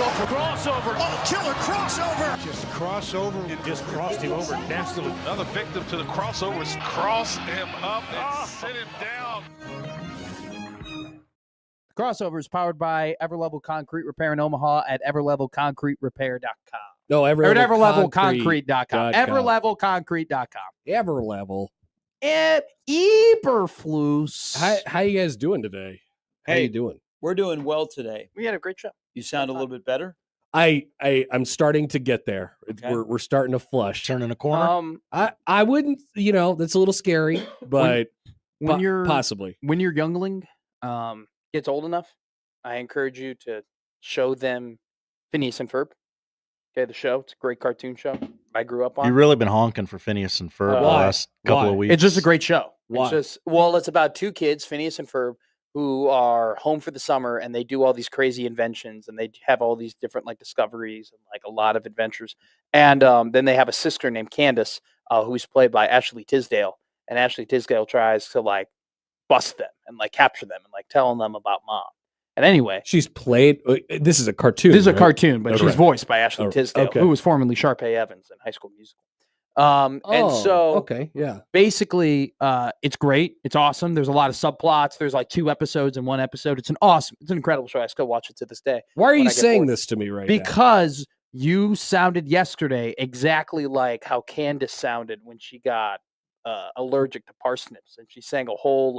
Crossover. Oh, killer crossover. Just crossover. It just crossed him over nastily. Another victim to the crossovers. Cross him up and sit him down. Crossover is powered by Everlevel Concrete Repair in Omaha at everlevelconcreterepair.com. No, Everlevelconcrete.com. Everlevelconcrete.com. Everlevel. Eberflus. How you guys doing today? How you doing? We're doing well today. We had a great show. You sound a little bit better. I'm starting to get there. Okay. We're starting to flush. Turning a corner. I wouldn't, that's a little scary, but when you're possibly when your youngling gets old enough, I encourage you to show them Phineas and Ferb. Okay, the show. It's a great cartoon show. I grew up on. You've really been honking for Phineas and Ferb the last couple of weeks. It's just a great show. Why? It's about two kids, Phineas and Ferb, who are home for the summer, and they do all these crazy inventions, and they have all these different discoveries and a lot of adventures. And then they have a sister named Candace, who's played by Ashley Tisdale, and Ashley Tisdale tries to bust them and capture them and telling them about mom. And anyway, she's played. This is a cartoon. This is a right? cartoon, but Okay. she's voiced by Ashley Tisdale, who was formerly Sharpay Evans in High School Musical. Basically, it's great. It's awesome. There's a lot of subplots. There's 2 episodes in one episode. It's an incredible show. I still watch it to this day. Why are you saying this to me right now? Because you sounded yesterday exactly like how Candace sounded when she got allergic to parsnips, and she sang a whole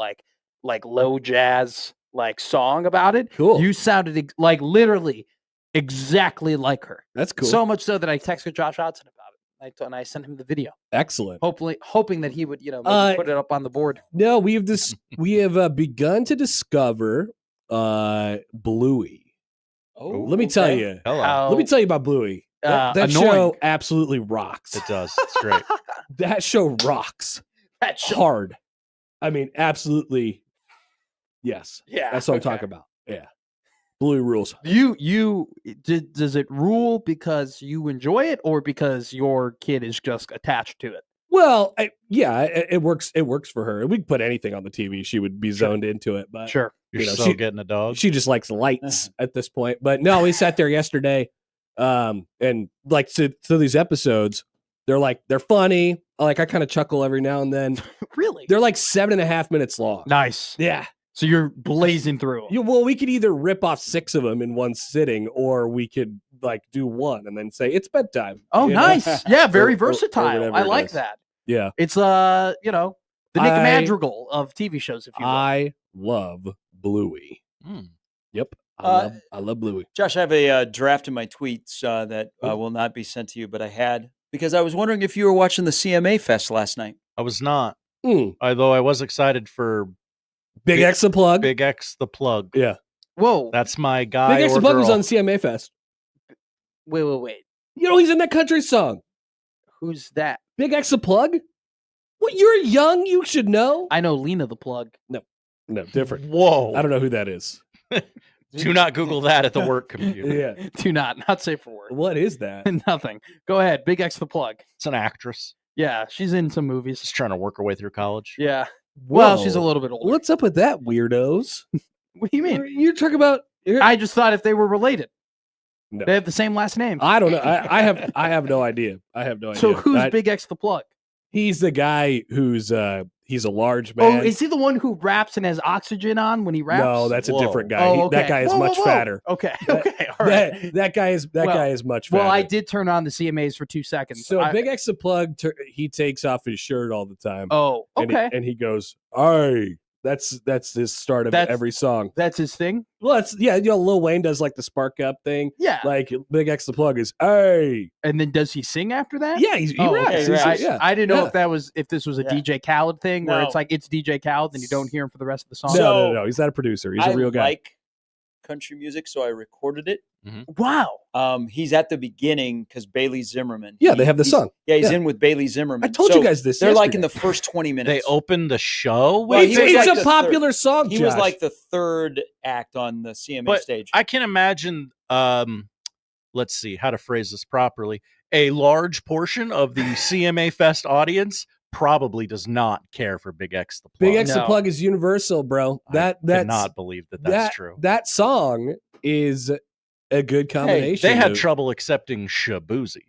low jazz song about it. Cool. You sounded literally exactly like her. That's cool. So much so that I texted Josh Hodson about it. And I sent him the video. Excellent. Hoping that he would, maybe put it up on the board. No, we have begun to discover Bluey. Oh, let me tell you. Let me tell you about Bluey. That show absolutely rocks. It does. It's great. That show rocks. That show hard. I mean, absolutely. Yes. Yeah. That's what I'm talking about. Yeah. Bluey rules. Does it rule because you enjoy it or because your kid is just attached to it? Well, it works. It works for her. We could put anything on the TV; she would be zoned into it. But sure, you're getting a dog. She just likes lights at this point. But no, we sat there yesterday, and so these episodes, they're funny. I kind of chuckle every now and then. Really, they're 7.5 minutes long. Nice. Yeah. So you're blazing through them. Well, we could either rip off 6 of them in one sitting, or we could do one and then say it's bedtime. Oh, nice. Yeah, very versatile. Or I like that. Yeah. It's the Nick Madrigal of TV shows, if you will. I love Bluey. Yep. I love Bluey. Josh, I have a draft in my tweets that will not be sent to you, but I had, because I was wondering if you were watching the CMA Fest last night. I was not. Although I was excited for Big X the Plug. Big X the Plug. Yeah. Whoa. That's my guy. Big X the Plug was on CMA Fest. Wait. He's in that country song. Who's that? Big X the Plug? What? You're young. You should know. I know Lena the Plug. No, different. Whoa. I don't know who that is. Do not Google that at the work computer. Yeah. Do not safe for work. What is that? Nothing. Go ahead. Big X the Plug. It's an actress. Yeah, she's in some movies. She's trying to work her way through college. Yeah. Whoa. Well, she's a little bit older. What's up with that, weirdos? What do you mean? You're talking about. I just thought if they were related. No. They have the same last name. I don't know. I have no idea. So who's Big X the Plug? He's the guy who's he's a large man. Oh, is he the one who raps and has oxygen on when he raps? No, that's a different guy. Oh, okay. That guy is much fatter. Okay. All right. That guy is much fatter. Well, I did turn on the CMAs for 2 seconds. So Big X the Plug, he takes off his shirt all the time. Oh, okay. And he goes, "Aye." That's his start of every song. That's his thing. Well, Lil Wayne does the spark up thing. Yeah. Big X the Plug is, "Aye." And then does he sing after that? Yeah, he raps. Okay, I didn't know if this was a DJ Khaled thing where it's it's DJ Khaled and you don't hear him for the rest of the song. No. He's not a producer. He's a real guy. I like country music, so I recorded it. Mm-hmm. Wow. He's at the beginning because Bailey Zimmerman. Yeah, they have the song. Yeah, he's in with Bailey Zimmerman. I told you guys this. They're yesterday. in the first 20 minutes. They opened the show. It's a popular song. He was like the third act on the CMA stage. I can imagine. Let's see how to phrase this properly. A large portion of the CMA Fest audience probably does not care for Big X the Plug. Big X the Plug is universal, bro. I cannot believe that's true. That song is a good combination. They had of- trouble accepting Shabuzi.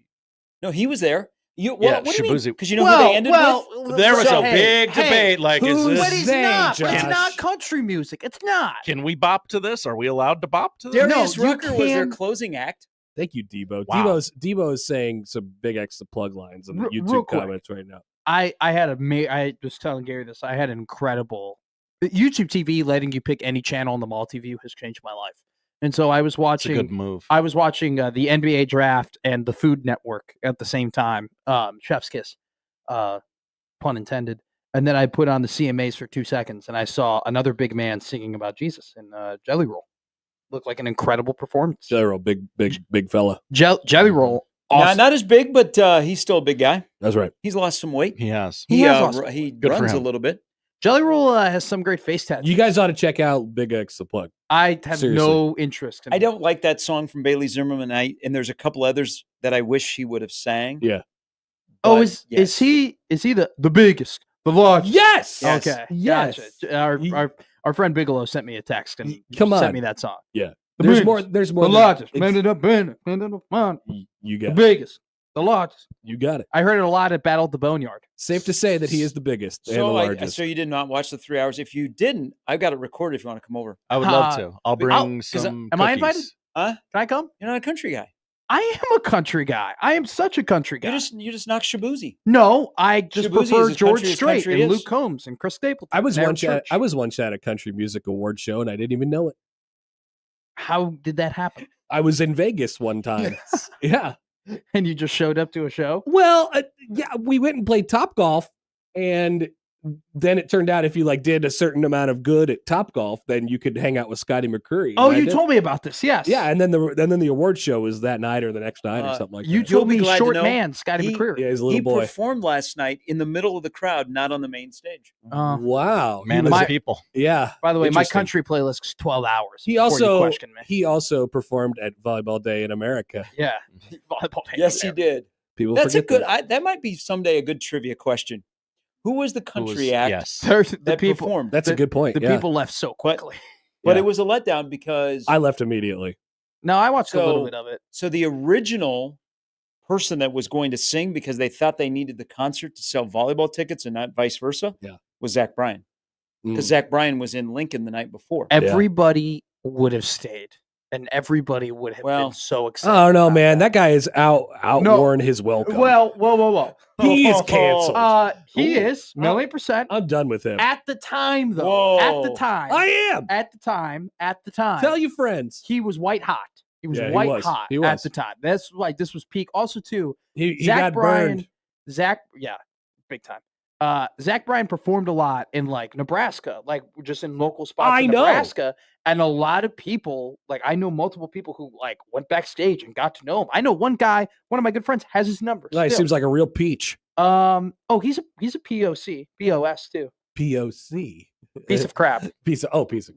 No, he was there. What do you mean? Shabuzi. Because you know who they ended with? There was So- a big debate. Like, is who's But this? he's they, not. But it's Josh? not country music. It's not. Can we bop to this? Are we allowed to bop to this? Darius you Rucker was their can- closing act. Thank you, Debo. Wow. Debo's saying some big X the plug lines in the Real YouTube quick. comments right now. I I was telling Gary this. I had an incredible YouTube TV letting you pick any channel on the mall TV has changed my life. And so I was It's a watching. good move. I was watching the NBA draft and the Food Network at the same time. Chef's kiss, pun intended. And then I put on the CMAs for 2 seconds, and I saw another big man singing about Jesus in Jelly Roll. Looked like an incredible performance. Jelly Roll, big fella. Jelly Roll, Nah, awesome. not as big, but he's still a big guy. That's right. He's lost some weight. He has. He has lost some He Good for runs a him. little bit. Jelly Roll has some great face tattoos. You guys ought to check out Big X the plug. I have Seriously. no interest in I don't like that song from Bailey Zimmerman. And there's a couple others that I wish he would have sang. Yeah. Oh, But, is yes. he the biggest, the largest? Yes. Yes. Okay. Yes. Gotcha. Our friend Bigelow sent me a text and Come sent on. me that song. Yeah. The There's biggest, more. There's more. the than- largest. it's- Man, it up, man, You the got it. biggest, the largest. You got it. I heard it a lot at Battle at the Boneyard. Safe to say that he is the biggest and the So, largest. so you did not watch the 3 hours. If you didn't, I've got it recorded if you want to come over. I would love Uh, to. I'll bring some. am I invited? cookies. Huh? Can I come? You're not a country guy. I am a country guy. I am such a country guy. You just knocked Shabuzi. No, I just Shabuzi is prefer as George country as Strait country and is. Luke Combs and Chris Stapleton. I was and Aaron once at Church. I was once at a country music award show and I didn't even know it. How did that happen? I was in Vegas one time. Yeah. And you just showed up to a show? Well, yeah, we went and played Top Golf, and then it turned out if you like did a certain amount of good at Top Golf, then you could hang out with Scotty McCreery. Oh, And I you did. told me about this. Yes. Yeah, and then the award show was that night or the next night or something like You that. told be me glad to short know man, Scotty he- McCreery. Yeah, he's a He little boy. performed last night in the middle of the crowd, not on the main stage. Wow, Man He of was- the people. yeah. By the way, my Interesting. country playlist is 12 hours. He before you also question me. he also performed at Volleyball Day in America. Yeah. Volleyball day Yes, he there. did. People That's a forget good. that. That might be someday a good trivia question. Who was the Who was- country act Yes. There's the that people. performed? That's a good point. The yeah. people left so quickly. But Yeah. it was a letdown because I left immediately. No, I watched a little So- bit of it. so the original person that was going to sing because they thought they needed the concert to sell volleyball tickets and not vice versa Yeah. was Zach Bryan. Because Mm. Zach Bryan was in Lincoln the night before. Everybody would have stayed, and everybody would have Well, been so excited. Oh no, about man, that guy is outworn his welcome. Well, whoa. he is canceled. He Ooh. is $1,000,000 I'm done with him. at the time, though. At the Whoa. time. I am. At the time. Tell your friends. He was white hot. He was Yeah, he white was. hot He at was. the time. That's like this was peak. Also, too, He Zach got Bryan. burned. Yeah, big time. Zach Bryan performed a lot in like Nebraska, like just in local spots I in know. Nebraska, and a lot of people, like I know multiple people who like went backstage and got to know him. I know one guy, one of my good friends, has his number. He still. seems like a real peach. Oh, he's a POC, POS too. POC. Piece of crap. piece of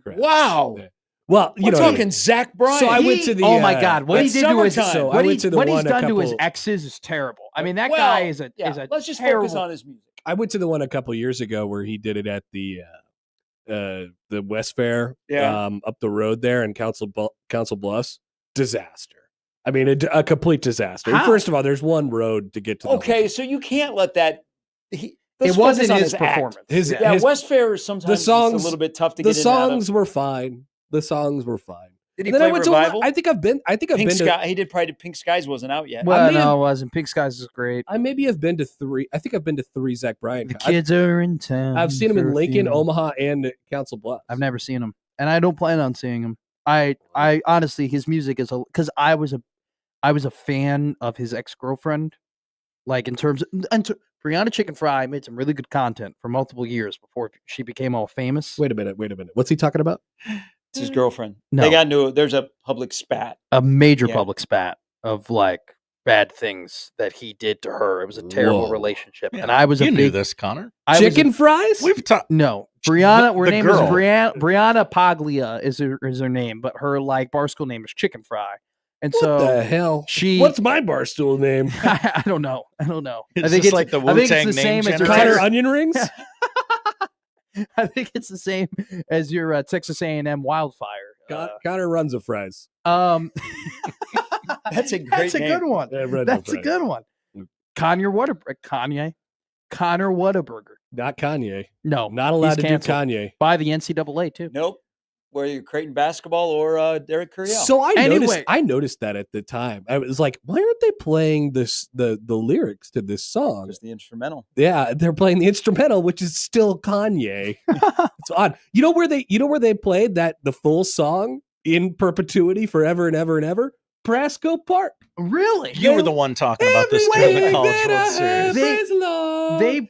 crap. Wow. Yeah. Well, you We're know, talking Zach Bryan. So I went to the. Oh my God! What he it's did to his summertime. So I what, went to the what he's one a done to his couple- exes is terrible. I mean, that Well, guy is a yeah, is a let's just terrible. focus on his music. I went to the one a couple years ago where he did it at the West Fair, Yeah. up the road there in Council Bluffs. Disaster. I mean, a complete disaster. How? First of all, there's one road to get to. The Okay, so you can't let that. It wasn't his performance. His- Yeah, West Fair is sometimes songs- just a little bit tough to The get in and out of. songs were fine. The songs were fine. Did he And then play I went to. Revival? I think I've been. Pink been to. Sky. He did probably. Pink Skies wasn't out yet. Well, may have- no, it wasn't. Pink Skies is great. I maybe have been to 3. I think I've been to 3 Zach Bryan. The kids are in town. I've seen him for in a Lincoln, few. Omaha, and Council Bluffs. I've never seen him, and I don't plan on seeing him. I honestly, his music is because I was a fan of his ex-girlfriend, like in terms of Brianna Chicken Fry made some really good content for multiple years before she became all famous. Wait a minute. What's he talking about? It's his girlfriend. No. They got into. There's a public spat. A major Yeah. public spat of like bad things that he did to her. It was a terrible Whoa. relationship, and I was You a knew big this, Connor. I was a- Chicken fries? We've talked. No, Brianna. Her the name girl. is Brianna Paglia is her name, but her like barstool name is Chicken Fry, and What so the hell? she. What's my barstool name? I don't know. I It's think just like the I think it's Wu-Tang the name same as your generator. Connor Onion Rings? I think it's the same as your Texas A&M Wildfire Connor runs a fries. Um, That's a great that's a name. good one. Yeah, runs That's a fries. good one. Connor Whataburger. Not Kanye. No, Not allowed he's to canceled do Kanye. by the NCAA too. Nope. Whether you're Creighton basketball or Derek Curiel. So Anyway. I noticed that at the time. I was like, why aren't they playing the lyrics to this song? Just the instrumental. Yeah, they're playing the instrumental, which is still Kanye. It's odd. You know where they played the full song in perpetuity forever and ever and ever? Prasco Park. Really? You were the one talking about this during the College World Series.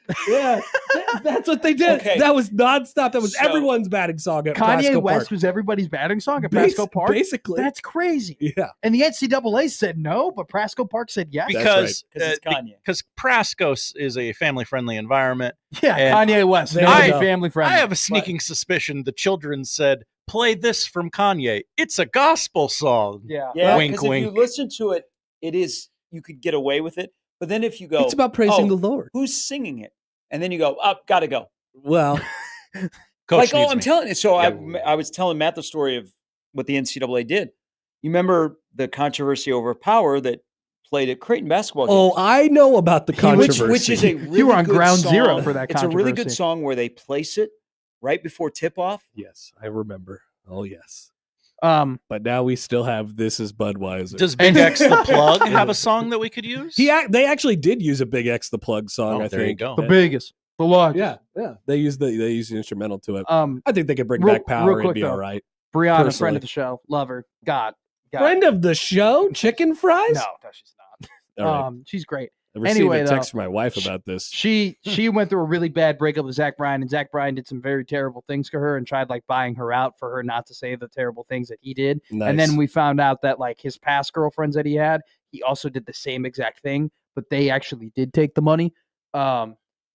That's what they did. Okay. That was nonstop. That was So- everyone's batting song at Kanye Prasco West Park. was everybody's batting song at Prasco Park. Basically. That's crazy. Yeah. And the NCAA said no, but Prasco Park said yes. Because Because it's Kanye. because Prasco is a family-friendly environment. Yeah, And Kanye West. There No, you go. family friendly. I have a sneaking suspicion the children said, "Play this from Kanye. It's a gospel song." Yeah. Yeah, Wink, because if wink. you listen to it, you could get away with it. But then if you go, It's about praising oh, the Lord. who's singing it? And then you go, up, gotta go. Well, Coach I'm needs me. telling you. So Yeah. I was telling Matt the story of what the NCAA did. You remember the controversy over power that played at Creighton basketball games? I know about the controversy. Which is a really You were on good ground song. zero for that It's a really good controversy. song where they place it right before tip-off. Yes, I remember. Oh, yes. But But now we still have This Is Budweiser. Does Big X the Plug have a song that we could use? They actually did use a Big X the Plug song, Oh, I there you think. go. the biggest, the largest. Yeah. They used the instrumental to it. I I think they could bring real- back power real and quick, be though. all right. Brianna, Personally. friend of the show, love her. God. Friend of the show, Chicken Fries? No, she's not. All right. She's great. I received anyway, a though, text from my wife about this. She went through a really bad breakup with Zach Bryan, and Zach Bryan did some very terrible things to her and tried like buying her out for her not to say the terrible things that he did. Nice. And then we found out that like his past girlfriends that he had, he also did the same exact thing, but they actually did take the money.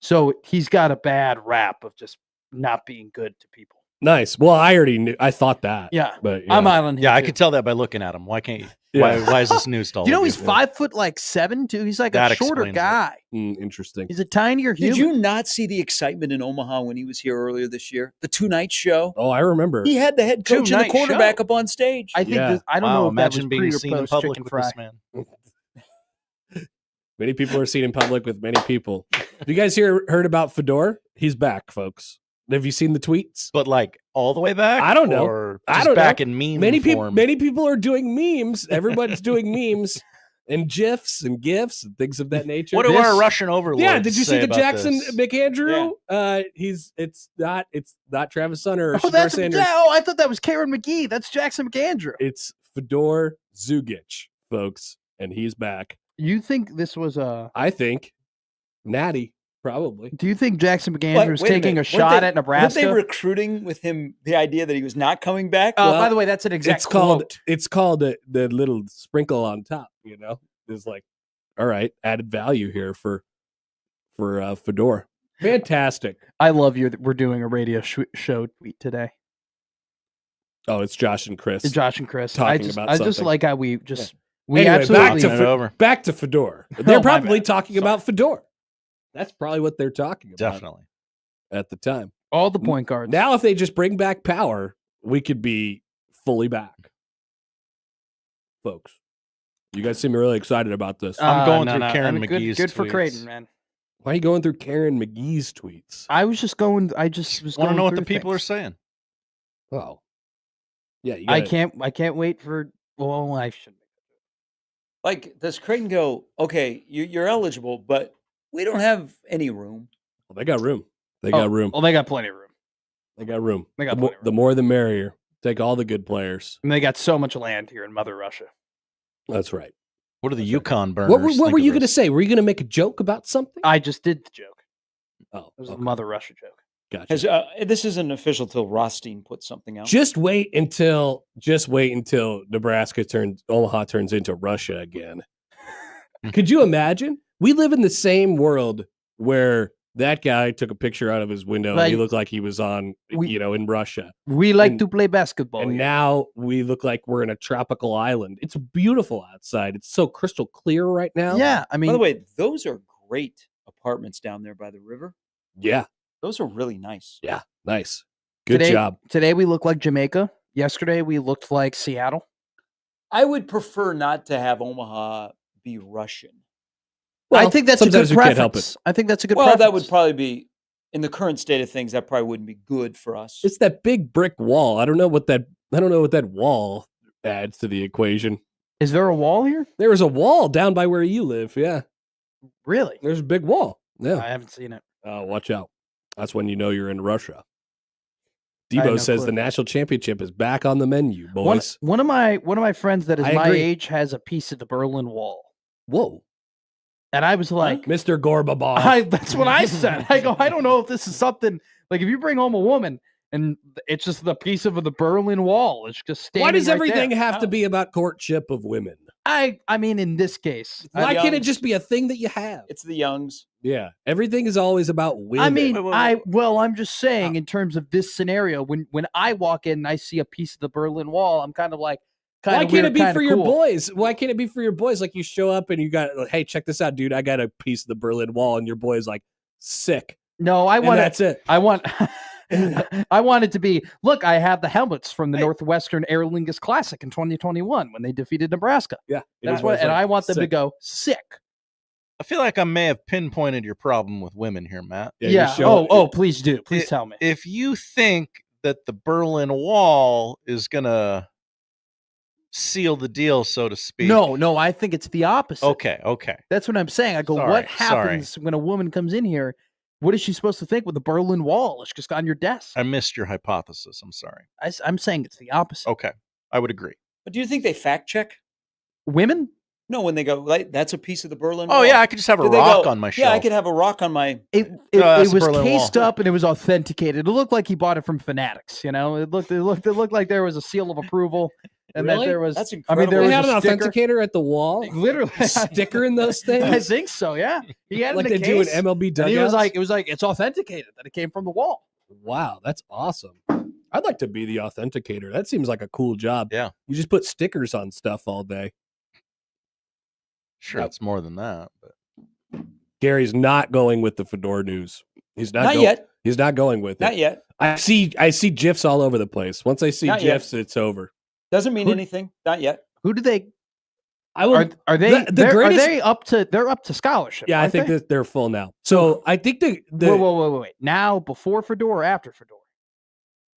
So he's got a bad rap of just not being good to people. Nice. Well, I already knew. I thought that. Yeah. But I'm out on him. Yeah, I too. could tell that by looking at him. Why can't you? Yeah. Why is this news to all Do you know of he's 5'7" too? He's like That a shorter explains it. guy. Interesting. He's a tinier human. Did you not see the excitement in Omaha when he was here earlier this year? The two-night show. Oh, I remember. He had the head coach and the Two-night quarterback show. up on stage. I think Yeah. I don't Wow, know if that was imagine being pre or seen in post public chicken with fry. this man. Many people are seen in public with many people. Have you guys heard about Fedor? He's back, folks. Have you seen the tweets? But like all the way back? I don't know. Or I just don't back know. in meme Many form? people are doing memes. Everyone's doing memes and GIFs and GIFs and things of that nature. What do our Russian overlords Yeah, did you see say the about Jackson this? McAndrew? It's not Travis Sunner or Oh, Shador Sanders. I thought that was Karen McGee. That's Jackson McAndrew. It's Fedor Zugic, folks, and he's back. You think this was a? I think Natty probably. Do you think Jackson What? McAndrew was Wait taking minute. a shot Weren't at they Nebraska? recruiting with him the idea that he was not coming back? By the way, that's an exact quote. It's called the little sprinkle on top. You know, it's like, all right, added value here for Fedor. Fantastic. I love you. We're doing a radio show tweet today. Oh, it's Josh and Chris. It's Josh and Chris. Talking about I just something. like how we just we Anyway, absolutely back to Fedor. Oh, They're my probably bad. talking about Fedor. That's probably what they're talking about Definitely. at the time. all the point guards. Now, if they just bring back power, we could be fully back, folks. You guys seem really excited about this. I'm going through no. Karen I mean, McGee's Good for tweets. Creighton, man. Why are you going through Karen McGee's tweets? I was just going. I just was Want to going know what the through people are things. saying? Oh, yeah. You I gotta- can't wait for. Well, I shouldn't. Like, does Creighton go, okay, you're eligible, but we don't have any room? Well, they got room. They got room. Well, they got plenty of room. They got room. They got the, more, plenty of the room. more the merrier. Take all the good players. And they got so much land here in Mother Russia. That's right. What are the Yukon burners? What were think you of going to this? say? Were you going to make a joke about something? I just did the joke. Oh, It was okay. a Mother Russia joke. Gotcha. This isn't official till Rothstein puts something out. Just wait until Omaha turns into Russia again. Could you imagine? We live in the same world where that guy took a picture out of his window and he Like, looked like he was in Russia. We like And- to play basketball. And here. now we look like we're in a tropical island. It's beautiful outside. It's so crystal clear right now. yeah, I mean, By the way, those are great apartments down there by the river. Yeah. Those are really nice. Yeah. Nice. Good today, job. Today we look like Jamaica, yesterday we looked like Seattle? I would prefer not to have Omaha be Russian. Well, I think that's a good sometimes you can't help preference. I think that's a good Well, preference. that would probably be, in the current state of things, that probably wouldn't be good for us. It's that big brick wall. I don't know what that wall adds to the equation. Is there a wall here? There is a wall down by where you live. Yeah, Really? there's a big wall. Yeah. I haven't seen it. Oh, watch out. That's when you know you're in Russia. I had Debo no says clue. the national championship is back on the menu, boys. One of my friends that is I my agree. age has a piece of the Berlin Wall, Whoa. and I was like, Mr. Gorbabov. that's what I said. I go, I don't know if this is something like if you bring home a woman and it's just the piece of the Berlin Wall. It's just standing. Why does right everything there. have to be about courtship of women? I mean, in this case, Why can't it Youngs. just be a thing that you have? It's the Youngs. Yeah. Everything is always about women. I mean, Wait, wait, wait. I'm just saying in terms of this scenario, when I walk in and I see a piece of the Berlin Wall, I'm kind of like, why can't weird, it be kinda for your cool. boys? Why can't it be for your boys? Like you show up and you got, hey, check this out, dude. I got a piece of the Berlin Wall, and your boy's like, sick. No, I And want that's it. I want I want it to be, look, I have the helmets from the Northwestern Aer Lingus Classic in 2021 when they defeated Nebraska. Yeah. That's what, and I want them to go sick. I feel like I may have pinpointed your problem with women here, Matt. you show- Oh, please do. Please It- tell me. If you think that the Berlin Wall is gonna seal the deal, so to speak. No, I think it's the opposite. Okay. That's what I'm saying. I go, what happens when a woman comes in here? What is she supposed to think with the Berlin Wall? It's just on your desk. I missed your hypothesis. I'm sorry. I'm saying it's the opposite. Okay, I would agree. But do you think they fact check? Women? No, when they go, like, that's a piece of the Berlin Oh Wall. yeah, I could just have a Do they rock go, on my shelf. Yeah, I could have a rock on my. It that's the was Berlin Wall. cased up and it was authenticated. It looked like he bought it from Fanatics. You know, it looked like there was a seal of approval, and Really? that there was. That's I mean, incredible. there They was had a an sticker. authenticator at the wall. Literally, Sticker in those things. I think so. Yeah, he had like it they in a do in case, MLB and dugouts. he was like, it's authenticated that it came from the wall. Wow, that's awesome. I'd like to be the authenticator. That seems like a cool job. Yeah. You just put stickers on stuff all day. Sure, Yep. it's more than that. But Gary's not going with the Fedor news. He's not, Not yet. He's not going with Not it. yet. I see GIFs all over the place. Once I see Not yet. GIFs, it's over. Doesn't mean Who- anything. Not yet. Who do they? I will. Are they? the they're- greatest- Are they up to? They're up to scholarship. Yeah, I aren't think they? that they're full now. So I think the Wait. Now, before Fedor or after Fedor?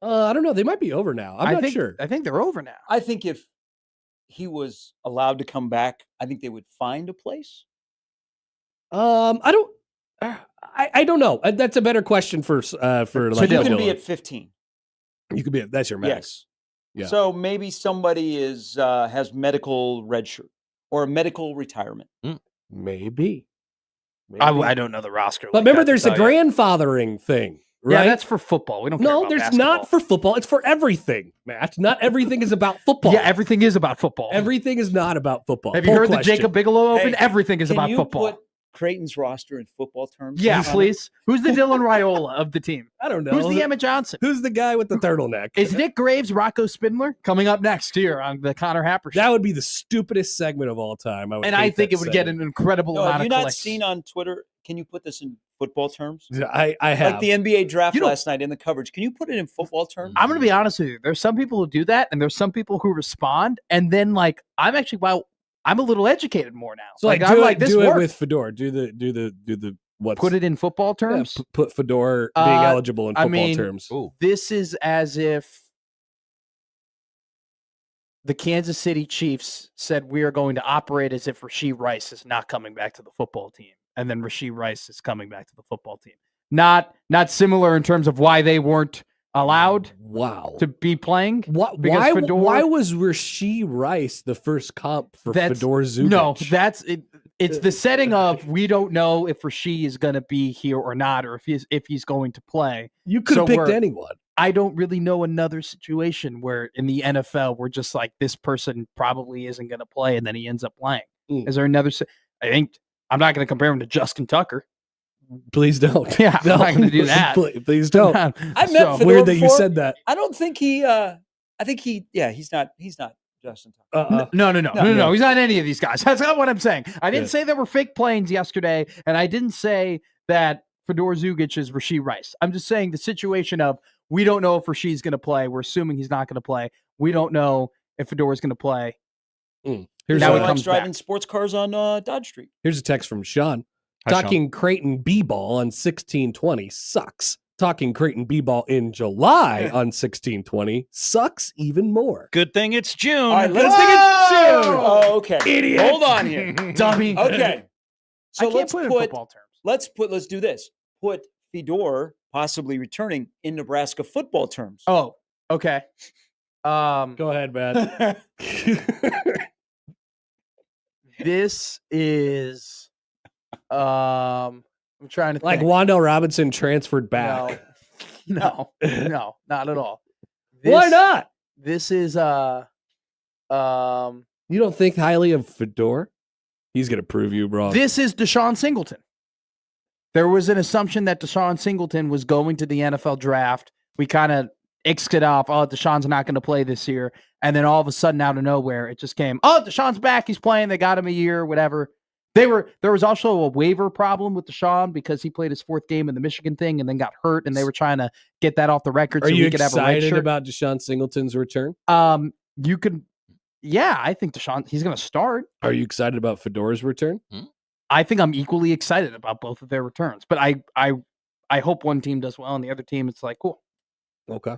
I don't know. They might be over now. I'm I not think, sure. I think they're over now. I think if he was allowed to come back, I think they would find a place. I don't. I don't know. That's a better question for So like you can Dylan. be at 15. You could be. That's your max. Yes. Yeah. So maybe somebody has medical red shirt or a medical retirement. Maybe. I don't know the roster. But like remember, that to there's a tell you. grandfathering thing, right? Yeah, that's for football. We don't. care no, about there's basketball. not for football. It's for everything, Matt. Not everything is about football. Yeah, everything is about football. everything is not about football. Have you Poll heard the question. Jacob Bigelow Open? Hey, Everything is Can about you football. put Creighton's roster in football terms? Yeah, on it? please. Who's the Dylan Raiola of the team? I don't know. Who's the Emma Johnson? Who's the guy with the turtleneck? Is Nick Graves Rocco Spindler coming up next here on the Connor Happer show? That would be the stupidest segment of all time. I would and I hate think that it would get segment. an incredible No, amount have of you not clicks. seen on Twitter? Can you put this in football terms? I have. Like the NBA draft You know- last night in the coverage. Can you put it in football terms? I'm going to be honest with you. There's some people who do that, and there's some people who respond, and then like I'm actually I'm a little educated more now. so like, I'm do like it, this do it works. with Fedor. Do the what's Put it in football yeah, terms. put Fedor being Uh, eligible in I football mean, terms. Ooh. This is as if the Kansas City Chiefs said we are going to operate as if Rashee Rice is not coming back to the football team, and then Rashee Rice is coming back to the football team. Not similar in terms of why they weren't allowed Wow. to be playing. Why, because why, Fedor- why was Rashee Rice the first comp for That's- Fedor Zukic? No, that's it. It's the setting of we don't know if Rashee is going to be here or not, or if he's going to play. you could have so picked we're- anyone. I don't really know another situation where in the NFL we're just like this person probably isn't going to play, and then he ends up playing. Mm. Is there another? I think I'm not going to compare him to Justin Tucker. Please don't. Yeah, I'm not gonna do that. Please don't. I met So- Fedor Weird that you before. said that. I don't think he. I think he. Yeah, he's not Justin Tucker. No. He's not any of these guys. That's not what I'm saying. I didn't Yeah. say there were fake planes yesterday, and I didn't say that Fedor Zukic is Rashee Rice. I'm just saying the situation of We don't know if Rasheed's going to play. We're assuming he's not going to play. We don't know if Fedora's going to play. Here's Now Now it he comes likes driving back. sports cars on Dodge Street. Here's a text from Sean. Hi, Sean. Talking Creighton B-ball on 1620 sucks. Talking Creighton B-ball in July on 1620 sucks even more. Good thing it's June. All right, let's think it's June. Oh, okay. Idiot. Hold on here. Dummy. Okay. So I can't put it in football terms. Let's do this. Put Fedor possibly returning in Nebraska football terms. Oh, okay. Go ahead, Matt. This is I'm trying to Like think. Wandale Robinson transferred back. No, not at all. Why not? This is You don't think highly of Fedor? He's going to prove you wrong. this is Deshaun Singleton. There was an assumption that Deshaun Singleton was going to the NFL draft. We kind of ixed it off. Oh, Deshaun's not going to play this year. And then all of a sudden, out of nowhere, it just came, oh, Deshaun's back. He's playing. They got him a year, whatever. There was also a waiver problem with Deshaun because he played his fourth game in the Michigan thing and then got hurt, and they were trying to get that off the record Are so you we could have a red excited shirt. about Deshaun Singleton's return? You could, yeah, I think Deshaun, he's going to start. Are you excited about Fedor's return? I think I'm equally excited about both of their returns, but I hope one team does well and the other team, it's like, cool. Okay.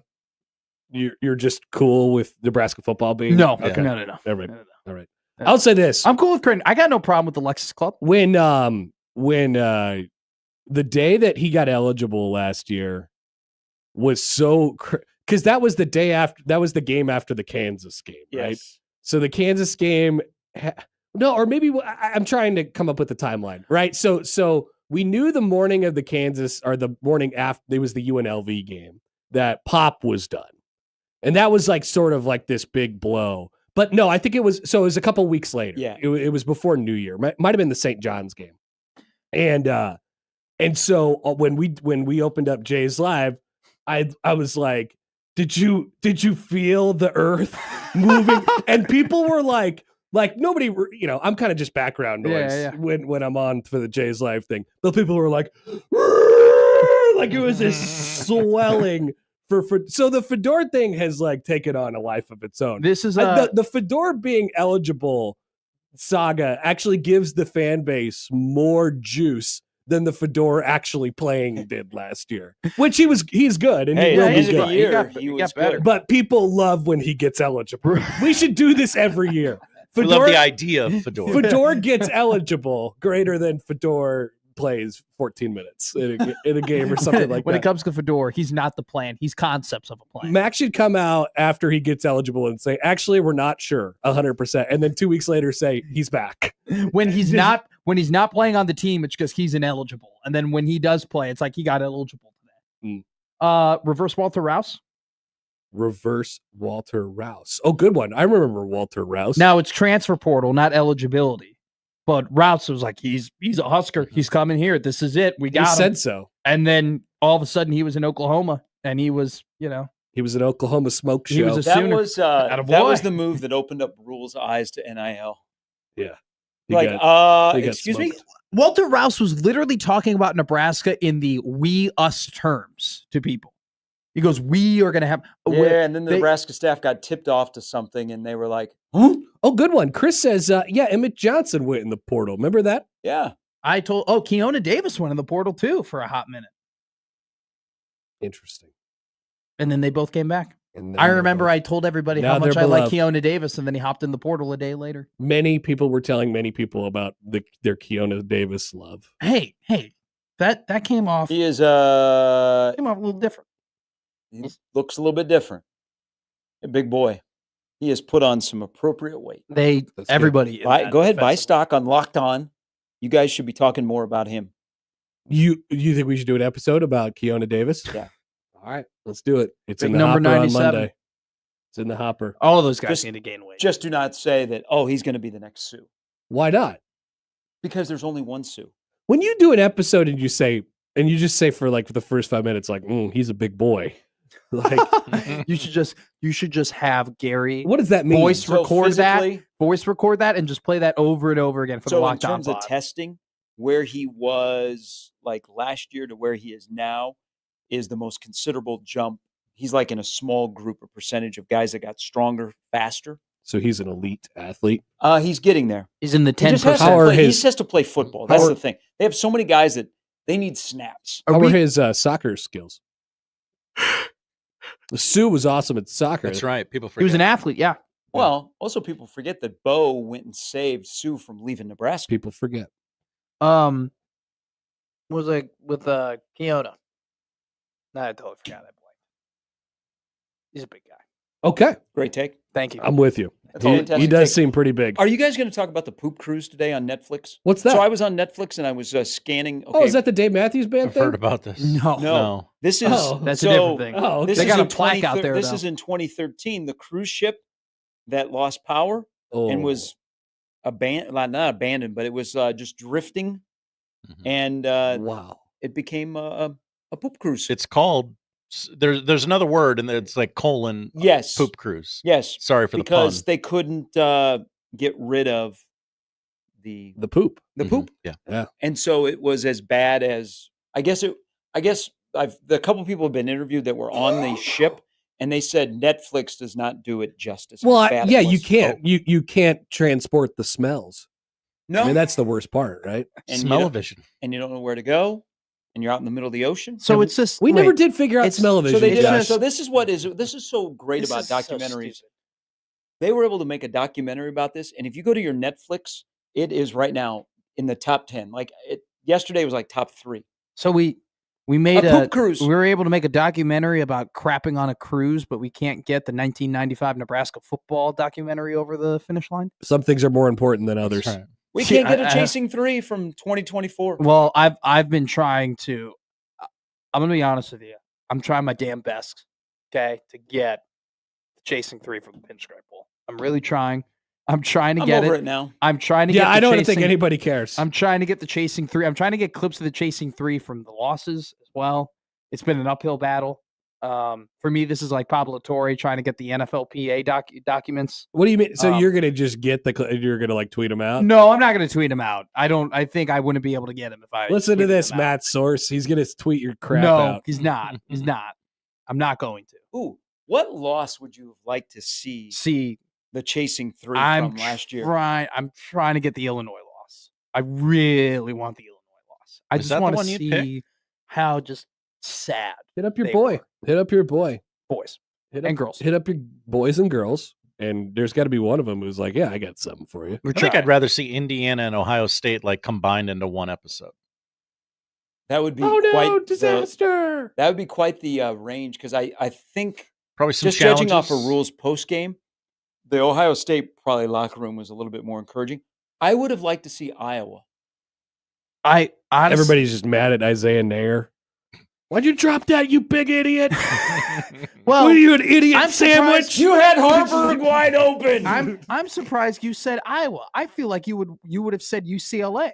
You're just cool with Nebraska football being No, Okay. no. All right. No. All right. I'll say this. I'm cool with Creighton. I got no problem with the Lexus Club. When the day that he got eligible last year was so because that was the day after, that was the game after the Kansas game, right? Yes. So the Kansas game, no, or maybe I'm trying to come up with the timeline, right? So we knew the morning of the Kansas, or the morning after, it was the UNLV game, that Pop was done, and that was like sort of like this big blow. But no, I think it was a couple weeks later. Yeah. It was before New Year. Might have been the St. John's game. And so when we opened up Jay's Live, I was like, did you feel the earth moving? And people were like nobody, I'm kind of just background noise Yeah. when I'm on for the Jay's Live thing. But people were like it was this swelling. So the Fedor thing has like taken on a life of its own. This is The Fedor being eligible saga actually gives the fan base more juice than the Fedor actually playing did last year, which he's good and Hey, he will at the be end of the good. year, He he got was better. good. But people love when he gets eligible. We should do this every year. I love the idea of Fedor. Fedor gets eligible greater than Fedor plays 14 minutes in a game or something like when that. it comes to Fedor, he's not the plan. He's concepts of a plan. Max should come out after he gets eligible and say, actually, we're not sure 100%. And then 2 weeks later say he's back. When he's not playing on the team, it's because he's ineligible. And then when he does play, it's like he got eligible today. Reverse Walter Rouse. Reverse Walter Rouse. Oh, good one. I remember Walter Rouse. Now it's transfer portal, not eligibility. But Rouse was like, he's a Husker. He's coming here. This is it. We he got him. said so. And then all of a sudden he was in Oklahoma and he was, He was an Oklahoma smoke show. He was a That Sooner. was Attaboy. that was the move that opened up Rule's eyes to NIL. yeah. Like, he got excuse me? smoked. Walter Rouse was literally talking about Nebraska in the we us terms to people. He goes, we are going to have. Yeah, and then the they- Nebraska staff got tipped off to something, and they were like, huh? Oh, good one. Chris says, Emmett Johnson went in the portal. Remember that? Yeah. Keona Davis went in the portal too for a hot minute. Interesting. And then they both came back. And then I they remember both- I told everybody Now how much they're I like beloved. Keona Davis, and then he hopped in the portal a day later. Many people were telling many people about their Keona Davis love. Hey, that came off. He is Came off a little different. he looks a little bit different. A big boy. He has put on some appropriate weight. That's good. Everybody. in that Go ahead, buy defensive- stock on Locked On. You guys should be talking more about him. You think we should do an episode about Keona Davis? Yeah. All right, let's do it. It's Big in the number hopper on 97. Monday. It's in the hopper. All of those guys Just- need to gain weight. Just do not say that, oh, he's going to be the next Sue. Why not? Because there's only one Sue. When you do an episode and you just say for like the first 5 minutes, like, he's a big boy. Like, you should just have Gary what does that mean? Voice record that. physically, voice record that and just play that over and over again for the so in Locked On terms of pod. testing, where he was like last year to where he is now is the most considerable jump he's like in a small group or percentage of guys that got stronger faster. So he's an elite athlete. He's getting there. He's in the He just 10%. has to How are play, he his- just has to play football. That's the thing. They have so many guys that they need snaps. How were his soccer skills? Sue was awesome at soccer. That's right. People He forget. was an athlete, yeah. Well, also people forget that Bo went and saved Sue from leaving Nebraska. People forget. Was like with Keona. No, I totally forgot that boy. He's a big guy. Okay, Great take. Thank you. I'm with you. That's a He fantastic does take. seem pretty big. Are you guys going to talk about the poop cruise today on Netflix? What's that? So I was on Netflix and I was scanning. Okay, Oh, is that the Dave Matthews Band I've thing? heard about this. no? This is Oh, That's so, a different thing. Oh, okay. This They is got a in plaque out 20 there, This though. is in 2013. The cruise ship that lost power Oh. and was not abandoned, but it was just drifting, Mhm. and wow. it became a poop cruise. It's called. There's another word, and it's like colon yes, poop cruise. yes, Sorry for the because pun. they couldn't get rid of the The poop. Mhm. poop, Yeah. and so it was as bad as I guess. A couple people have been interviewed that were on the ship, and they said Netflix does not do it justice. how Well, bad it yeah, you was. can't. You can't transport the smells. No, I mean, that's the worst part, right? and you Smell-o-vision. and you don't know where to go, and you're out in the middle of the ocean. So it's just We never wait, did figure out it's- smell-o-vision. So they did. Josh. So this is so great This about is so documentaries. stupid. They were able to make a documentary about this, and if you go to your Netflix, it is right now in the top 10. Like yesterday was like top 3. So we made A poop cruise. We were able to make a documentary about crapping on a cruise, but we can't get the 1995 Nebraska football documentary over the finish line. Some things are more important than others. That's right. We See, can't get I- a Chasing 3 from 2024. Well, I've been trying to. I'm gonna be honest with you. I'm trying my damn best, okay, to get the Chasing 3 from the Pinstripe Bowl. I'm really trying. I'm trying to I'm get over it. it now. I'm trying to Yeah, get. I the don't Chasing, think anybody cares. I'm trying to get the Chasing 3. I'm trying to get clips of the Chasing 3 from the losses as well. It's been an uphill battle. For me, this is like Pablo Torre trying to get the NFLPA documents. What do you mean? So Um, you're gonna just get you're gonna like tweet them out? No, I'm not going to tweet him out. I think I wouldn't be able to get him if I Listen to tweeted this, him out. Matt Source. He's gonna tweet your crap No, out. he's not. He's not. I'm not going to. Ooh, what loss would you have liked to see See, the Chasing 3 I'm from last year? I'm trying to get the Illinois loss. I really want the Illinois loss. I Is just that the want to one you'd pick? see how just sad Hit up your they boy. were. Hit up your boy. boys Hit and up, girls. Hit up your boys and girls. And there's got to be one of them who's like, yeah, I got something for you. We're I think trying. I'd rather see Indiana and Ohio State like combined into one episode. That would be Oh no, quite disaster! that would be quite the range because I think Probably some just judging off of challenges. rules post game, the Ohio State probably locker room was a little bit more encouraging. I would have liked to see Iowa. I honestly, Everybody's just mad at Isaiah Nair. Why'd you drop that, you big idiot? well, What are you, an idiot I'm sandwich? surprised You had Harvard wide open. I'm surprised you said Iowa. I feel like you would have said UCLA.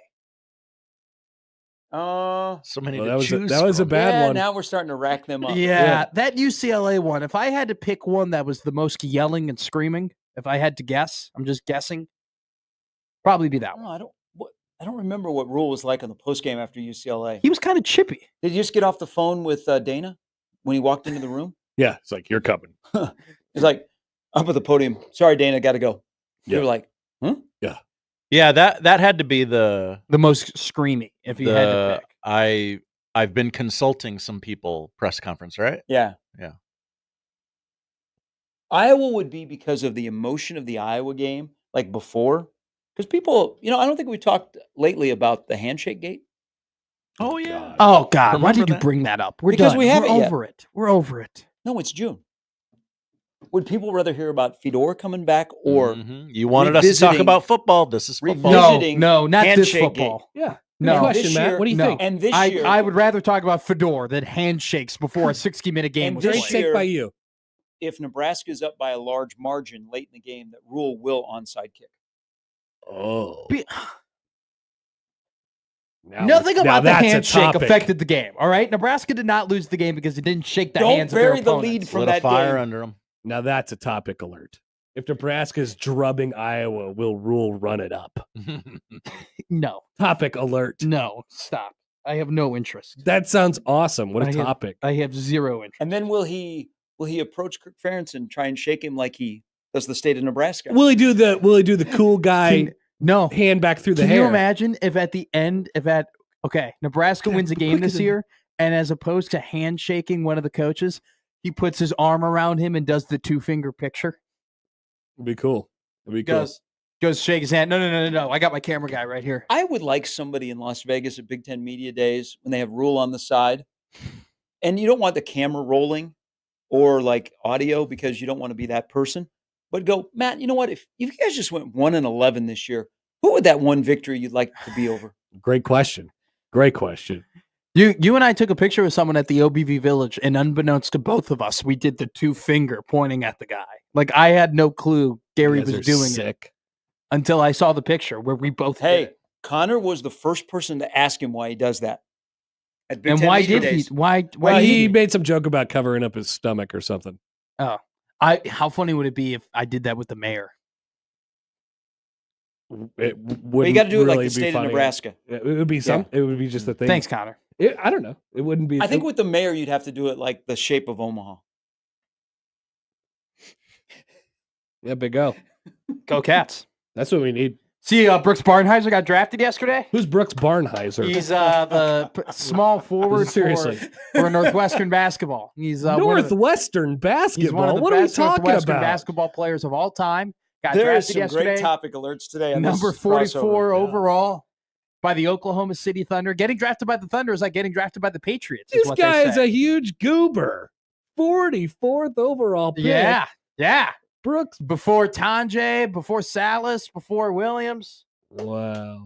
Uh, So many Well, to that was a- choose that was a from. bad yeah, one. now we're starting to rack them up. Yeah, that UCLA one. If I had to pick one that was the most yelling and screaming, if I had to guess, I'm just guessing, probably be that one. I don't remember what Rule was like on the post game after UCLA. He was kind of chippy. Did you just get off the phone with Dana when he walked into the room? Yeah, it's like, you're coming. He's like up at the podium. Sorry, Dana, got to go. Yeah. You're like, Yeah, that had to be the The most screamy, if you had to pick. I've been consulting some people press conference, right? yeah, Yeah. Iowa would be because of the emotion of the Iowa game, like before. Because people, I don't think we talked lately about the handshake gate. Oh yeah. Oh God, why Remember did you that? bring that up? We're Because done. we We're haven't yet. over it. We're over it. No, it's June. Would people rather hear about Fedor coming back or Mhm. You wanted us to talk revisiting- about football. This is football. No. No, Visiting no, not this handshake football. Yeah. No. Good question, This Matt. year- What do you no. think? and this year I would rather talk about Fedor than handshakes before a 60-minute game And was this Great played. year- take by you. if Nebraska's up by a large margin late in the game, that Rule will onside kick. Oh. Be- Now- Nothing now about the that's a handshake topic. affected the game. All right, Nebraska did not lose the game because it didn't shake the Don't hands of their bury the opponents. lead from Lit a that fire game. under them. Now that's a topic alert. If Nebraska's drubbing Iowa, will Rule run it up? No, Topic alert. no, stop. I have no interest. That sounds awesome. What a I have- topic. I have zero interest. And then will he will he approach Kirk Ferentz and try and shake him like he does the state of Nebraska? Will he do the cool guy No. hand back through the Can hair? you imagine if at the end, Nebraska wins a game this year, and as opposed to handshaking one of the coaches, he puts his arm around him and does the 2-finger picture? It'd be cool. It'd be cool. Goes shake his hand. No. I got my camera guy right here. I would like somebody in Las Vegas at Big Ten Media Days when they have Rule on the side, and you don't want the camera rolling or like audio because you don't want to be that person. But go, Matt, you know what? If you guys just went 1-11 this year, who would that one victory you'd like to be over? Great question. Great question. You and I took a picture with someone at the OBV Village, and unbeknownst to both of us, we did the 2-finger pointing at the guy. Like, I had no clue Gary was doing it until I saw the picture where we both did it. Connor was the first person to ask him why he does that. At Big And Ten why Media did he? Days. Why he made some joke about covering up his stomach or something. Oh, how funny would it be if I did that with the mayor? It Well, you got to do it like the state of Nebraska. It would be It would be just a thing. Thanks, Connor. I don't know. It wouldn't be. I think with the mayor, you'd have to do it like the shape of Omaha. Yeah, Big O. Go Cats. That's what we need. See, Brooks Barnheiser got drafted yesterday. Who's Brooks Barnheiser? He's the small forward Seriously. for Northwestern basketball. He's Northwestern basketball. He's one of the what are we best talking Northwestern about? basketball players of all time. Got There is drafted some yesterday. great topic alerts today. On Number this 44 crossover. overall by the Oklahoma City Thunder. Getting drafted by the Thunder is like getting drafted by the Patriots. This guy is a huge goober. 44th overall pick. Yeah. Brooks. Before Tanjay, before Salas, before Williams. Wow.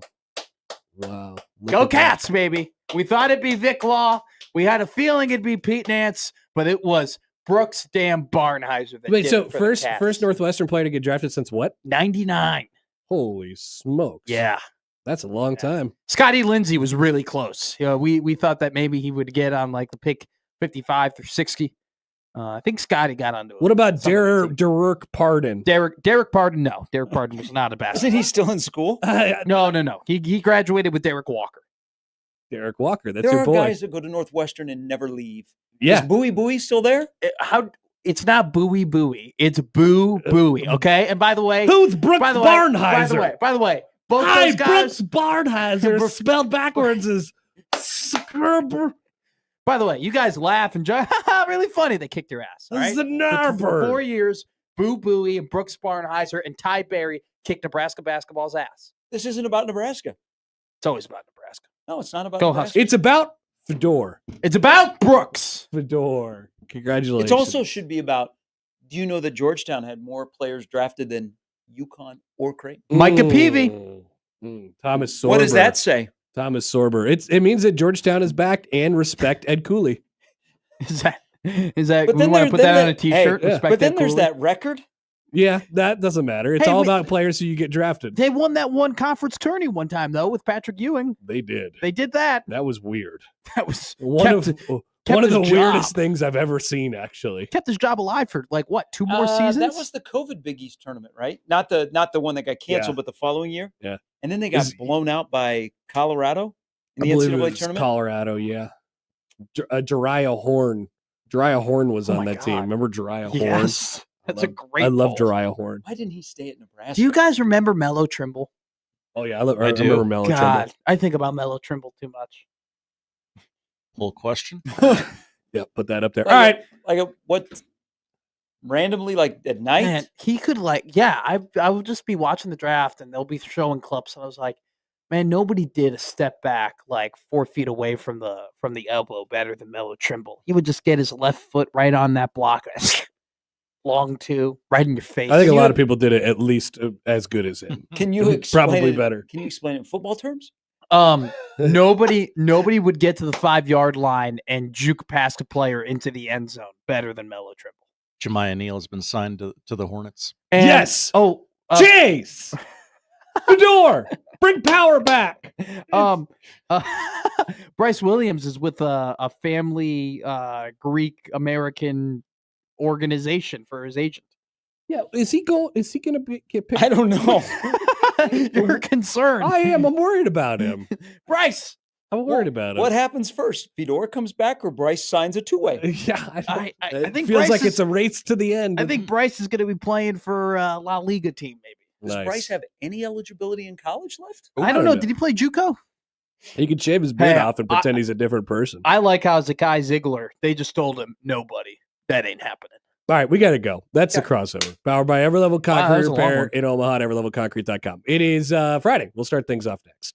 Look Go at Cats, baby. We thought it'd be Vic Law. We had a feeling it'd be Pete Nance, but it was Brooks damn Barnheiser. Wait, so first Northwestern player to get drafted since what? 99. Holy smokes. Yeah. That's a long time. Scotty Lindsey was really close. You know, we thought that maybe he would get on like the pick 55 through 60. I think Scotty got onto it. What about Derek Pardon? Derek Pardon? No, Derek Pardon was not a basketball. Isn't he still in school? No. He graduated with Derek Walker. Derek Walker, that's there your are boy. guys that go to Northwestern and never leave. Yeah. Is Bowie still there? It's not Bowie. It's Boo Bowie. Okay. And by the way, who's Brooks Barnheiser? By the way, both Hi, those guys. Brooks Barnheiser spelled backwards is. By the way, you guys laugh and joke. Really funny. They kicked your ass. All right? For 4 years, Boo Bowie and Brooks Barnheiser and Ty Berry kicked Nebraska basketball's ass. This isn't about Nebraska. It's always about Nebraska. No, it's not about Go Nebraska. It's about Fedor. It's about Brooks. Fedor. Congratulations. It also should be about, do you know that Georgetown had more players drafted than UConn or Creighton? Micah Peavy. Thomas Sorber. What does that say? Thomas Sorber. It means that Georgetown is backed and respect Ed Cooley. Is that But we then want there- to put then that on there- a t-shirt? hey, Respect But then Ed there's Cooley? that record. Yeah, that doesn't matter. It's Hey, all wait. about players who you get drafted. They won that one conference tourney one time though with Patrick Ewing. They did. They did that. That was weird. That was One of the his weirdest job. things I've ever seen, actually. Kept his job alive for like what, 2 more seasons? That was the COVID Big East tournament, right? Not the one that got canceled, Yeah. but the following year. Yeah. And then they got blown out by Colorado in the I believe it NCAA was tournament. Colorado, yeah. Jariah Horn. Jariah Horn was Oh on my that team. God. Remember Jariah Horn? Yes. That's a great I love poll. Jariah Horn. Why didn't he stay at Nebraska? Do you guys remember Mello Trimble? Oh, yeah. I do. remember Mello God, Trimble. I think about Mello Trimble too much. Whole question. Yeah, put that up there. Like All right. What? Randomly, like at night? Man, he could I would just be watching the draft and they'll be showing clips and I was like, man, nobody did a step back like 4 feet away from the elbow better than Mello Trimble. He would just get his left foot right on that block, long two, right in your face. I think a lot of people did it at least as good as him. Can you explain Probably it, better. Can you explain it in football terms? Nobody would get to the 5-yard line and juke past a player into the end zone better than Mello Trimble. Jemiah Neal has been signed to the Hornets. And, Yes. Oh, Chase! Fedor! Bring power back! Bryce Williams is with a family Greek American organization for his agent. Yeah, is he going to get picked? I don't know. You're concerned. I am. I'm worried about him. Bryce, I'm worried about it. What happens first? Fedora comes back or Bryce signs a two-way? Yeah, I it think feels Bryce like is- it's a race to the end. I think Bryce is going to be playing for La Liga team, maybe. Does Nice. Bryce have any eligibility in college left? I don't know. Did he play JUCO? He could shave his beard Hey, off and pretend he's a different person. I like how Zakai Ziegler, they just told him, nobody. That ain't happening. All right, we got to go. That's the crossover. Powered by Everlevel Concrete that's a long Repair one. in Omaha at everlevelconcrete.com. It is Friday. We'll start things off next.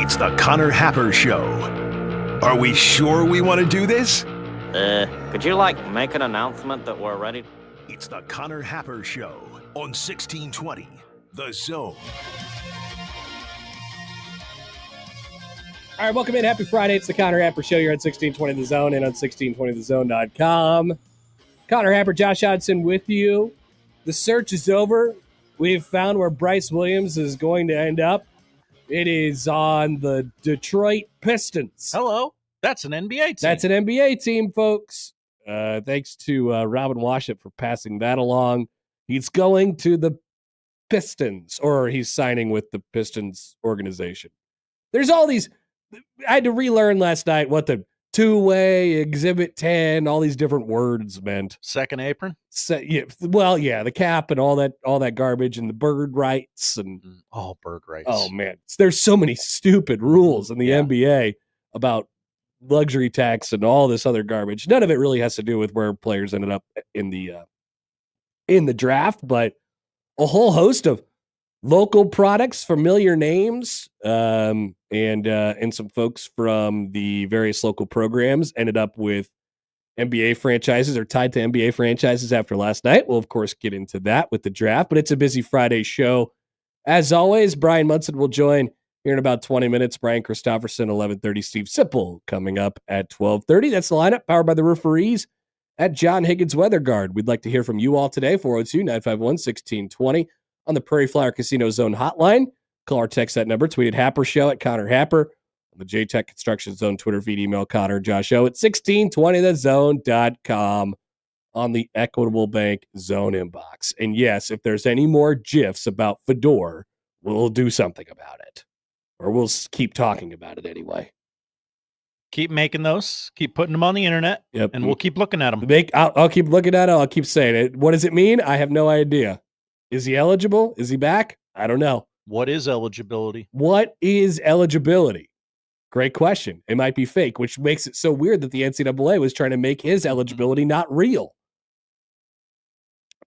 It's the Connor Happer Show. Are we sure we want to do this? Could you, make an announcement that we're ready? It's the Connor Happer Show on 1620, The Zone. All right, welcome in. Happy Friday. It's the Connor Happer Show. You're on 1620 The Zone and on 1620thezone.com. Connor Happer, Josh Hodgson with you. The search is over. We've found where Bryce Williams is going to end up. It is on the Detroit Pistons. Hello. That's an NBA team. That's an NBA team, folks. Thanks to Robin Washut for passing that along. He's going to the Pistons, or he's signing with the Pistons organization. There's all these. I had to relearn last night what the two-way, Exhibit 10, all these different words meant. Second apron? The cap and all that garbage and the bird rights and bird rights. oh man, there's so many stupid rules in the NBA about luxury tax and all this other garbage. None of it really has to do with where players ended up in the draft, but a whole host of local products, familiar names, and some folks from the various local programs ended up with NBA franchises are tied to NBA franchises after last night. We'll, of course, get into that with the draft, but it's a busy Friday show. As always, Bryan Munson will join here in about 20 minutes. Brian Christopherson, 11:30. Steve Sipple coming up at 12:30. That's the lineup, powered by the referees at John Higgins Weather Guard. We'd like to hear from you all today, 402-951-1620 on the Prairie Flower Casino Zone hotline. Call or text that number. Tweet at Happer Show at Connor Happer. On the JTech Construction Zone Twitter feed, email Connor and Josh Show at 1620thezone.com on the Equitable Bank Zone inbox. And yes, if there's any more GIFs about Fedor, we'll do something about it. Or we'll keep talking about it anyway. Keep making those. Keep putting them on the internet. Yep. And we'll keep looking at them. I'll keep looking at it. I'll keep saying it. What does it mean? I have no idea. Is he eligible? Is he back? I don't know. What is eligibility? What is eligibility? Great question. It might be fake, which makes it so weird that the NCAA was trying to make his eligibility not real.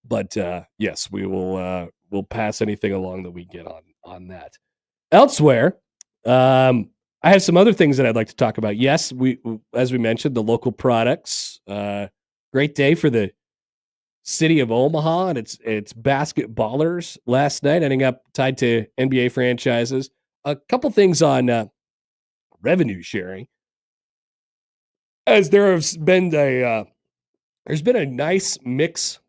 But yes, we'll pass anything along that we get on that. Elsewhere, I have some other things that I'd like to talk about. Yes, as we mentioned, the local products. Great day for the city of Omaha and its basketballers last night, ending up tied to NBA franchises. A couple things on revenue sharing, as there's been a nice mix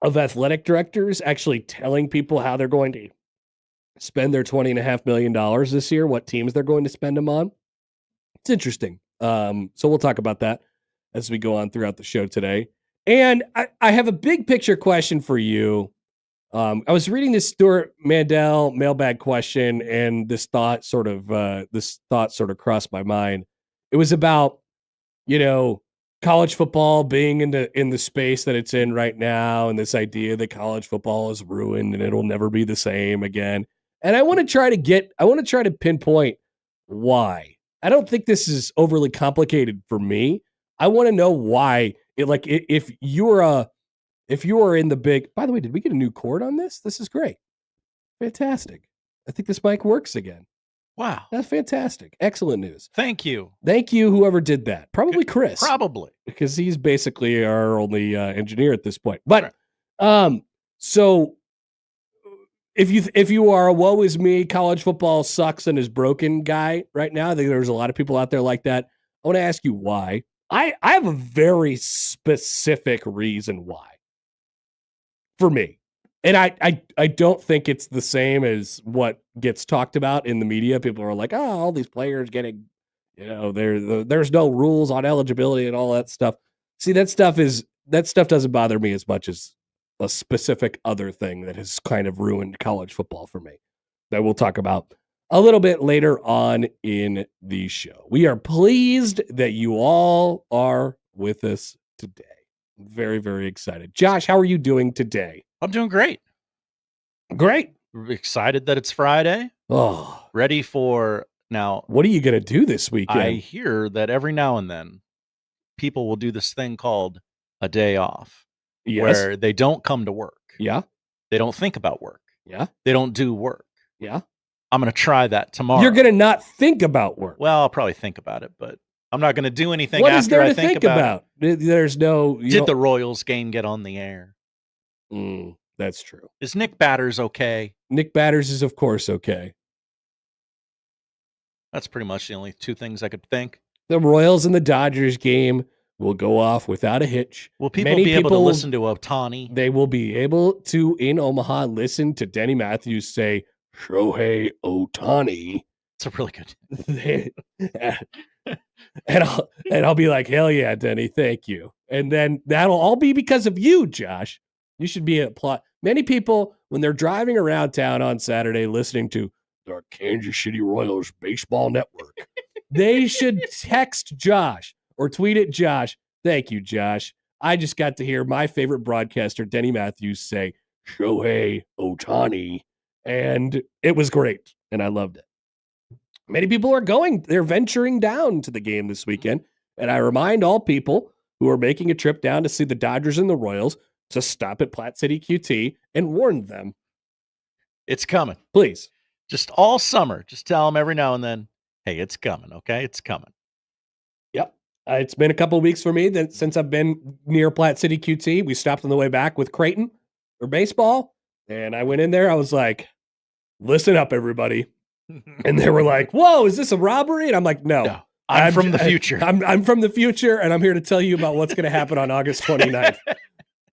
of athletic directors actually telling people how they're going to spend their $20.5 million this year, what teams they're going to spend them on. It's interesting. So we'll talk about that as we go on throughout the show today. And I have a big picture question for you. I was reading this Stuart Mandel mailbag question, and this thought sort of crossed my mind. It was about, college football being in the space that it's in right now, and this idea that college football is ruined and it'll never be the same again. And I want to try to pinpoint why. I don't think this is overly complicated for me. I want to know why. If you are in the big, by the way, did we get a new cord on this? This is great. Fantastic. I think this mic works again. Wow. That's fantastic. Excellent news. Thank you. Thank you, whoever did that. Probably Chris. Probably. Because he's basically our only engineer at this point. But so if you are a woe is me, college football sucks and is broken guy right now, I think there's a lot of people out there like that. I want to ask you why. I have a very specific reason why. For me. And I don't think it's the same as what gets talked about in the media. People are like, oh, all these players getting, there's no rules on eligibility and all that stuff. See, that stuff doesn't bother me as much as a specific other thing that has kind of ruined college football for me that we'll talk about a little bit later on in the show. We are pleased that you all are with us today. Very, very excited. Josh, how are you doing today? I'm doing great. Great. Excited that it's Friday. Oh, ready for now. What are you going to do this weekend? I hear that every now and then people will do this thing called a day off. Yes. Where they don't come to work. Yeah. They don't think about work. Yeah. They don't do work. Yeah. I'm going to try that tomorrow. You're going to not think about work. Well, I'll probably think about it, but I'm not going to do anything what after is there I to think about it. There's no... Did the Royals game get on the air? That's true. Is Nick Batters okay? Nick Batters is, of course, okay. That's pretty much the only two things I could think. The Royals and the Dodgers game will go off without a hitch. Will people be able to listen to Ohtani? They will be able to, in Omaha, listen to Denny Matthews say, Shohei Ohtani. It's a really good. and I'll be like, hell yeah, Denny, thank you. And then that'll all be because of you, Josh. You should be many people, when they're driving around town on Saturday listening to the Kansas City Royals Baseball Network, they should text Josh or tweet at Josh. Thank you, Josh. I just got to hear my favorite broadcaster, Denny Matthews, say Shohei Ohtani. And it was great. And I loved it. Many people they're venturing down to the game this weekend. And I remind all people who are making a trip down to see the Dodgers and the Royals to stop at Platte City QT and warn them. It's coming. Please. Just all summer. Just tell them every now and then, hey, it's coming, okay? It's coming. Yep. It's been a couple of weeks for me since I've been near Platte City QT. We stopped on the way back with Creighton for baseball, and I went in there. I was like, listen up, everybody. And they were like, whoa, is this a robbery? And I'm like, no. I'm from the future. I'm from the future, and I'm here to tell you about what's going to happen on August 29th.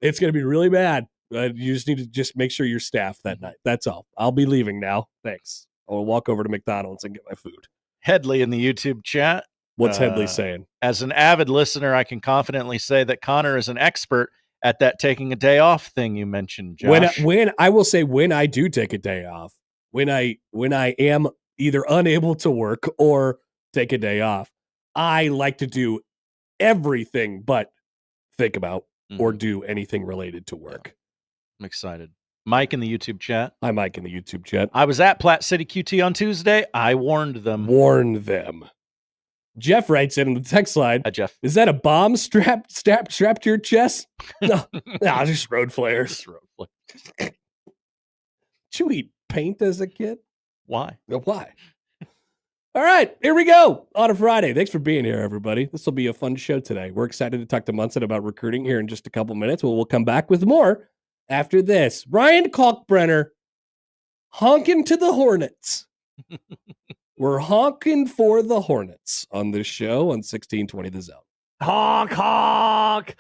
It's going to be really bad. You just need to just make sure you're staffed that night. That's all. I'll be leaving now. Thanks. I'll walk over to McDonald's and get my food. Headley in the YouTube chat. What's Headley saying? As an avid listener, I can confidently say that Connor is an expert at that taking a day off thing you mentioned, Josh. When I will say when I do take a day off, when I am either unable to work or take a day off, I like to do everything but think about or do anything related to work. I'm excited. Mike in the YouTube chat. Hi, Mike in the YouTube chat. I was at Platte City QT on Tuesday. I warned them. Jeff writes in the text line. Hi, Jeff. Is that a bomb strapped to your chest? No, just road flares. Did you eat paint as a kid? Why? Why? All right, here we go on a Friday. Thanks for being here, everybody. This will be a fun show today. We're excited to talk to Munson about recruiting here in just a couple minutes. We'll come back with more after this. Ryan Kalkbrenner honking to the Hornets. We're honking for the Hornets on this show on 1620 The Zone. Honk, honk.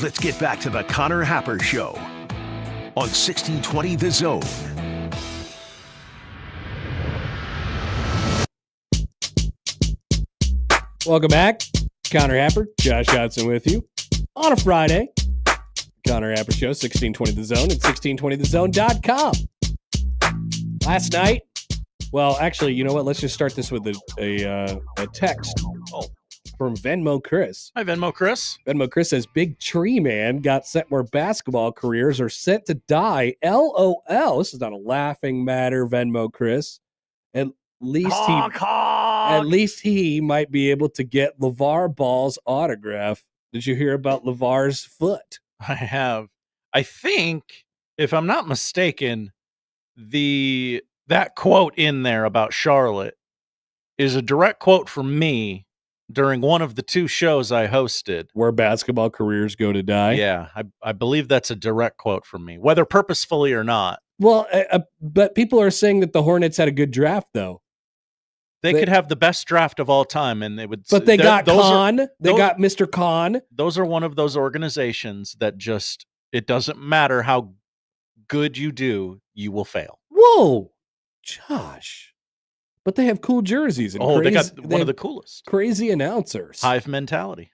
Let's get back to the Connor Happer Show on 1620 The Zone. Welcome back. Connor Happer, Josh Hodson with you on a Friday. Connor Happer Show, 1620 The Zone at 1620thezone.com. Last night, well, actually, you know what? Let's just start this with a text from Venmo Chris. Hi, Venmo Chris. Venmo Chris says, Big Tree Man got sent where basketball careers are set to die. LOL. This is not a laughing matter, Venmo Chris. At least he might be able to get LeVar Ball's autograph. Did you hear about LeVar's foot? I have. I think, if I'm not mistaken, that quote in there about Charlotte is a direct quote from me during one of the two shows I hosted. Where basketball careers go to die? Yeah, I believe that's a direct quote from me, whether purposefully or not. Well, but people are saying that the Hornets had a good draft, though. They could have the best draft of all time, and they would. But they got Khan. They got Mr. Khan. Those are one of those organizations that just, it doesn't matter how good you do, you will fail. Whoa, Josh. But they have cool jerseys. And they got one of the coolest. Crazy announcers. Hive mentality.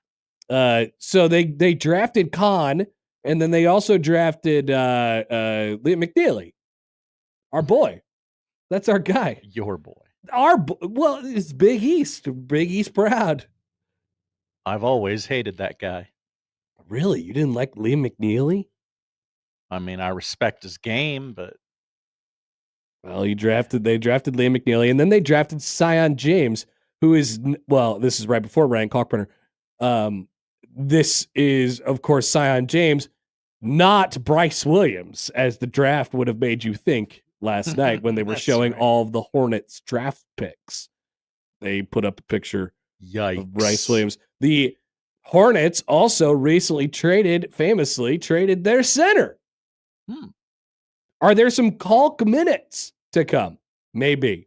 So they drafted Khan, and then they also drafted Liam McNeely, our boy. That's our guy. Your boy. Well, it's Big East. Big East proud. I've always hated that guy. Really? You didn't like Liam McNeely? I mean, I respect his game, but... Well, they drafted Liam McNeely, and then they drafted Sion James, who is, well, this is right before Ryan Kalkbrenner. This is, of course, Sion James, not Bryce Williams, as the draft would have made you think last night when they were showing all of the Hornets draft picks. They put up a picture of Bryce Williams. The Hornets also recently famously traded their center. Are there some Kalk minutes to come? Maybe.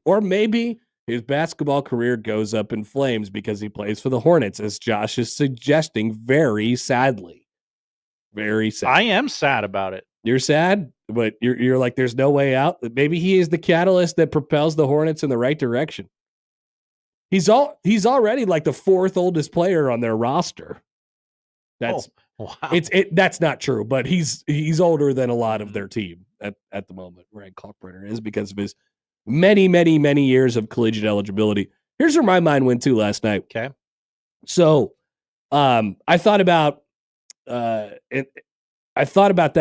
Or maybe his basketball career goes up in flames because he plays for the Hornets, as Josh is suggesting very sadly. Very sad. I am sad about it. You're sad, but you're like, there's no way out. Maybe he is the catalyst that propels the Hornets in the right direction. He's already like the fourth oldest player on their roster. That's that's not true, but he's older than a lot of their team at the moment. Ryan Kalkbrenner is, because of his many years of collegiate eligibility. Here's where my mind went to last night. Okay. So I thought about that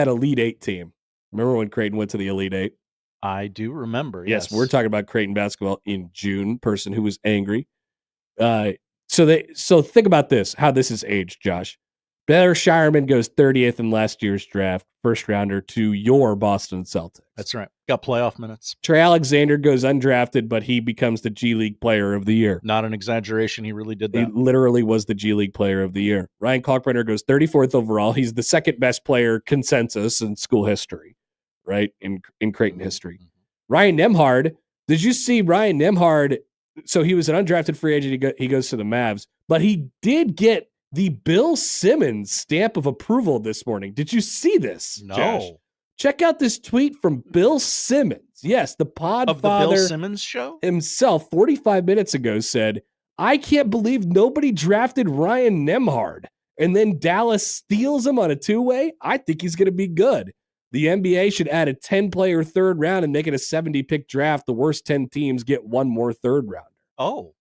Elite Eight team. Remember when Creighton went to the Elite Eight? I do remember. Yes, we're talking about Creighton basketball in June. Person who was angry. So think about this, how this is aged, Josh. Baylor Shireman goes 30th in last year's draft, first rounder to your Boston Celtics. That's right. Got playoff minutes. Trey Alexander goes undrafted, but he becomes the G League Player of the Year. Not an exaggeration. He really did that. He literally was the G League Player of the Year. Ryan Kalkbrenner goes 34th overall. He's the second best player consensus in school history, right? In Creighton history. Ryan Nembhard. Did you see Ryan Nembhard? So he was an undrafted free agent. He goes to the Mavs, but he did get the Bill Simmons stamp of approval this morning. Did you see this? No. Josh? Check out this tweet from Bill Simmons. Yes, the Podfather of the Bill Simmons show himself 45 minutes ago said, I can't believe nobody drafted Ryan Nembhard. And then Dallas steals him on a two-way. I think he's going to be good. The NBA should add a 10-player third round and make it a 70-pick draft. The worst 10 teams get one more third rounder. Oh.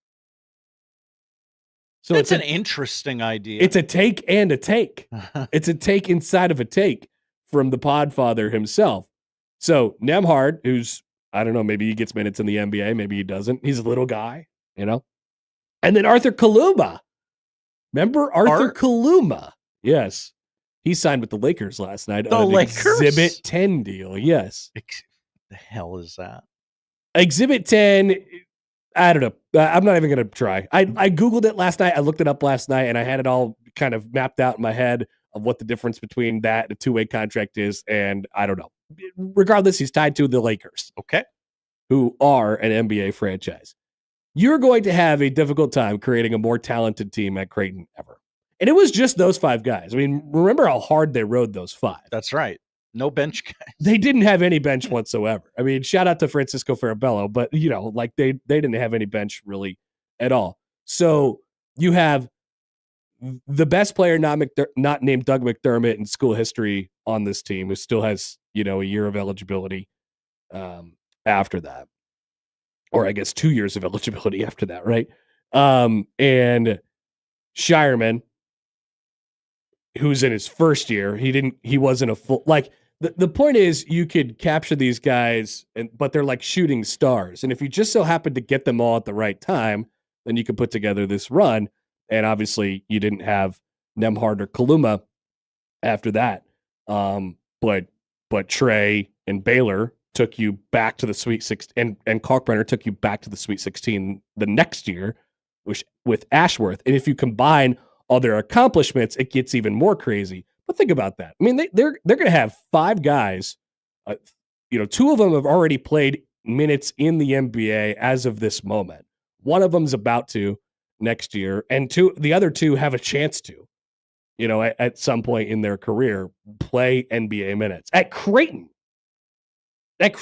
So it's an interesting idea. It's a take and a take. It's a take inside of a take from the Podfather himself. So Nembhard, who's, I don't know, maybe he gets minutes in the NBA, maybe he doesn't. He's a little guy, you know? And then Arthur Kaluma. Remember Arthur Kaluma? Yes. He signed with the Lakers last night on an Exhibit 10 deal. Yes. The hell is that? Exhibit 10, I don't know. I'm not even going to try. I Googled it last night. I looked it up last night, and I had it all kind of mapped out in my head of what the difference between that and a two-way contract is, and I don't know. Regardless, he's tied to the Lakers. Okay. Who are an NBA franchise. You're going to have a difficult time creating a more talented team at Creighton ever. And it was just those 5 guys. I mean, remember how hard they rode those 5. That's right. No bench guys. They didn't have any bench whatsoever. I mean, shout out to Francisco Farabello, but like they didn't have any bench really at all. So you have the best player not named Doug McDermott in school history on this team, who still has, a year of eligibility after that. Or I guess 2 years of eligibility after that, right? And Shireman, who's in his first year, he wasn't a full, like, the point is you could capture these guys, but they're like shooting stars. And if you just so happen to get them all at the right time, then you could put together this run. And obviously you didn't have Nemhard or Kaluma after that. But Trey and Baylor took you back to the Sweet 16, and Kalkbrenner took you back to the Sweet 16 the next year, with Ashworth. And if you combine all their accomplishments, it gets even more crazy. But think about that. I mean, they're going to have 5 guys. 2 of them have already played minutes in the NBA as of this moment. One of them's about to next year, and the other 2 have a chance to, at some point in their career, play NBA minutes at Creighton. Just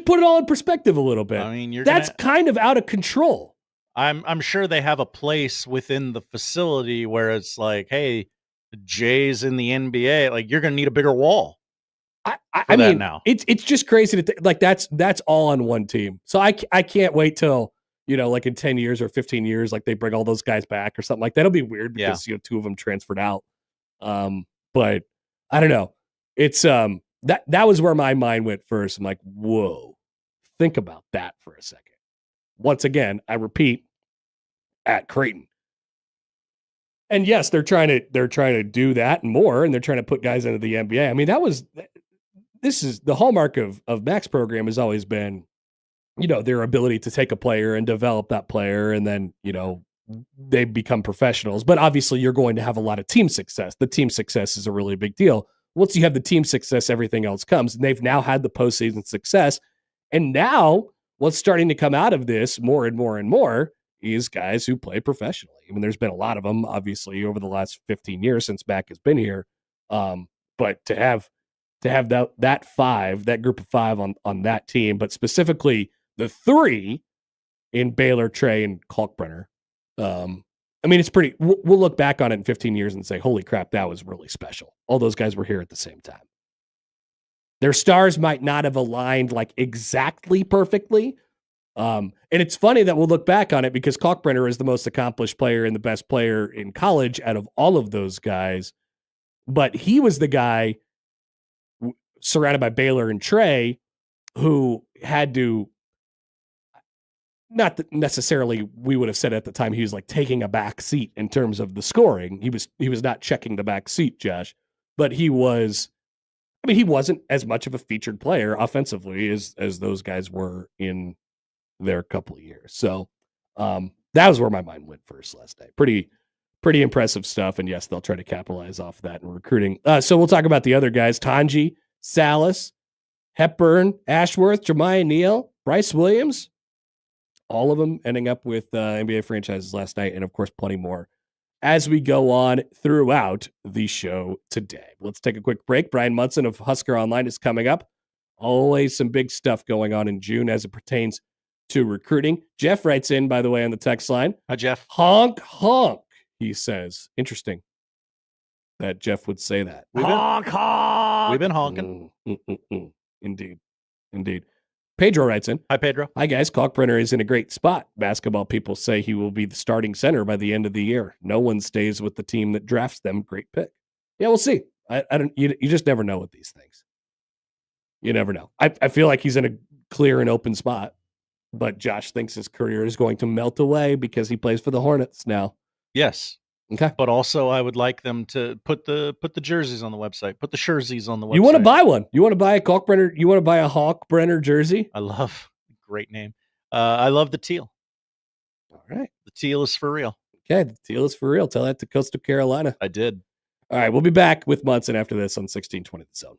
put it all in perspective a little bit. I mean, that's kind of out of control. I'm sure they have a place within the facility where it's like, hey, Jay's in the NBA. Like, you're going to need a bigger wall. I mean, now it's just crazy to like that's all on one team. So I can't wait till, like in 10 years or 15 years, like they bring all those guys back or something like that. It'll be weird because 2 of them transferred out. But I don't know. It's that was where my mind went first. I'm like, whoa, think about that for a second. Once again, I repeat, at Creighton. And yes, they're trying to do that and more, and they're trying to put guys into the NBA. I mean, this is the hallmark of Mac's program has always been, their ability to take a player and develop that player, and then, they become professionals. But obviously you're going to have a lot of team success. The team success is a really big deal. Once you have the team success, everything else comes. And they've now had the postseason success. And now what's starting to come out of this more and more and more is guys who play professionally. I mean, there's been a lot of them, obviously, over the last 15 years since Mac has been here. But to have that 5, that group of 5 on that team, but specifically the 3 in Baylor, Trey, and Kalkbrenner. I mean, it's pretty. We'll look back on it in 15 years and say, "Holy crap, that was really special." All those guys were here at the same time. Their stars might not have aligned like exactly perfectly. And it's funny that we'll look back on it because Kalkbrenner is the most accomplished player and the best player in college out of all of those guys. But he was the guy surrounded by Baylor and Trey who had to, not that necessarily we would have said at the time he was like taking a back seat in terms of the scoring. He was not checking the back seat, Josh, but he was. I mean, he wasn't as much of a featured player offensively as those guys were in their couple of years. So that was where my mind went first last night. Pretty impressive stuff. And yes, they'll try to capitalize off that in recruiting. So we'll talk about the other guys: Tanji, Salas, Hepburn, Ashworth, Jeremiah Neal, Bryce Williams. All of them ending up with NBA franchises last night, and of course, plenty more as we go on throughout the show today. Let's take a quick break. Bryan Munson of Husker Online is coming up. Always some big stuff going on in June as it pertains to recruiting. Jeff writes in, by the way, on the text line. Hi, Jeff. Honk, honk, he says. Interesting that Jeff would say that. Honk, honk. We've been honking. Indeed. Pedro writes in. Hi, Pedro. Hi, guys. Kalkbrenner is in a great spot. Basketball people say he will be the starting center by the end of the year. No one stays with the team that drafts them. Great pick. Yeah, we'll see. I don't. You just never know with these things. You never know. I feel like he's in a clear and open spot, but Josh thinks his career is going to melt away because he plays for the Hornets now. Yes. Okay. But also, I would like them to put the jerseys on the website. Put the jerseys on the website. You want to buy one? You want to buy a Kalkbrenner? You want to buy a Kalkbrenner jersey? I love. Great name. I love the teal. All right. The teal is for real. Okay. The teal is for real. Tell that to Coastal Carolina. I did. All right. We'll be back with Munson after this on 1620 The Zone.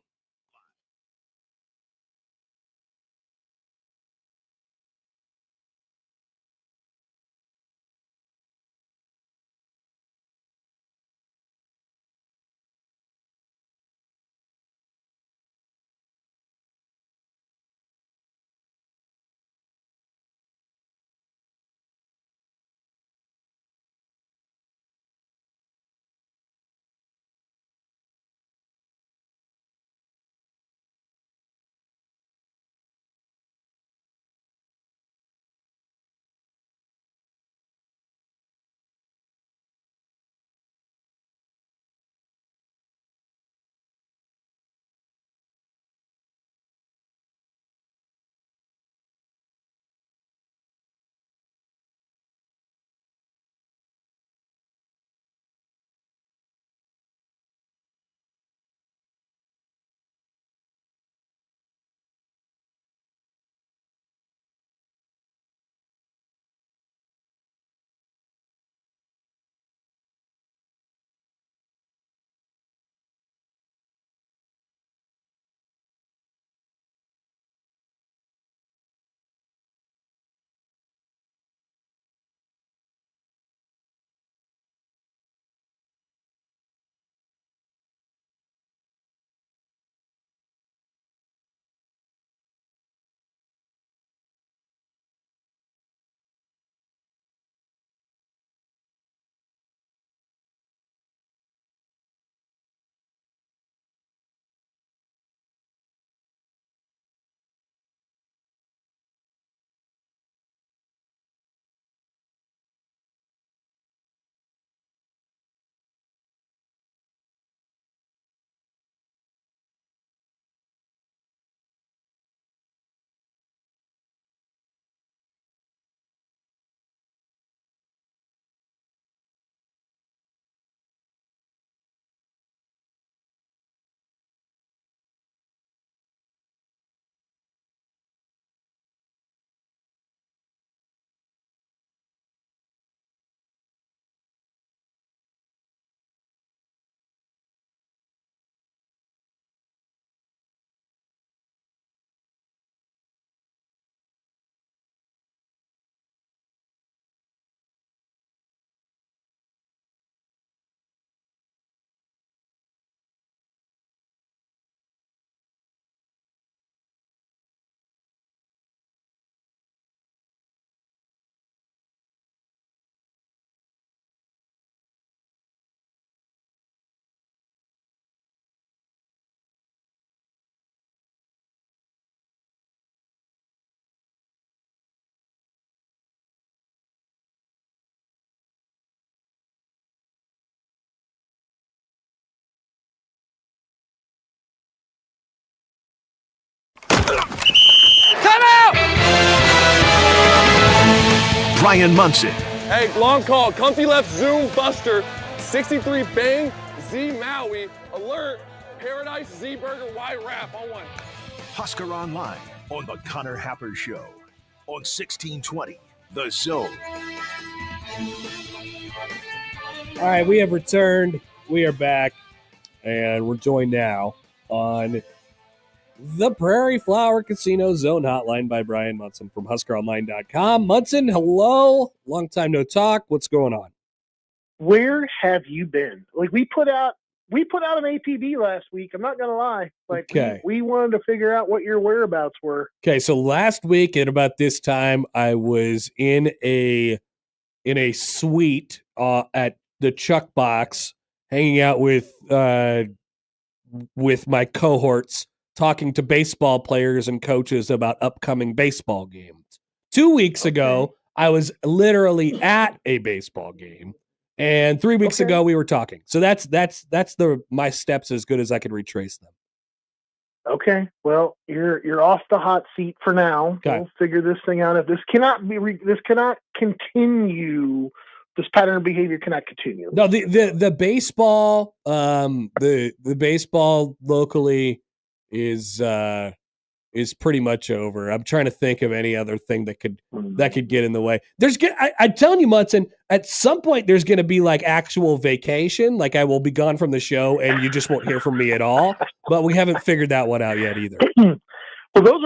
Bryan Munson. Hey, long call. Comfy left zoom buster. 63 bang. Z Maui. Alert. Paradise Z Burger Y wrap on one. Husker Online on the Connor Happer Show on 1620 The Zone. All right, we have returned. We are back, and we're joined now on the Prairie Flower Casino Zone Hotline by Bryan Munson from HuskerOnline.com. Munson, hello. Long time no talk. What's going on? Where have you been? Like we put out an APB last week. I'm not gonna lie. Like Okay. we wanted to figure out what your whereabouts were. Okay, so last week at about this time, I was in a suite at the Chuck Box, hanging out with my cohorts, talking to baseball players and coaches about upcoming baseball games. 2 weeks ago, I was literally at a baseball game, and 3 weeks ago we were talking. So that's my steps as good as I could retrace them. Okay, well you're off the hot seat for now. Okay. We'll figure this thing out. If this cannot continue. This pattern of behavior cannot continue. No, the baseball, the baseball locally is pretty much over. I'm trying to think of any other thing that could get in the way. I'm telling you, Munson, at some point there's going to be like actual vacation. Like I will be gone from the show and you just won't hear from me at all. But we haven't figured that one out yet either. Well, those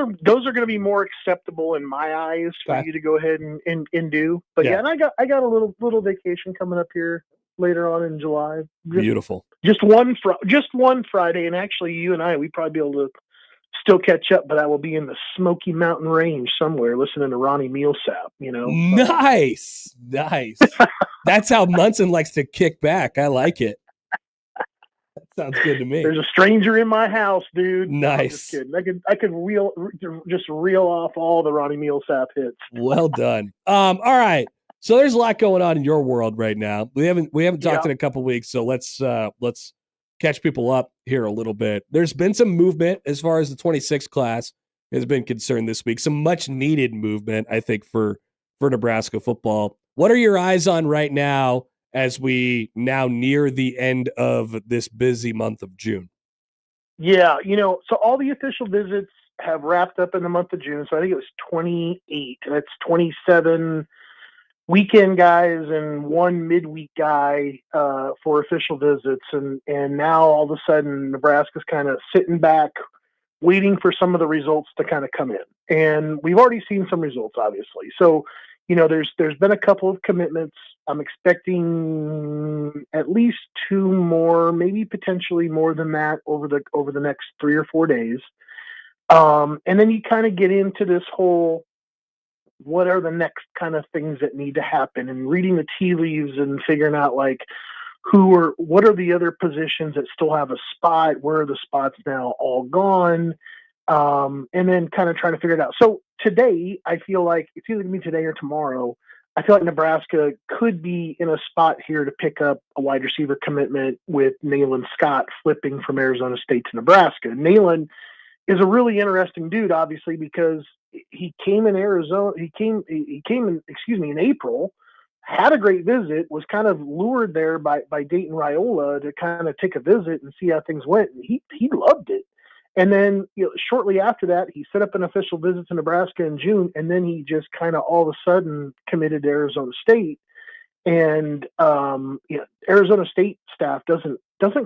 are going to be more acceptable in my eyes for you to go ahead and do. But yeah, and I got a little vacation coming up here later on in July. Beautiful. Just one Friday, and actually, you and we probably be able to still catch up. But I will be in the Smoky Mountain Range somewhere, listening to Ronnie Millsap. Nice. That's how Munson likes to kick back. I like it. Sounds good to me. There's a stranger in my house, dude. Nice. I'm just kidding. I could reel off all the Ronnie Millsap hits. Well done. All right. So there's a lot going on in your world right now. We haven't talked in a couple weeks, so let's catch people up here a little bit. There's been some movement as far as the 26 class has been concerned this week. Some much needed movement, I think, for Nebraska football. What are your eyes on right now as we now near the end of this busy month of June? Yeah, so all the official visits have wrapped up in the month of June. So I think it was 28. That's 27 weekend guys and one midweek guy for official visits. And now all of a sudden Nebraska's kind of sitting back, waiting for some of the results to kind of come in. And we've already seen some results, obviously. So, there's been a couple of commitments. I'm expecting at least 2 more, maybe potentially more than that over the next 3 or 4 days. And then you kind of get into this whole, what are the next kind of things that need to happen, and reading the tea leaves and figuring out like what are the other positions that still have a spot? Where are the spots now all gone? And then kind of trying to figure it out. So today, I feel like it's either going to be today or tomorrow. I feel like Nebraska could be in a spot here to pick up a wide receiver commitment with Nayland Scott flipping from Arizona State to Nebraska. Nayland is a really interesting dude, obviously, because he came in Arizona. He came in April, had a great visit, was kind of lured there by Dayton Raiola to kind of take a visit and see how things went. And he loved it. And then, shortly after that, he set up an official visit to Nebraska in June, and then he just kind of all of a sudden committed to Arizona State. And Arizona State staff doesn't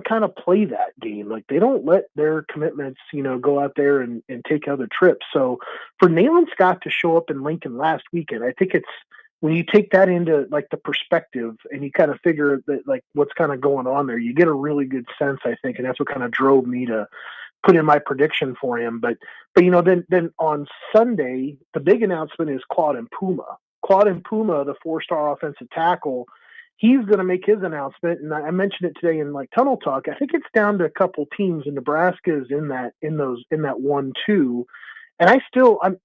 kind of play that game. Like they don't let their commitments, go out there and take other trips. So for Nayland Scott to show up in Lincoln last weekend, I think it's when you take that into like the perspective and you kind of figure that like what's kind of going on there, you get a really good sense, I think, and that's what kind of drove me to put in my prediction for him. But then on Sunday, the big announcement is Claude Mpuma, the 4-star offensive tackle. He's going to make his announcement. And I mentioned it today in like Tunnel Talk. I think it's down to a couple teams, and Nebraska is in that 1-2. And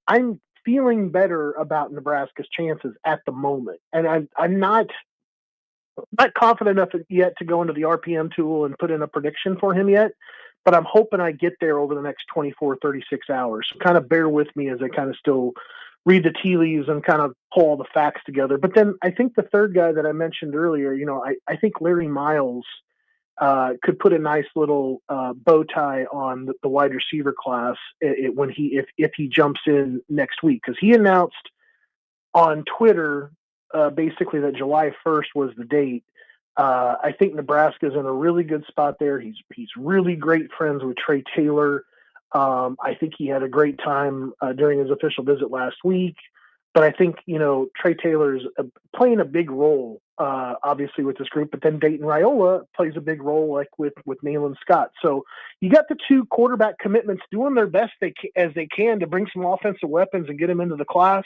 I'm feeling better about Nebraska's chances at the moment. And I'm not confident enough yet to go into the RPM tool and put in a prediction for him yet. But I'm hoping I get there over the next 24, 36 hours. So kind of bear with me as I kind of still read the tea leaves and kind of pull all the facts together. But then I think the third guy that I mentioned earlier, I think Larry Miles could put a nice little bow tie on the wide receiver class if he jumps in next week, because he announced on Twitter basically that July 1st was the date. I think Nebraska's in a really good spot there. He's really great friends with Trey Taylor. I think he had a great time during his official visit last week. But I think, Trey Taylor's playing a big role, obviously, with this group. But then Dayton Raiola plays a big role, like with Nayland Scott. So you got the two quarterback commitments doing their best as they can to bring some offensive weapons and get them into the class.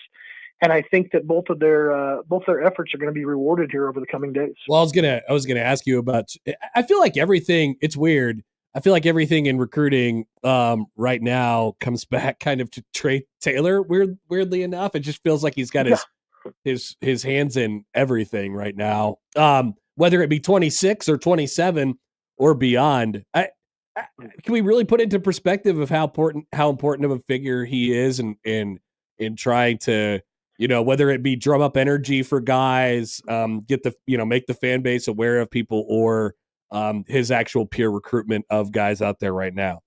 And I think that both their efforts are going to be rewarded here over the coming days. Well, I was gonna ask you about. I feel like everything. It's weird. I feel like everything in recruiting right now comes back kind of to Trey Taylor. Weirdly enough, it just feels like he's got his hands in everything right now. Whether it be 26 or 27 or beyond, can we really put into perspective of how important of a figure he is in trying to, whether it be drum up energy for guys, get the, make the fan base aware of people, or his actual peer recruitment of guys out there right now.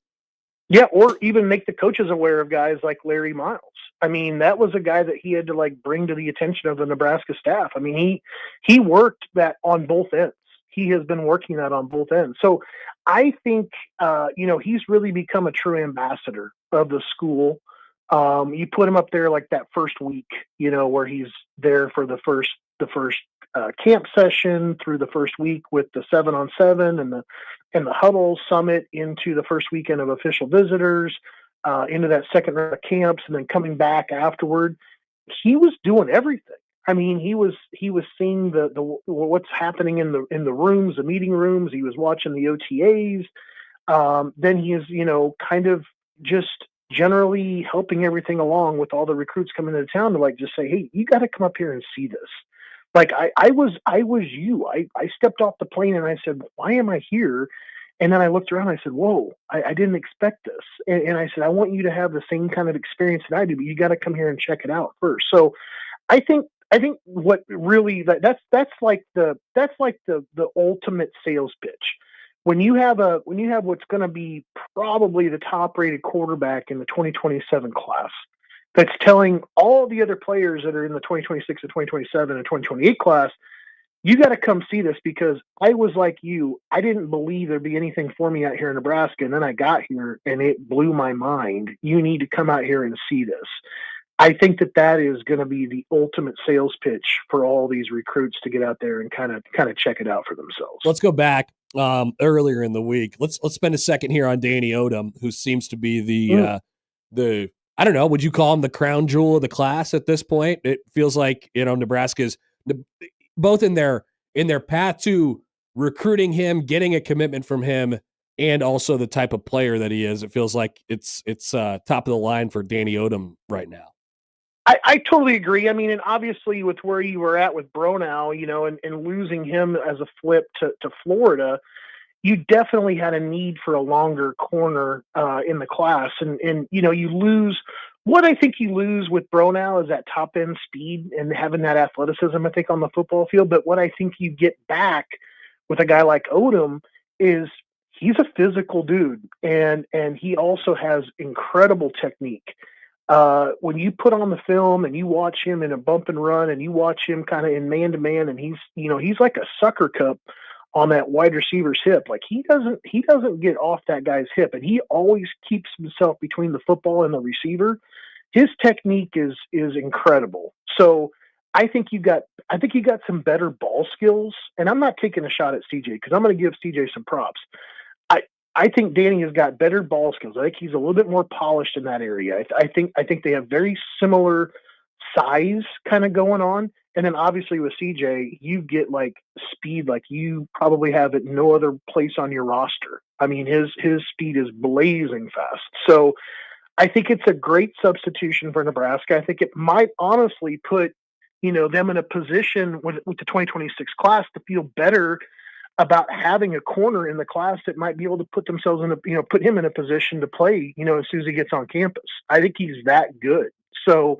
Yeah, or even make the coaches aware of guys like Larry Miles. I mean, that was a guy that he had to bring to the attention of the Nebraska staff. I mean, he worked that on both ends. He has been working that on both ends. So I think, he's really become a true ambassador of the school. You put him up there like that first week, where he's there for the first camp session through the first week with the 7-on-7 and the huddle summit into the first weekend of official visitors, into that second round of camps, and then coming back afterward. He was doing everything. I mean, he was seeing the what's happening in the rooms, the meeting rooms. He was watching the OTAs. Then he is, kind of just generally helping everything along with all the recruits coming into town to just say, hey, you got to come up here and see this. I was you. I stepped off the plane and I said, why am I here? And then I looked around and I said, whoa, I didn't expect this. And I said, I want you to have the same kind of experience that I do, but you got to come here and check it out first. So I think what really that's like the ultimate sales pitch. When you have what's going to be probably the top rated quarterback in the 2027 class, that's telling all the other players that are in the 2026 and 2027 and 2028 class, you got to come see this, because I was like you. I didn't believe there'd be anything for me out here in Nebraska. And then I got here and it blew my mind. You need to come out here and see this. I think that is going to be the ultimate sales pitch for all these recruits to get out there and kind of check it out for themselves. Let's go back earlier in the week. Let's spend a second here on Danny Odom, who seems to be the I don't know, would you call him the crown jewel of the class at this point? It feels like, Nebraska's both in their path to recruiting him, getting a commitment from him, and also the type of player that he is. It feels like it's top of the line for Danny Odom right now. I totally agree. I mean, and obviously with where you were at with Bronow, and losing him as a flip to Florida, you definitely had a need for a longer corner in the class. And you lose what I think you lose with Bronow is that top end speed and having that athleticism, I think, on the football field. But what I think you get back with a guy like Odom is he's a physical dude, and he also has incredible technique. When you put on the film and you watch him in a bump and run, and you watch him kind of in man to man, and he's like a sucker cup on that wide receiver's hip. Like he doesn't get off that guy's hip, and he always keeps himself between the football and the receiver. His technique is incredible. So I think you got some better ball skills, and I'm not taking a shot at CJ because I'm going to give CJ some props. I think Danny has got better ball skills. I think he's a little bit more polished in that area. I think they have very similar size kind of going on. And then obviously with CJ, you get like speed like you probably have at no other place on your roster. I mean, his speed is blazing fast. So I think it's a great substitution for Nebraska. I think it might honestly put, them in a position with the 2026 class to feel better about having a corner in the class that might be able to put themselves in put him in a position to play, as soon as he gets on campus. I think he's that good. So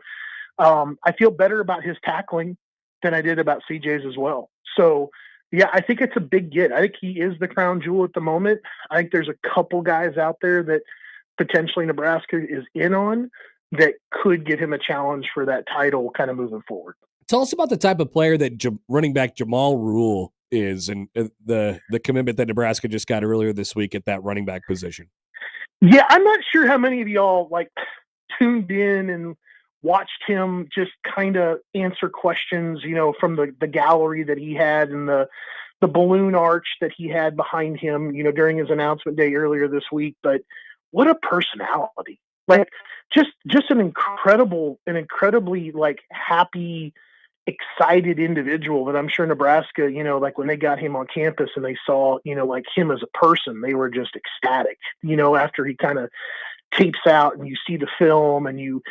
I feel better about his tackling than I did about CJ's as well. So, yeah, I think it's a big get. I think he is the crown jewel at the moment. I think there's a couple guys out there that potentially Nebraska is in on that could give him a challenge for that title kind of moving forward. Tell us about the type of player that running back Jamal Rule is, and the commitment that Nebraska just got earlier this week at that running back position. Yeah, I'm not sure how many of y'all like tuned in and watched him just kind of answer questions, from the gallery that he had and the balloon arch that he had behind him, during his announcement day earlier this week. But what a personality! Like just an incredibly like happy, excited individual that I'm sure Nebraska, like when they got him on campus and they saw, like him as a person, they were just ecstatic, after he kind of tapes out and you see the film and you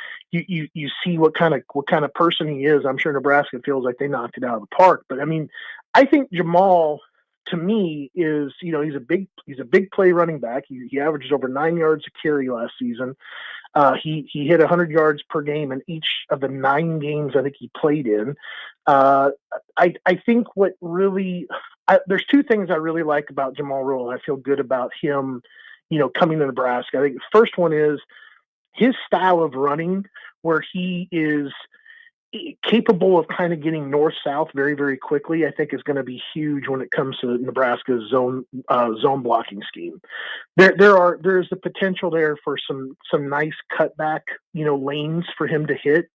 see what kind of person he is. I'm sure Nebraska feels like they knocked it out of the park. But I mean, I think Jamal, to me, is, he's a big play running back. He averages over 9 yards a carry last season. He hit 100 yards per game in each of the 9 games I think he played in. I think what really there's 2 things I really like about Jamal Rule. I feel good about him, coming to Nebraska. I think the first one is his style of running, where he is capable of kind of getting north-south very, very quickly, I think is going to be huge when it comes to Nebraska's zone blocking scheme. There's the potential there for some nice cutback, lanes for him to hit.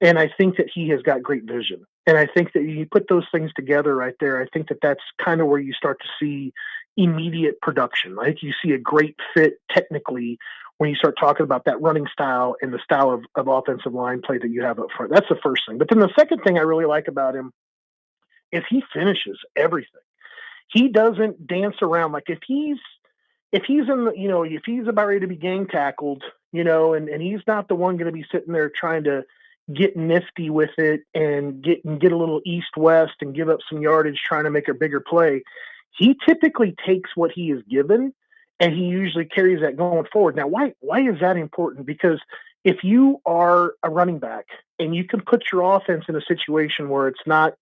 And I think that he has got great vision. And I think that you put those things together right there. I think that that's kind of where you start to see immediate production. I think you see a great fit technically when you start talking about that running style and the style of offensive line play that you have up front. That's the first thing. But then the second thing I really like about him is he finishes everything. He doesn't dance around. Like if he's in the, if he's about ready to be gang tackled, and he's not the one going to be sitting there trying to get nifty with it and get a little east-west and give up some yardage trying to make a bigger play. He typically takes what he is given, and he usually carries that going forward. Now, why is that important? Because if you are a running back and you can put your offense in a situation where it's not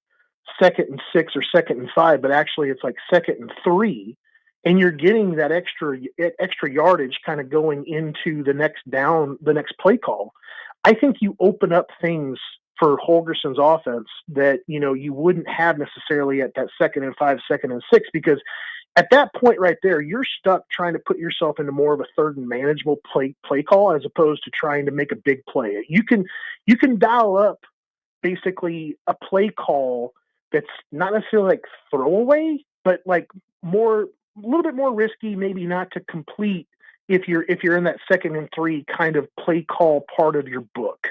2nd and 6 or 2nd and 5, but actually it's like 2nd and 3, and you're getting that extra yardage kind of going into the next play call, I think you open up things for Holgerson's offense that, you wouldn't have necessarily at that 2nd and 5, 2nd and 6, because at that point right there, you're stuck trying to put yourself into more of a 3rd and manageable play call as opposed to trying to make a big play. You can dial up basically a play call that's not necessarily like throwaway, but like a little bit more risky, maybe not to complete if you're in that 2nd and 3 kind of play call part of your book.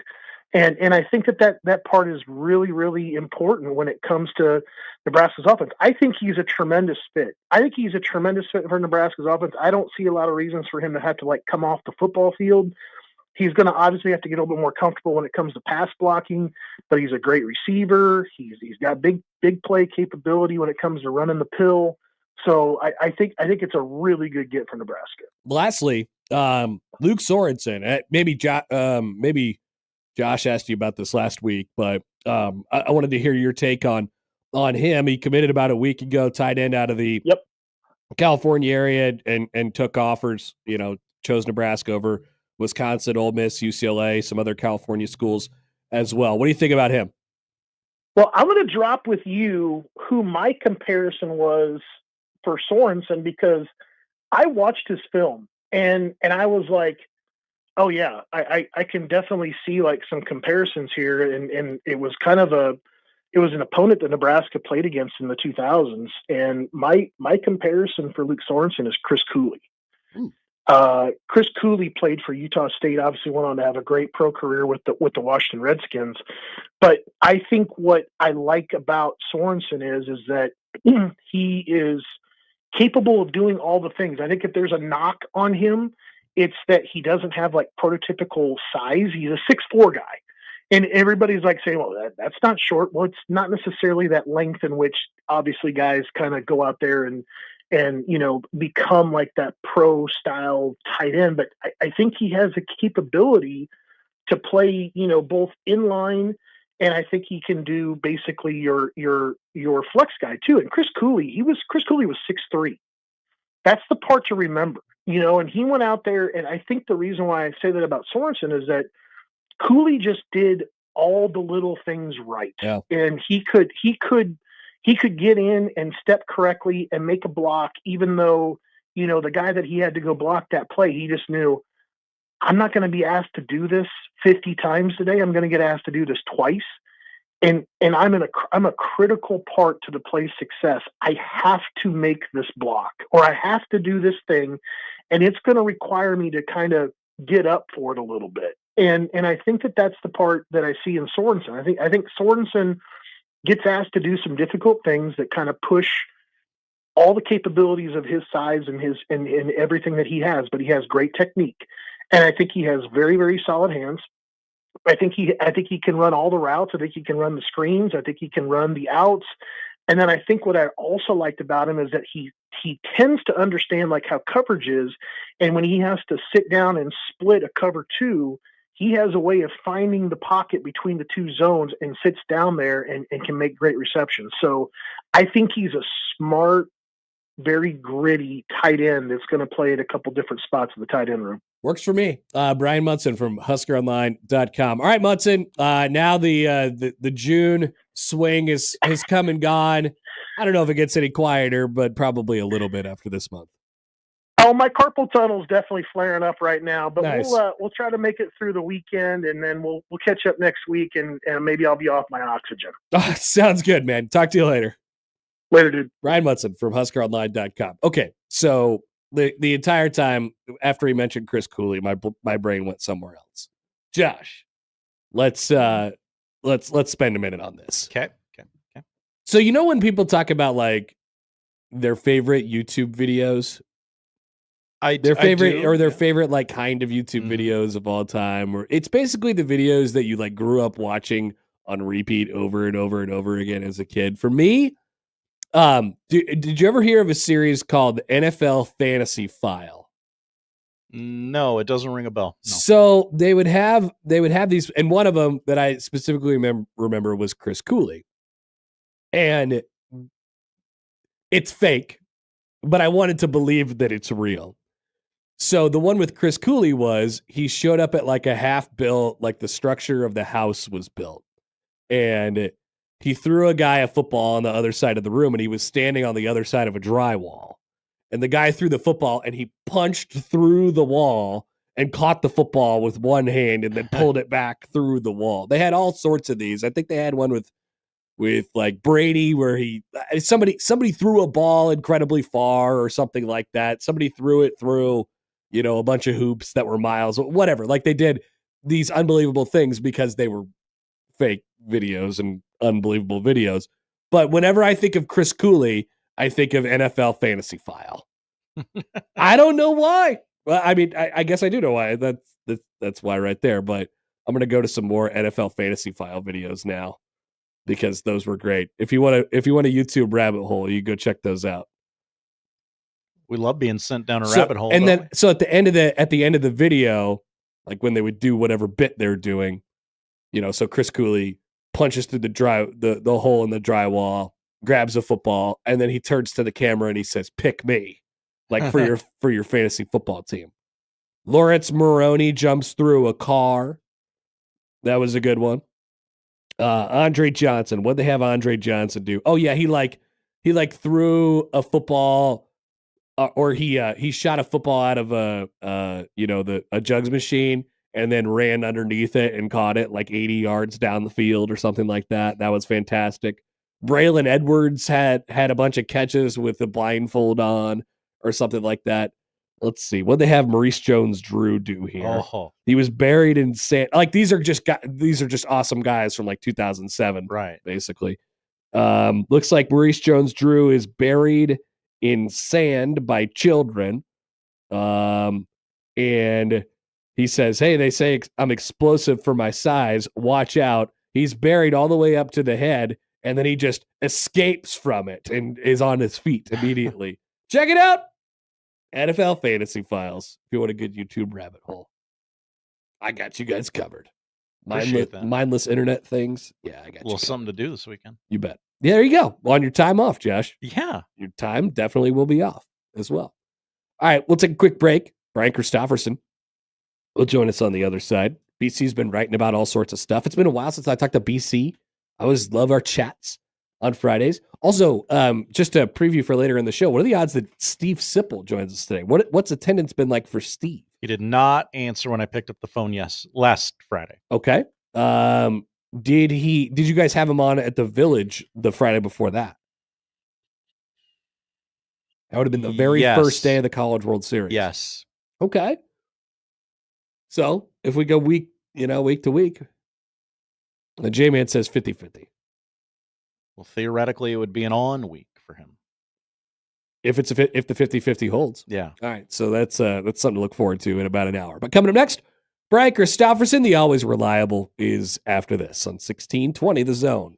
And I think that part is really, really important when it comes to Nebraska's offense. I think he's a tremendous fit. I think he's a tremendous fit for Nebraska's offense. I don't see a lot of reasons for him to have to come off the football field. He's going to obviously have to get a little bit more comfortable when it comes to pass blocking, but he's a great receiver. He's got big play capability when it comes to running the pill. So I think it's a really good get for Nebraska. Lastly, Luke Sorensen. Maybe Josh asked you about this last week, but I wanted to hear your take on him. He committed about a week ago, tight end out of the California area, and took offers. Chose Nebraska over Wisconsin, Ole Miss, UCLA, some other California schools as well. What do you think about him? Well, I'm going to drop with you who my comparison was for Sorensen, because I watched his film and I was like, oh yeah, I can definitely see like some comparisons here. And it was kind of it was an opponent that Nebraska played against in the 2000s. And my comparison for Luke Sorensen is Chris Cooley. Chris Cooley played for Utah State, obviously went on to have a great pro career with the Washington Redskins. But I think what I like about Sorensen is that he is capable of doing all the things. I think if there's a knock on him, it's that he doesn't have like prototypical size. He's a 6'4" guy. And everybody's like saying, well, that's not short. Well, it's not necessarily that length in which obviously guys kind of go out there and become like that pro style tight end. But I think he has a capability to play, both inline, and I think he can do basically your flex guy too. And Chris Cooley was 6'3". That's the part to remember, and he went out there, and I think the reason why I say that about Sorensen is that Cooley just did all the little things right. Yeah. And he could get in and step correctly and make a block, even though, the guy that he had to go block that play, he just knew, I'm not going to be asked to do this 50 times today. I'm going to get asked to do this twice. And I'm a critical part to the play's success. I have to make this block, or I have to do this thing, and it's going to require me to kind of get up for it a little bit. And I think that's the part that I see in Sorensen. I think Sorensen gets asked to do some difficult things that kind of push all the capabilities of his size and everything that he has, but he has great technique. And I think he has very, very solid hands. I think he can run all the routes. I think he can run the screens. I think he can run the outs. And then I think what I also liked about him is that he tends to understand like how coverage is. And when he has to sit down and split a cover two, he has a way of finding the pocket between the two zones and sits down there and can make great receptions. So I think he's a smart, very gritty tight end that's going to play at a couple different spots in the tight end room. Works for me. Bryan Munson from HuskerOnline.com. All right, Munson. Now the June swing has come and gone. I don't know if it gets any quieter, but probably a little bit after this month. Oh, my carpal tunnel is definitely flaring up right now, but nice. We'll try to make it through the weekend, and then we'll catch up next week, and maybe I'll be off my oxygen. Oh, sounds good, man. Talk to you later. Later, dude. Bryan Munson from HuskerOnline.com. Okay, so the entire time after he mentioned Chris Cooley, my brain went somewhere else. Josh, let's spend a minute on this. Okay. So when people talk about like their favorite YouTube videos, their favorite like kind of YouTube videos of all time, or it's basically the videos that you like grew up watching on repeat over and over and over again as a kid. For me, did you ever hear of a series called NFL Fantasy File? No, it doesn't ring a bell. No. So they would have these, and one of them that I specifically remember was Chris Cooley, and it's fake, but I wanted to believe that it's real. So the one with Chris Cooley was he showed up at like a half built, like the structure of the house was built, and he threw a guy a football on the other side of the room, and he was standing on the other side of a drywall. And the guy threw the football, and he punched through the wall and caught the football with one hand and then pulled it back through the wall. They had all sorts of these. I think they had one with like Brady where somebody threw a ball incredibly far or something like that. Somebody threw it through, a bunch of hoops that were miles, whatever. Like they did these unbelievable things because they were fake videos and unbelievable videos. But whenever I think of Chris Cooley, I think of NFL Fantasy File. I don't know why. Well, I mean, I guess I do know why. That's why right there. But I'm going to go to some more NFL Fantasy File videos now because those were great. If you want a YouTube rabbit hole, you go check those out. We love being sent down a rabbit hole. And then, so at the end of the video, like when they would do whatever bit they're doing, so Chris Cooley punches through the hole in the drywall, grabs a football, and then he turns to the camera and he says, "Pick me," like for your fantasy football team. Lawrence Maroney jumps through a car. That was a good one. Andre Johnson. What'd they have Andre Johnson do? Oh yeah, he threw a football, or he shot a football out of a jugs machine and then ran underneath it and caught it like 80 yards down the field or something like that. That was fantastic. Braylon Edwards had a bunch of catches with the blindfold on or something like that. Let's see. What they have Maurice Jones-Drew do here? Oh. He was buried in sand. Like these are just awesome guys from like 2007, right? Basically. Looks like Maurice Jones-Drew is buried in sand by children. And he says, "Hey, they say I'm explosive for my size. Watch out." He's buried all the way up to the head, and then he just escapes from it and is on his feet immediately. Check it out. NFL Fantasy Files, if you want a good YouTube rabbit hole. I got you guys covered. Appreciate that. Mindless internet things. Yeah, I got A you little covered. something to do this weekend. You bet. Yeah, there you go. On your time off, Josh. Yeah. Your time definitely will be off as well. All right, we'll take a quick break. Bryan Christopherson will join us on the other side. BC's been writing about all sorts of stuff. It's been a while since I talked to BC. I always love our chats on Fridays. Also, just a preview for later in the show. What are the odds that Steve Sipple joins us today? What's attendance been like for Steve? He did not answer when I picked up the phone last Friday. Okay. Did you guys have him on at the Village the Friday before that? That would have been the very first day of the College World Series. Yes. Okay. So if we go week to week, the J-Man says 50-50. Well, theoretically, it would be an on week for him. If the 50-50 holds. Yeah. All right. So that's something to look forward to in about an hour. But coming up next, Bryan Christopherson, the always reliable, is after this on 1620 The Zone.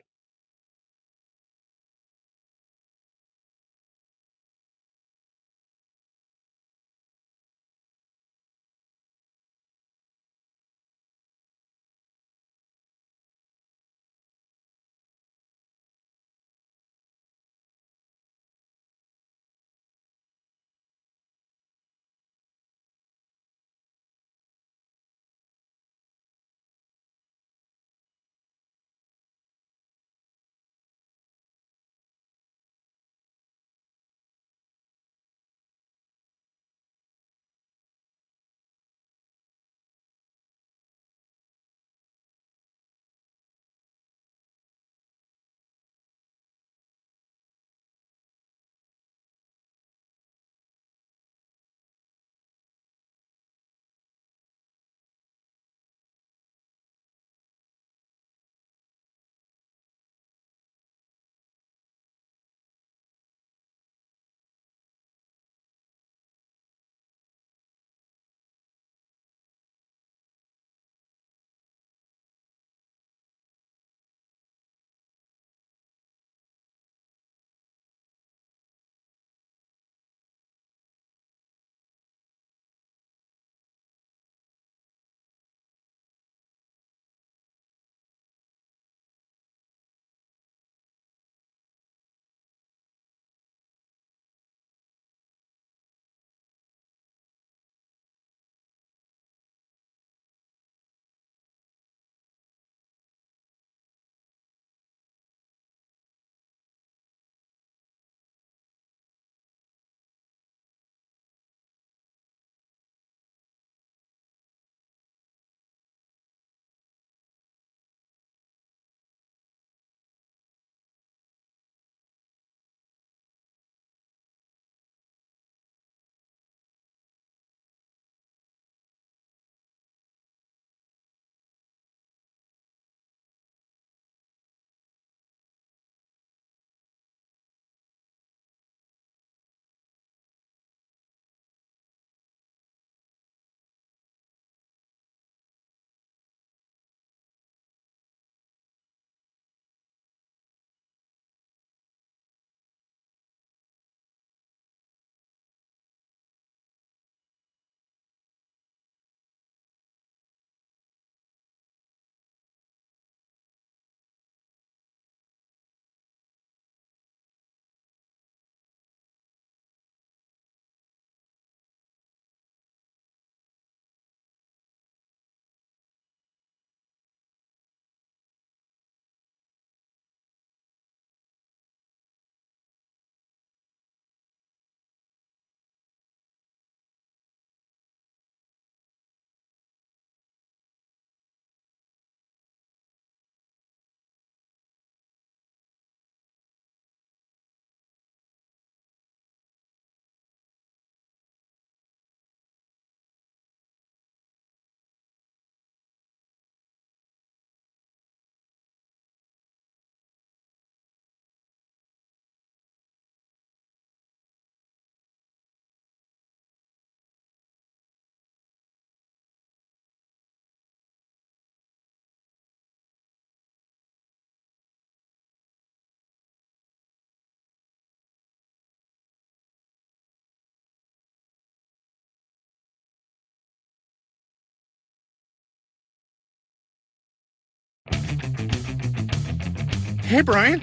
Hey, Brian.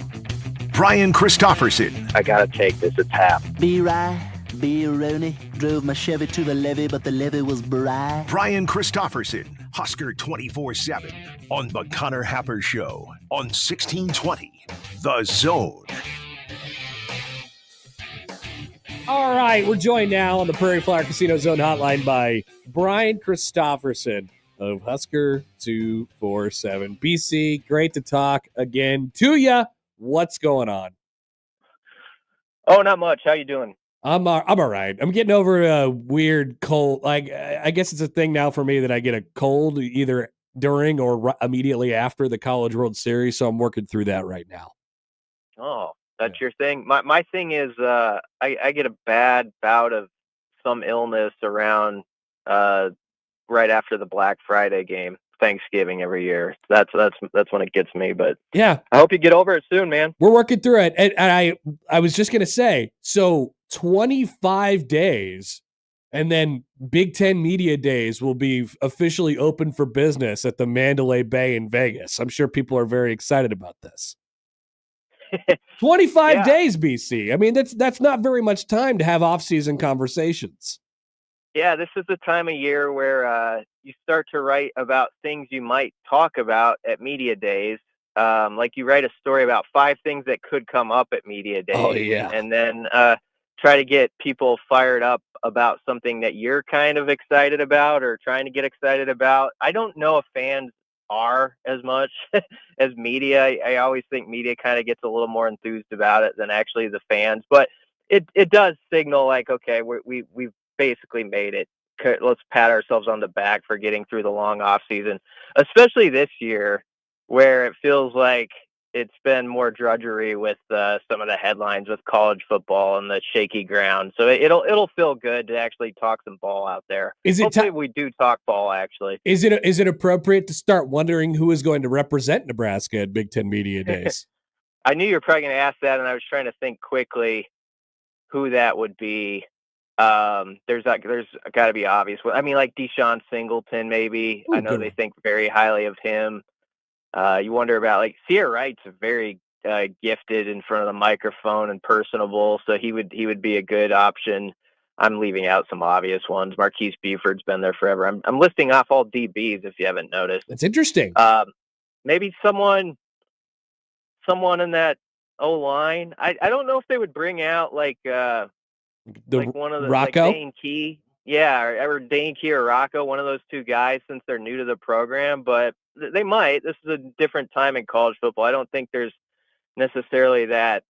Bryan Christopherson. I gotta take this. It's Hap. B. Rooney drove my Chevy to the levee, but the levee was dry. Bryan Christopherson, Husker 24/7 on the Connor Happer Show on 1620 The Zone. All right, we're joined now on the Prairie Flower Casino Zone hotline by Bryan Christopherson of Husker 247. BC, great to talk again to you. What's going on? Oh, not much. How you doing? I'm all right. I'm getting over a weird cold. Like, I guess it's a thing now for me that I get a cold either during or immediately after the College World Series. So I'm working through that right now. Oh, that's your thing. My thing is, I get a bad bout of some illness around right after the Black Friday game, Thanksgiving every year. That's when it gets me. But yeah, I hope you get over it soon, man. We're working through it. And I was just gonna say, so 25 days, and then Big Ten Media Days will be officially open for business at the Mandalay Bay in Vegas. I'm sure people are very excited about this. 25 days, BC. I mean, that's not very much time to have off-season conversations. Yeah, this is the time of year where you start to write about things you might talk about at Media Days. Like you write a story about 5 things that could come up at Media Days. Oh, yeah. And then try to get people fired up about something that you're kind of excited about or trying to get excited about. I don't know if fans are as much as media. I always think media kind of gets a little more enthused about it than actually the fans. But it does signal like, okay, we've basically made it. Let's pat ourselves on the back for getting through the long off season, especially this year where it feels like it's been more drudgery with some of the headlines with college football and the shaky ground. So it'll feel good to actually talk some ball out there. Hopefully we do talk ball, actually. Is it appropriate to start wondering who is going to represent Nebraska at Big Ten Media Days? I knew you were probably going to ask that, and I was trying to think quickly who that would be. There's got to be obvious. I mean, like Deshaun Singleton, maybe. Ooh, I know they think very highly of him. You wonder about like Sierra Wright's very gifted in front of the microphone and personable, so he would be a good option. I'm leaving out some obvious ones. Marquise Buford's been there forever. I'm listing off all DBs if you haven't noticed. That's interesting. Maybe someone in that O line. I don't know if they would bring out like one of the Rocco? like Dane Key. Yeah, or Dane Key or Rocco, one of those two guys since they're new to the program, but they might. This is a different time in college football. I don't think there's necessarily that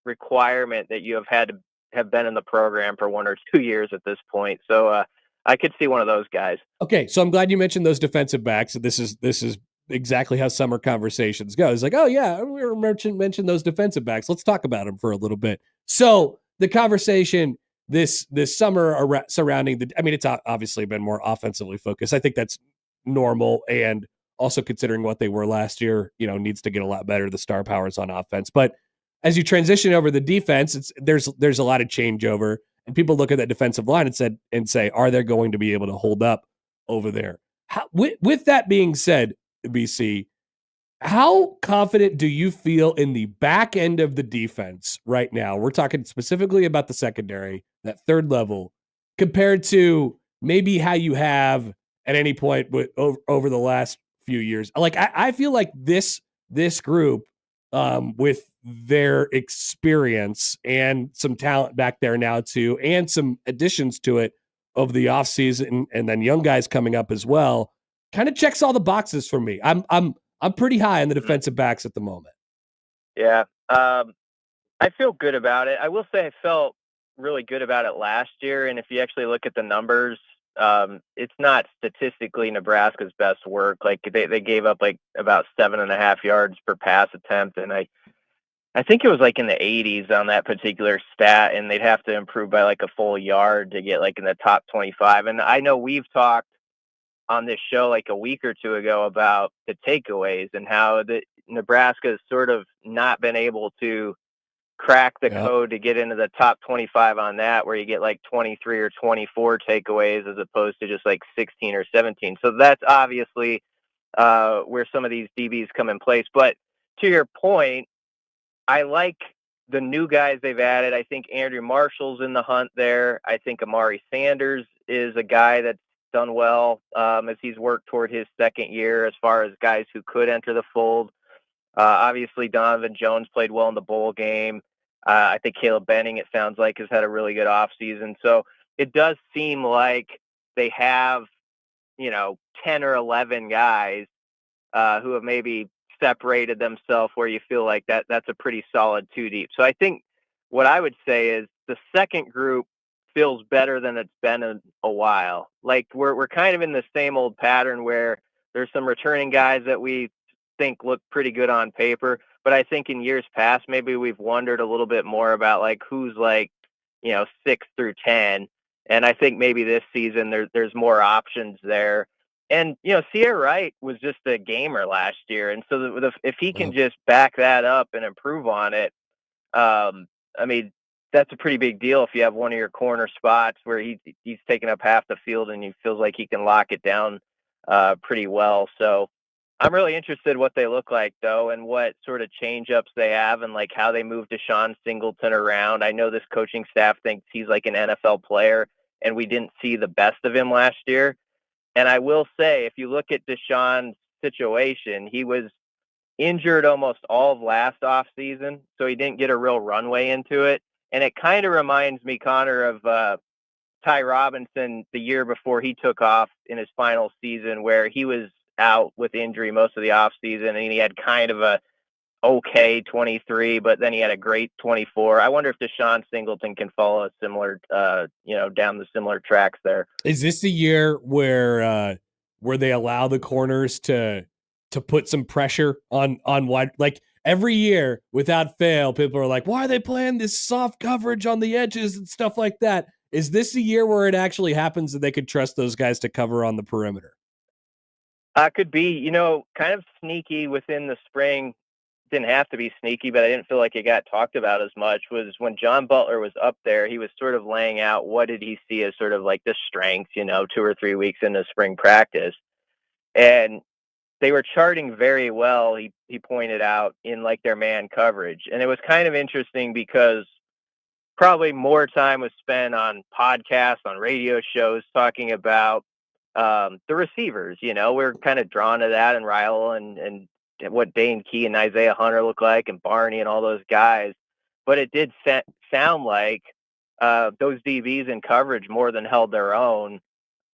requirement that you have had to have been in the program for 1 or 2 years at this point. So I could see one of those guys. Okay, so I'm glad you mentioned those defensive backs. This is exactly how summer conversations go. It's like, oh yeah, we were mentioned those defensive backs. Let's talk about them for a little bit. So the conversation this summer surrounding it's obviously been more offensively focused. I think that's normal, and also considering what they were last year, needs to get a lot better, the star powers on offense. But as you transition over the defense, there's a lot of changeover, and people look at that defensive line and say, are they going to be able to hold up over there? With that being said, BC, how confident do you feel in the back end of the defense right now? We're talking specifically about the secondary, that third level, compared to maybe how you have at any point over the last few years. Like I feel like this group, with their experience and some talent back there now too, and some additions to it over the offseason, and then young guys coming up as well, kind of checks all the boxes for me. I'm pretty high on the defensive backs at the moment. Yeah. I feel good about it. I will say I felt really good about it last year. And if you actually look at the numbers, it's not statistically Nebraska's best work. Like they gave up like about 7.5 yards per pass attempt. And I think it was like in the 80s on that particular stat, and they'd have to improve by like a full yard to get like in the top 25. And I know we've talked on this show like a week or two ago about the takeaways and how the Nebraska has sort of not been able to crack the code to get into the top 25 on that, where you get like 23 or 24 takeaways as opposed to just like 16 or 17. So that's obviously where some of these DBs come in place. But to your point, I like the new guys they've added. I think Andrew Marshall's in the hunt there. I think Amari Sanders is a guy that's done well as he's worked toward his second year as far as guys who could enter the fold. Obviously, Donovan Jones played well in the bowl game. I think Caleb Benning, it sounds like, has had a really good offseason. So it does seem like they have, 10 or 11 guys who have maybe separated themselves where you feel like that's a pretty solid two deep. So I think what I would say is the second group feels better than it's been in a while. Like we're kind of in the same old pattern where there's some returning guys that we think look pretty good on paper, but I think in years past maybe we've wondered a little bit more about like who's like 6 through 10, and I think maybe this season there's more options there. And Sierra Wright was just a gamer last year, and so if he can just back that up and improve on it, I mean that's a pretty big deal if you have one of your corner spots where he's taking up half the field and he feels like he can lock it down pretty well. So I'm really interested in what they look like, though, and what sort of change-ups they have and, like, how they move Deshaun Singleton around. I know this coaching staff thinks he's like an NFL player, and we didn't see the best of him last year. And I will say, if you look at Deshaun's situation, he was injured almost all of last offseason, so he didn't get a real runway into it. And it kind of reminds me, Connor, of Ty Robinson the year before he took off in his final season, where he was out with injury most of the offseason, and he had kind of a okay 23, but then he had a great 24. I wonder if Deshaun Singleton can follow a similar, down the similar tracks there. Is this the year where they allow the corners to put some pressure on wide? Like every year, without fail, people are like, "Why are they playing this soft coverage on the edges and stuff like that?" Is this the year where it actually happens that they could trust those guys to cover on the perimeter? Could be, kind of sneaky within the spring. Didn't have to be sneaky, but I didn't feel like it got talked about as much, was when John Butler was up there, he was sort of laying out what did he see as sort of like the strengths, 2 or 3 weeks into spring practice. And they were charting very well, he pointed out, in like their man coverage. And it was kind of interesting because probably more time was spent on podcasts, on radio shows, talking about the receivers. We're kind of drawn to that, and Ryle and what Dane Key and Isaiah Hunter look like, and Barney and all those guys. But it did sound like those DBs in coverage more than held their own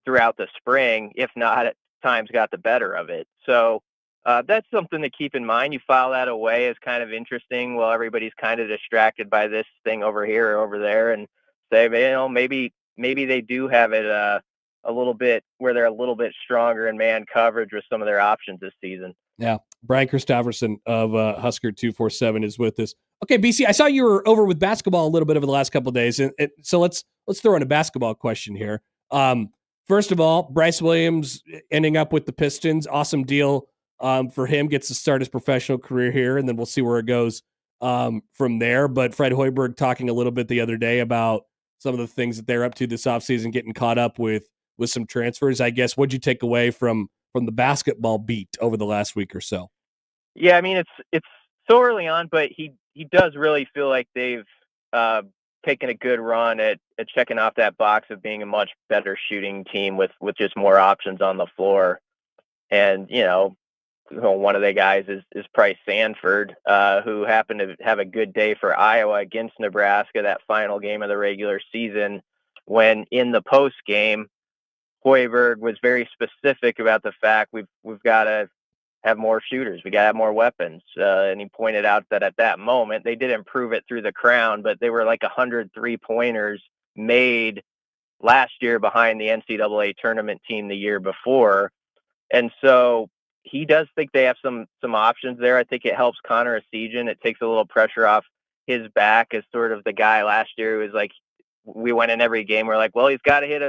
throughout the spring, if not at times got the better of it. So that's something to keep in mind. You file that away as kind of interesting while everybody's kind of distracted by this thing over here or over there, and say, maybe they do have it a little bit where they're a little bit stronger in man coverage with some of their options this season. Yeah. Bryan Christopherson of Husker 247 is with us. Okay, BC, I saw you were over with basketball a little bit over the last couple of days, and so let's throw in a basketball question here. First of all, Bryce Williams ending up with the Pistons, awesome deal for him. Gets to start his professional career here, and then we'll see where it goes from there. But Fred Hoiberg talking a little bit the other day about some of the things that they're up to this offseason, getting caught up with some transfers. I guess, what'd you take away from the basketball beat over the last week or so? Yeah, I mean, it's so early on, but he does really feel like they've taken a good run at checking off that box of being a much better shooting team with just more options on the floor. And, one of the guys is Price Sanford, who happened to have a good day for Iowa against Nebraska, that final game of the regular season, when in the post game, Hoiberg was very specific about the fact we've got to have more shooters. We got to have more weapons. And he pointed out that at that moment, they did improve it through the crown, but they were like 100 3-pointers made last year behind the NCAA tournament team the year before. And so he does think they have some options there. I think it helps Connor Essegian. It takes a little pressure off his back as sort of the guy last year who was like, we went in every game. We're like, well, he's got to hit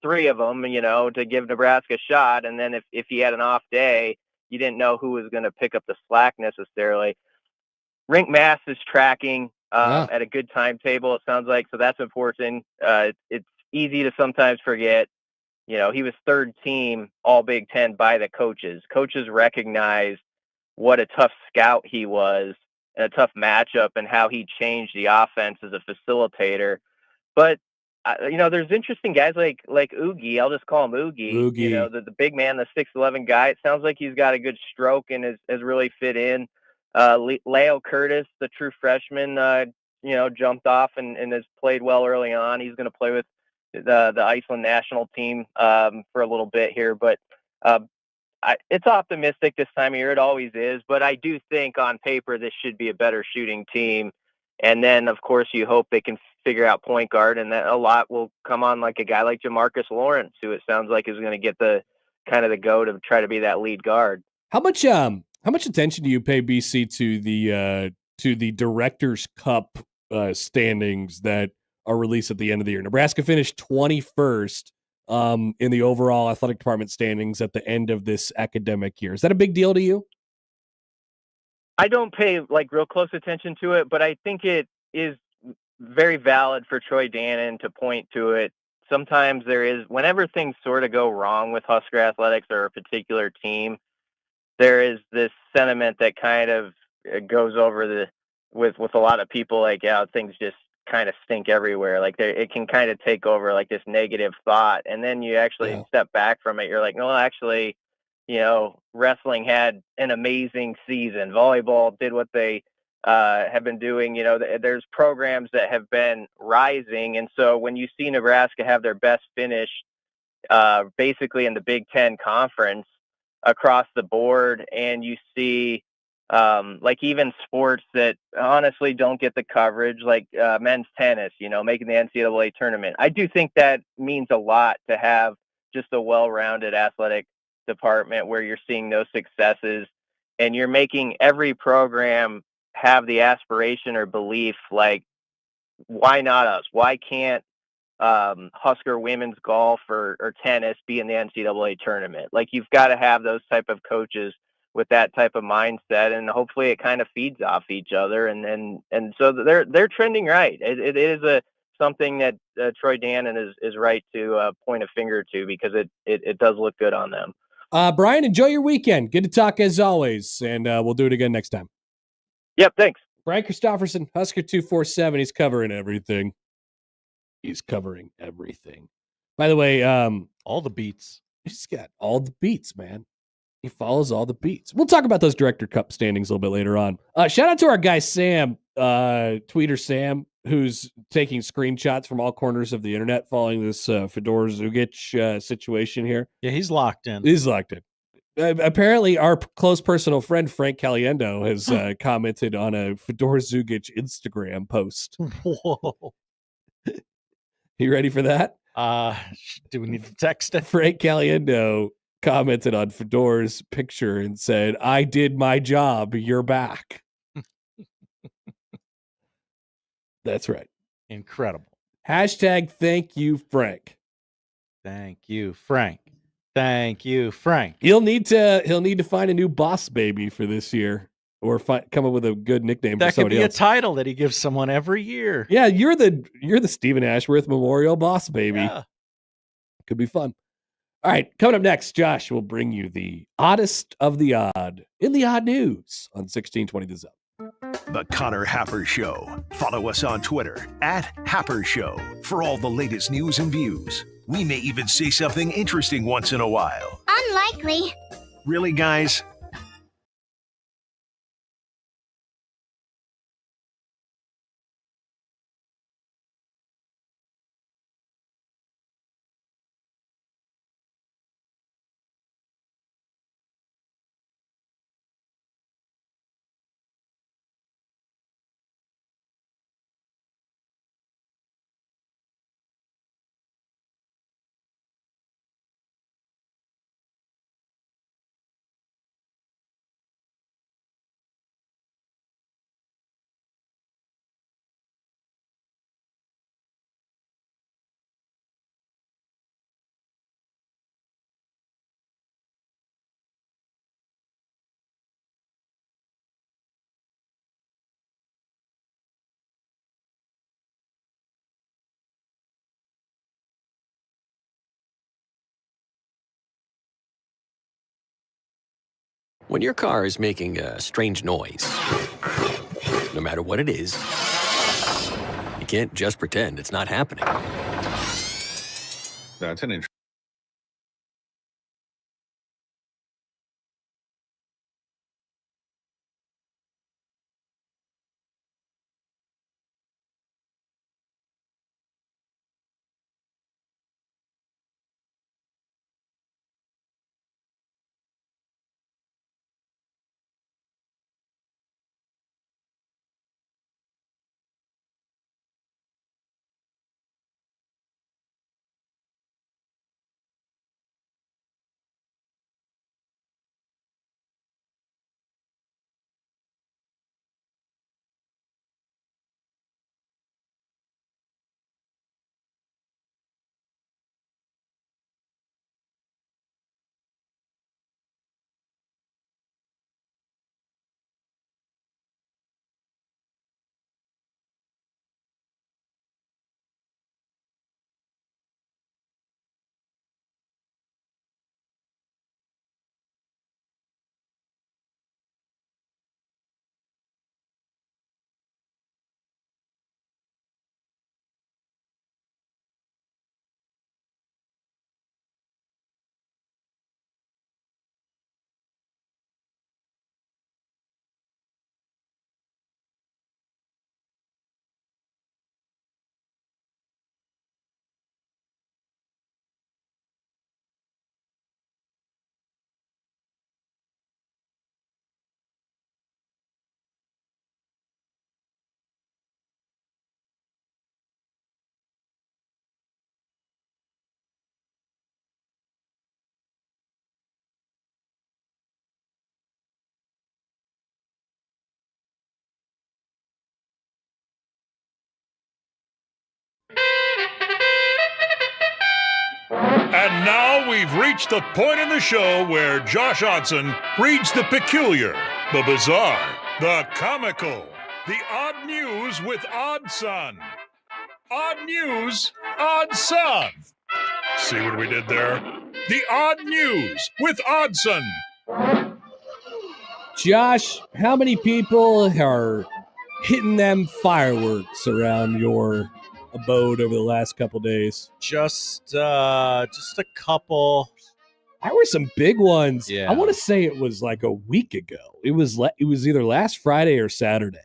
3 of them, to give Nebraska a shot. And then if he had an off day, you didn't know who was going to pick up the slack necessarily. Rink Mass is tracking at a good timetable, it sounds like, so that's important. It's easy to sometimes forget. He was third team All Big Ten by the coaches. Coaches recognize what a tough scout he was and a tough matchup and how he changed the offense as a facilitator. But there's interesting guys like Oogie. I'll just call him Oogie. Oogie. The big man, the 6'11" guy. It sounds like he's got a good stroke and has really fit in. Leo Curtis, the true freshman, jumped off and has played well early on. He's going to play with the Iceland national team for a little bit here, but it's optimistic this time of year. It always is, but I do think on paper this should be a better shooting team. And then, of course, you hope they can figure out point guard, and that a lot will come on like a guy like Jamarcus Lawrence, who it sounds like is going to get the kind of the go to try to be that lead guard. How much attention do you pay, BC, to the Directors Cup standings that are released at the end of the year? Nebraska finished 21st in the overall athletic department standings at the end of this academic year. Is that a big deal to you? I don't pay real close attention to it, but I think it is very valid for Troy Dannon to point to it. Sometimes whenever things sort of go wrong with Husker athletics or a particular team, there is this sentiment that kind of goes over with a lot of people, things just kind of stink everywhere. It can kind of take over this negative thought. And then you actually step back from it. You're like, no, actually, wrestling had an amazing season. Volleyball did what they have been doing. There's programs that have been rising. And so when you see Nebraska have their best finish basically in the Big Ten Conference across the board, and you see even sports that honestly don't get the coverage, like men's tennis, making the NCAA tournament. I do think that means a lot to have just a well-rounded athletic department where you're seeing those successes and you're making every program have the aspiration or belief, why not us? Why can't Husker women's golf or tennis be in the NCAA tournament? You've got to have those type of coaches with that type of mindset, and hopefully it kind of feeds off each other. And so they're trending right. It is something that Troy Dannon is right to point a finger to, because it does look good on them. Bryan, enjoy your weekend. Good to talk as always, and we'll do it again next time. Yep, thanks. Bryan Christopherson, Husker 247. He's covering everything. By the way, all the beats. He's got all the beats, man. He follows all the beats. We'll talk about those Director Cup standings a little bit later on. Shout out to our guy Sam, Tweeter Sam, who's taking screenshots from all corners of the internet following this Fedor Zugic situation here. Yeah, he's locked in. Apparently, our close personal friend Frank Caliendo has commented on a Fedor Zugic Instagram post. Whoa. You ready for that? Do we need to text it? Frank Caliendo commented on Fedor's picture and said, "I did my job. You're back." That's right. Incredible. Hashtag thank you, Frank. Thank you, Frank. Thank you, Frank. He'll need to find a new boss baby for this year, or come up with a good nickname That for somebody could be else. a title that he gives someone every year. Yeah, you're the Stephen Ashworth Memorial Boss Baby. Yeah. Could be fun. All right, coming up next, Josh will bring you the oddest of the odd in the odd news on 1620 The Zone. The Connor Happer Show. Follow us on Twitter @Happer Show for all the latest news and views. We may even say something interesting once in a while. Unlikely. Really, guys? When your car is making a strange noise, no matter what it is, you can't just pretend it's not happening. That's an interesting. And now we've reached the point in the show where Josh Odson reads the peculiar, the bizarre, the comical, the odd news with Odd Son. Odd news, Odd Son. See what we did there? The odd news with Oddson. Josh, how many people are hitting them fireworks around your abode over the last couple days? Just a couple. There were some big ones. Yeah. I want to say it was like a week ago. It was either last Friday or Saturday.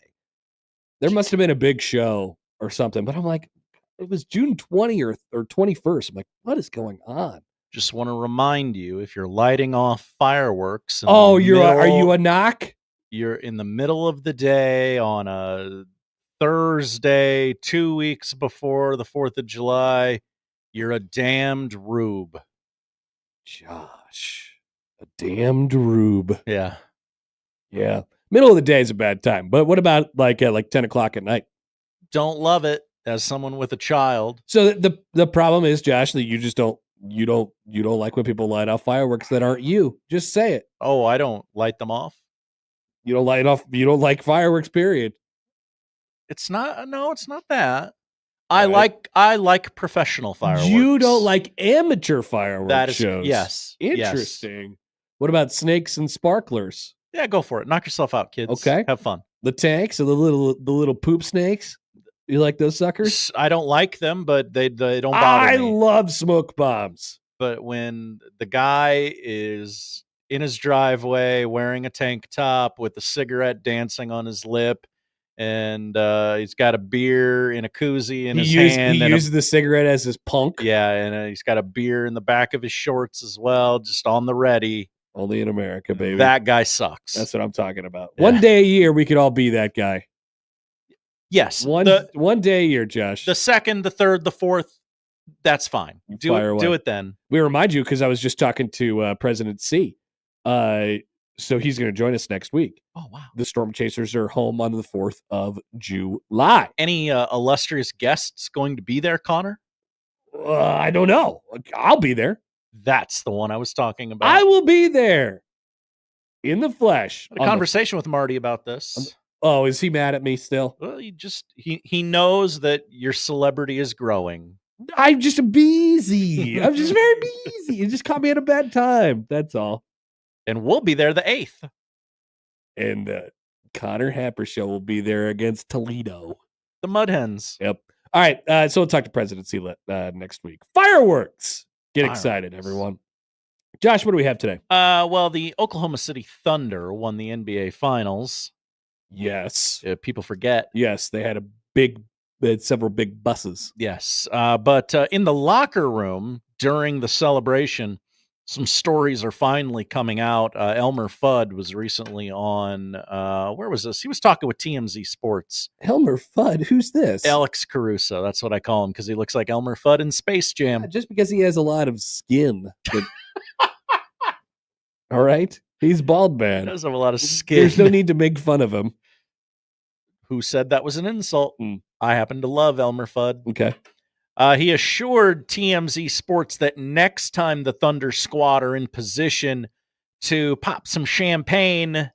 There must have been a big show or something, but I'm like, it was June 20 or 21st. I'm like, what is going on? Just want to remind you, if you're lighting off fireworks. Are you a knock? You're in the middle of the day on a Thursday, 2 weeks before the 4th of July. You're a damned rube. Josh, a damned rube. Yeah. Yeah. Middle of the day is a bad time. But what about like 10 o'clock at night? Don't love it as someone with a child. So the problem is, Josh, that you just don't like when people light off fireworks that aren't you. Just say it. Oh, I don't light them off. You don't light off. You don't like fireworks, period. It's not that. Right. I like professional fireworks. You don't like amateur fireworks shows. Yes. Interesting. Yes. What about snakes and sparklers? Yeah, go for it. Knock yourself out, kids. Okay. Have fun. The tanks and the little poop snakes. You like those suckers? I don't like them, but they don't bother me. I love smoke bombs. But when the guy is in his driveway wearing a tank top with a cigarette dancing on his lip, and he's got a beer in a koozie in his hand. He uses the cigarette as his punk. Yeah, and he's got a beer in the back of his shorts as well, just on the ready. Only in America, baby. That guy sucks. That's what I'm talking about. Yeah. One day a year, we could all be that guy. Yes. One day a year, Josh. The 2nd, the 3rd, the 4th, that's fine. Do it then. We remind you, because I was just talking to President C. So he's going to join us next week. Oh, wow. The Storm Chasers are home on the 4th of July. Any illustrious guests going to be there, Connor? I don't know. I'll be there. That's the one I was talking about. I will be there in the flesh. I had a conversation with Marty about this. Oh, is he mad at me still? Well, he knows that your celebrity is growing. I'm just busy. I'm just very busy. You just caught me at a bad time. That's all. And we'll be there the 8th. and the Connor Happer show will be there against Toledo. The Mud Hens. Yep. All right. So we'll talk to presidency next week. Fireworks. Get excited, everyone. Josh, what do we have today? Well, the Oklahoma City Thunder won the NBA Finals. Yes. People forget. Yes, they had several big buses. Yes. But in the locker room during the celebration, some stories are finally coming out. Elmer Fudd was recently on, where was this? He was talking with TMZ Sports. Elmer Fudd? Who's this? Alex Caruso. That's what I call him because he looks like Elmer Fudd in Space Jam. Yeah, just because he has a lot of skin. All right? He's bald, man. He does have a lot of skin. There's no need to make fun of him. Who said that was an insult? I happen to love Elmer Fudd. Okay. He assured TMZ Sports that next time the Thunder squad are in position to pop some champagne,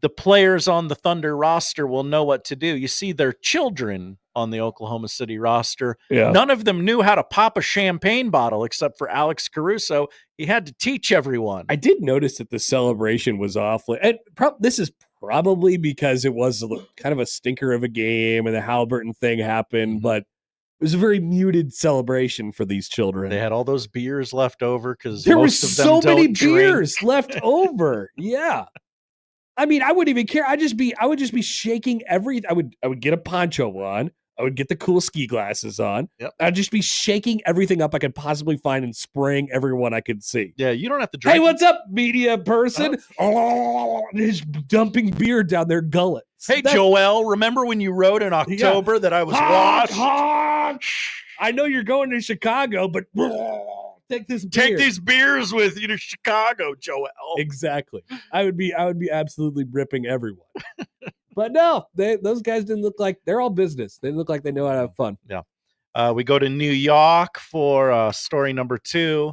the players on the Thunder roster will know what to do. You see, their children on the Oklahoma City roster, none of them knew how to pop a champagne bottle except for Alex Caruso. He had to teach everyone. I did notice that the celebration was awfully, and this is probably because it was kind of a stinker of a game and the Halliburton thing happened, but it was a very muted celebration for these children. They had all those beers left over because there most was of them so many don't drink. beers left over. Yeah. I mean, I wouldn't even care. I would just be shaking everything. I would get a poncho on. I would get the cool ski glasses on. Yep. I'd just be shaking everything up I could possibly find and spraying everyone I could see. Yeah, you don't have to drink. Hey, what's up, media person? Just dumping beer down their gullets. Hey, Joel, remember when you wrote in October that I was Honk, washed? honk. I know you're going to Chicago, but take this beer. Take these beers with you to Chicago, Joel. Exactly. I would be absolutely ripping everyone. But no, those guys didn't look like they're all business. They look like they know how to have fun. Yeah. We go to New York for story number 2.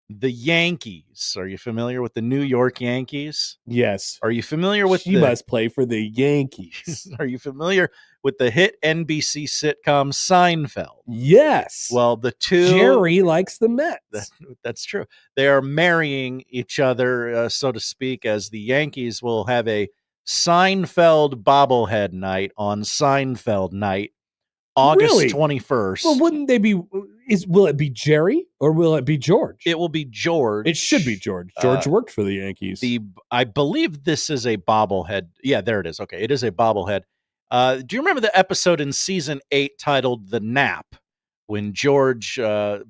The Yankees. Are you familiar with the New York Yankees? Yes. Are you familiar with She must play for the Yankees. Are you familiar with the hit NBC sitcom Seinfeld? Yes. Well, the two Jerry likes the Mets. That's true. They are marrying each other, so to speak, as the Yankees will have a Seinfeld bobblehead night on Seinfeld night, August 21st. Well, wouldn't they be? Will it be Jerry or will it be George? It will be George. It should be George. George worked for the Yankees. I believe this is a bobblehead. Yeah, there it is. Okay, it is a bobblehead. Do you remember the episode in season 8 titled "The Nap," when George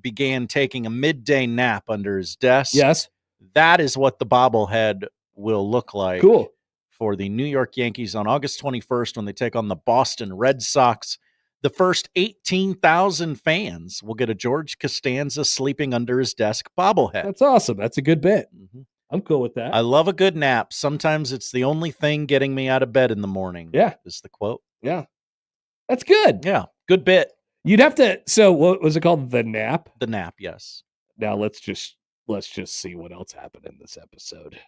began taking a midday nap under his desk? Yes, that is what the bobblehead will look like. Cool. For the New York Yankees on August 21st when they take on the Boston Red Sox. The first 18,000 fans will get a George Costanza sleeping under his desk bobblehead. That's awesome. That's a good bit. Mm-hmm. I'm cool with that. I love a good nap. Sometimes it's the only thing getting me out of bed in the morning. Yeah. Is the quote. Yeah. That's good. Yeah. Good bit. You'd have to. So what was it called? The Nap? The Nap. Yes. Now let's just see what else happened in this episode.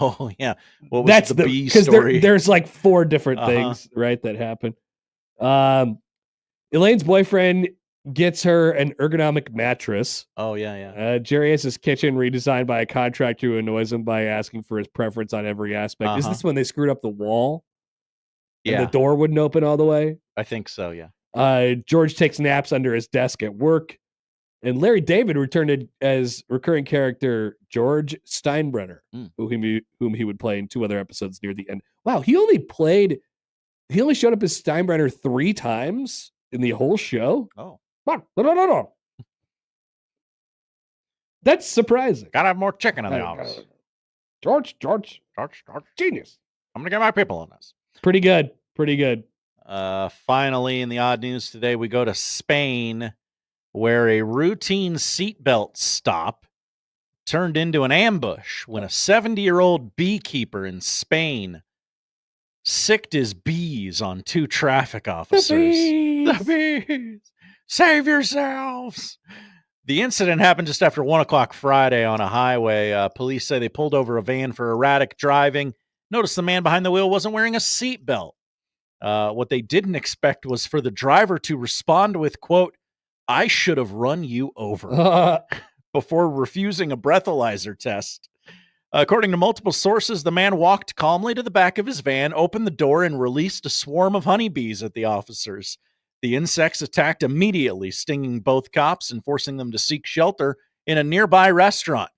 Oh yeah. What was the B story? There's like 4 different things, right, that happen. Elaine's boyfriend gets her an ergonomic mattress. Oh yeah. Jerry has his kitchen redesigned by a contractor who annoys him by asking for his preference on every aspect. Is this when they screwed up the wall? Yeah. And the door wouldn't open all the way? I think so, yeah. George takes naps under his desk at work. And Larry David returned as recurring character George Steinbrenner, whom he would play in 2 other episodes near the end. Wow, he only showed up as Steinbrenner 3 times in the whole show? Oh. No. That's surprising. Gotta have more chicken in the office. George. Genius. I'm gonna get my people on this. Pretty good. Finally, in the odd news today, we go to Spain, where a routine seatbelt stop turned into an ambush when a 70-year-old beekeeper in Spain sicked his bees on 2 traffic officers. The bees! Save yourselves! The incident happened just after 1 o'clock Friday on a highway. Police say they pulled over a van for erratic driving. Noticed the man behind the wheel wasn't wearing a seatbelt. What they didn't expect was for the driver to respond with, quote, "I should have run you over," before refusing a breathalyzer test. According to multiple sources, the man walked calmly to the back of his van, opened the door, and released a swarm of honeybees at the officers. The insects attacked immediately, stinging both cops and forcing them to seek shelter in a nearby restaurant.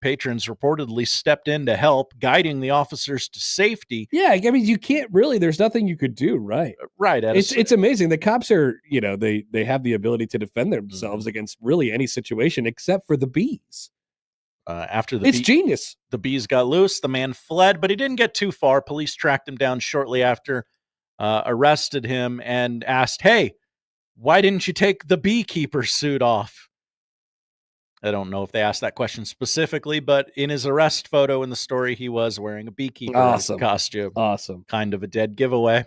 Patrons reportedly stepped in to help, guiding the officers to safety. Yeah, I mean, you can't really. There's nothing you could do, right? Right. It's amazing. The cops are, they have the ability to defend themselves against really any situation except for the bees. It's genius. The bees got loose. The man fled, but he didn't get too far. Police tracked him down shortly after, arrested him, and asked, "Hey, why didn't you take the beekeeper suit off?" I don't know if they asked that question specifically, but in his arrest photo in the story, he was wearing a beekeeper costume. Awesome. Kind of a dead giveaway.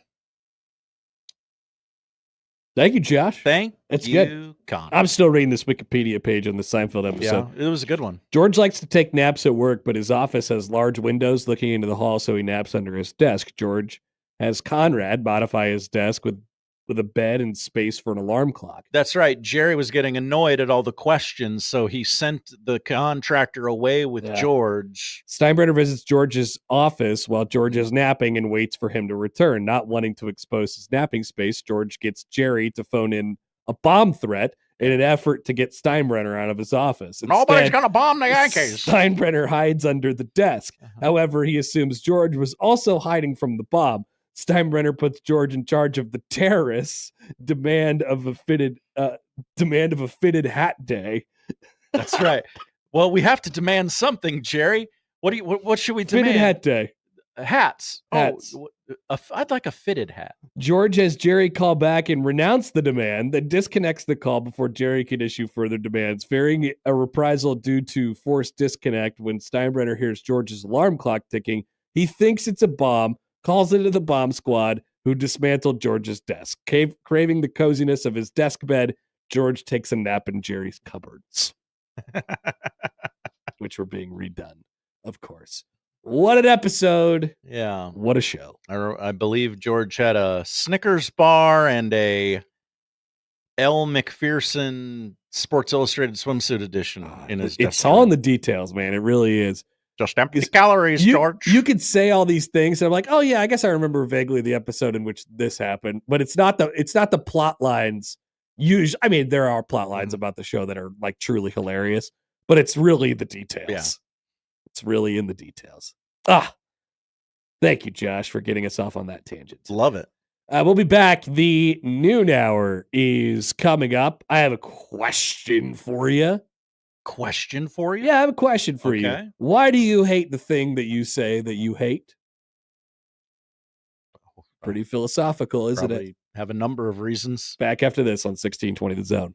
Thank you, Josh. It's good. Connor. I'm still reading this Wikipedia page on the Seinfeld episode. Yeah, it was a good one. George likes to take naps at work, but his office has large windows looking into the hall, so he naps under his desk. George has Conrad modify his desk with a bed and space for an alarm clock. That's right. Jerry was getting annoyed at all the questions, so he sent the contractor away with George. Steinbrenner visits George's office while George is napping and waits for him to return. Not wanting to expose his napping space, George gets Jerry to phone in a bomb threat in an effort to get Steinbrenner out of his office. Nobody's going to bomb the Yankees. Steinbrenner hides under the desk. However, he assumes George was also hiding from the bomb. Steinbrenner puts George in charge of the terrorists' demand of a fitted hat day. That's right. Well, we have to demand something, Jerry. What should we demand? Fitted hat day. Hats. Hats. I'd like a fitted hat. George has Jerry call back and renounce the demand, then disconnects the call before Jerry can issue further demands, fearing a reprisal due to forced disconnect. When Steinbrenner hears George's alarm clock ticking, he thinks it's a bomb, calls into the bomb squad, who dismantled George's desk. Craving the coziness of his desk bed, George takes a nap in Jerry's cupboards, which were being redone, of course. What an episode. Yeah. What a show. I believe George had a Snickers bar and a L. McPherson Sports Illustrated swimsuit edition in his desk. It's all in the details, man. It really is. Just empty calories, George. You could say all these things, and I'm like, oh yeah, I guess I remember vaguely the episode in which this happened, but it's not the plot lines. I mean, there are plot lines about the show that are like truly hilarious, but it's really the details. Yeah. It's really in the details. Thank you, Josh, for getting us off on that tangent. Love it. We'll be back. The noon hour is coming up. I have a question for you. Question for you? Yeah, I have a question for you. Why do you hate the thing that you say that you hate? Pretty philosophical, isn't it? Have a number of reasons. Back after this on 1620 The Zone.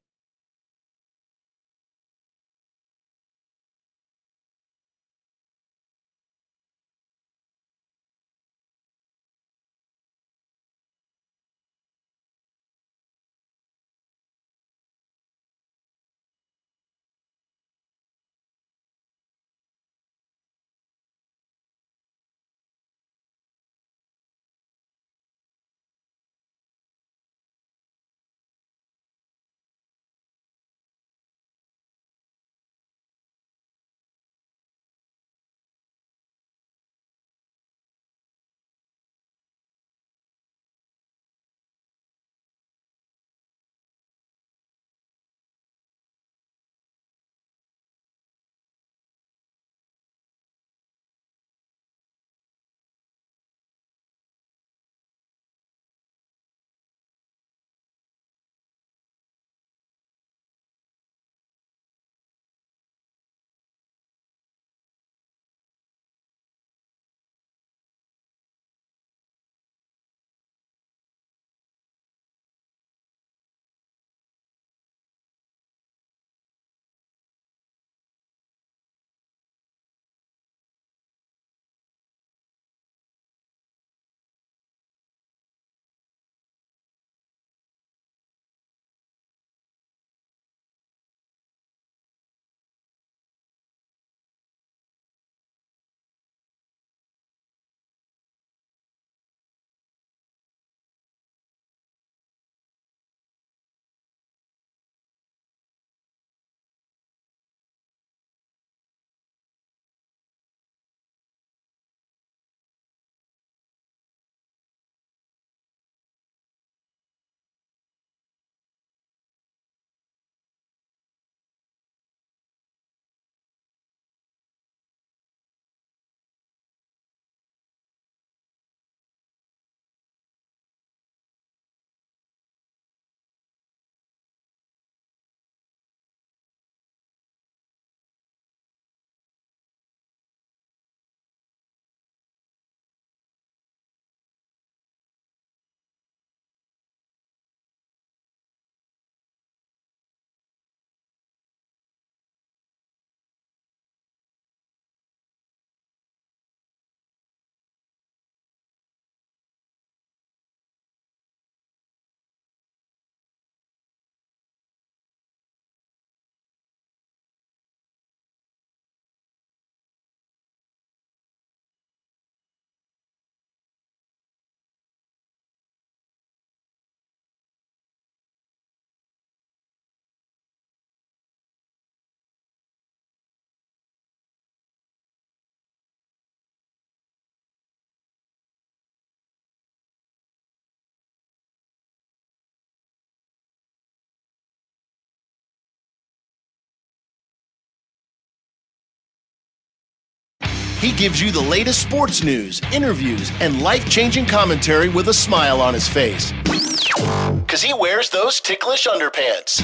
He gives you the latest sports news, interviews, and life-changing commentary with a smile on his face. Because he wears those ticklish underpants.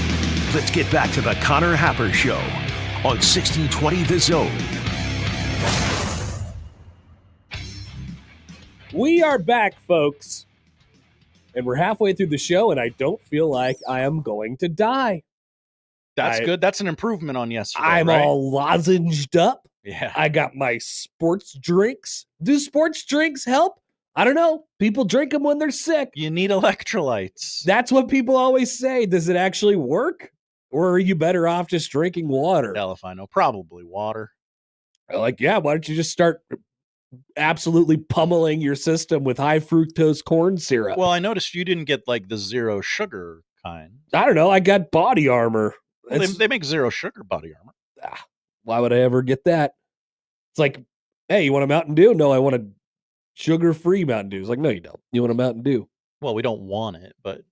Let's get back to the Connor Happer Show on 1620 The Zone. We are back, folks. And we're halfway through the show, and I don't feel like I am going to die. That's good. That's an improvement on yesterday. I'm right? all lozenged up. Yeah. I got my sports drinks. Do sports drinks help? I don't know. People drink them when they're sick. You need electrolytes. That's what people always say. Does it actually work? Or are you better off just drinking water? Hell if I know. Probably water. Like, yeah, why don't you just start absolutely pummeling your system with high fructose corn syrup? Well, I noticed you didn't get like the zero sugar kind. I don't know. I got body armor. Well, they make zero sugar body armor. Why would I ever get that? It's like, hey, you want a Mountain Dew? No, I want a sugar-free Mountain Dew. It's like, no, you don't. You want a Mountain Dew. Well, we don't want it, but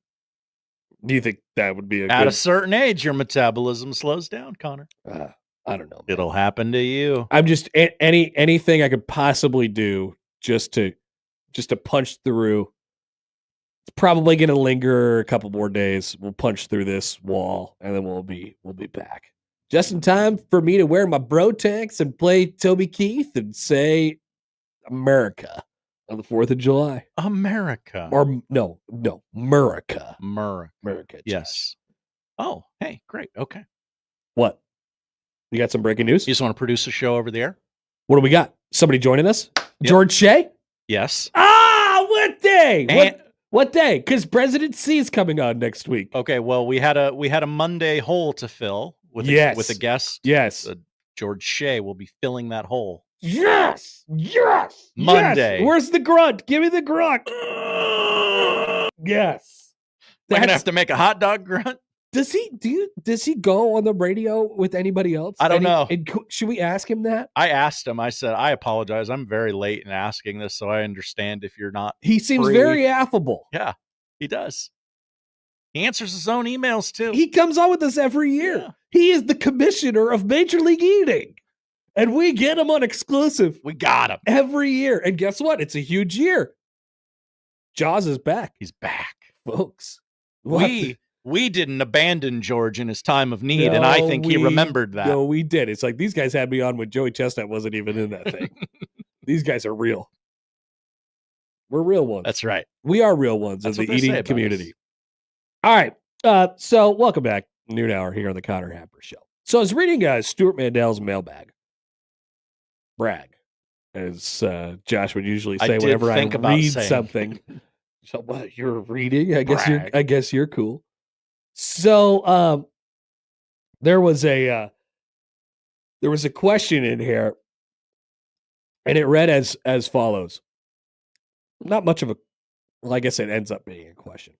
do you think that would be at a certain age, your metabolism slows down, Connor? I don't know. Man. It'll happen to you. I'm just anything I could possibly do just to punch through. It's probably going to linger a couple more days. We'll punch through this wall, and then we'll be back just in time for me to wear my bro tanks and play Toby Keith and say America on the 4th of July. America. Or no, America. America. Yes. Oh, hey, great. Okay. What? You got some breaking news? You just want to produce a show over the air? What do we got? Somebody joining us? Yep. George Shea? Yes. What day? What day? Because President C is coming on next week. Okay, well, we had a Monday hole to fill with a guest. Yes. George Shea will be filling that hole. Yes. Monday. Yes. Where's the grunt? Give me the grunt. Yes. We're gonna have to make a hot dog grunt. Does he go on the radio with anybody else? I don't know. Should we ask him that? I asked him. I said, I apologize. I'm very late in asking this, so I understand if you're not. He seems free. very affable. Yeah, he does. He answers his own emails too. He comes on with us every year. Yeah. He is the commissioner of Major League Eating. And we get him on exclusive. We got him. Every year. And guess what? It's a huge year. Jaws is back. He's back. Folks. We didn't abandon George in his time of need, and I think he remembered that. No, we did. It's like these guys had me on when Joey Chestnut wasn't even in that thing. These guys are real. We're real ones. That's right. We are real ones of the eating community. All right. So welcome back. Noon hour here on the Connor Happer Show. So I was reading Stuart Mandel's mailbag. Brag, as Josh would usually say whenever I read something. So what, you're reading? I guess you're cool. So there was a question in here, and it read as follows. Not much of a, well, I guess it ends up being a question.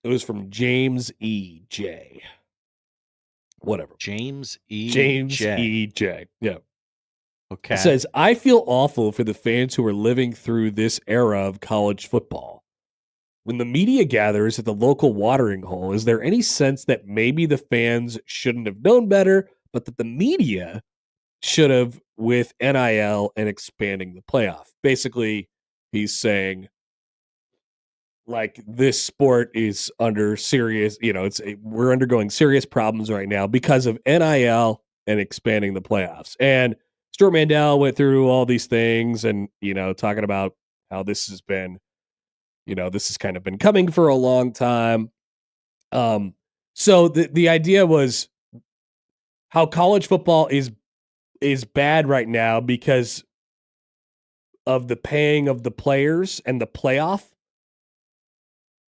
It was from James E. J. Whatever. James E. J. Yeah. Okay. It says, I feel awful for the fans who are living through this era of college football. When the media gathers at the local watering hole, is there any sense that maybe the fans shouldn't have known better, but that the media should have with NIL and expanding the playoff? Basically, he's saying, like, this sport is under serious, we're undergoing serious problems right now because of NIL and expanding the playoffs. And Stuart Mandel went through all these things and, talking about how this has been, this has kind of been coming for a long time. So the idea was how college football is bad right now because of the paying of the players and the playoff,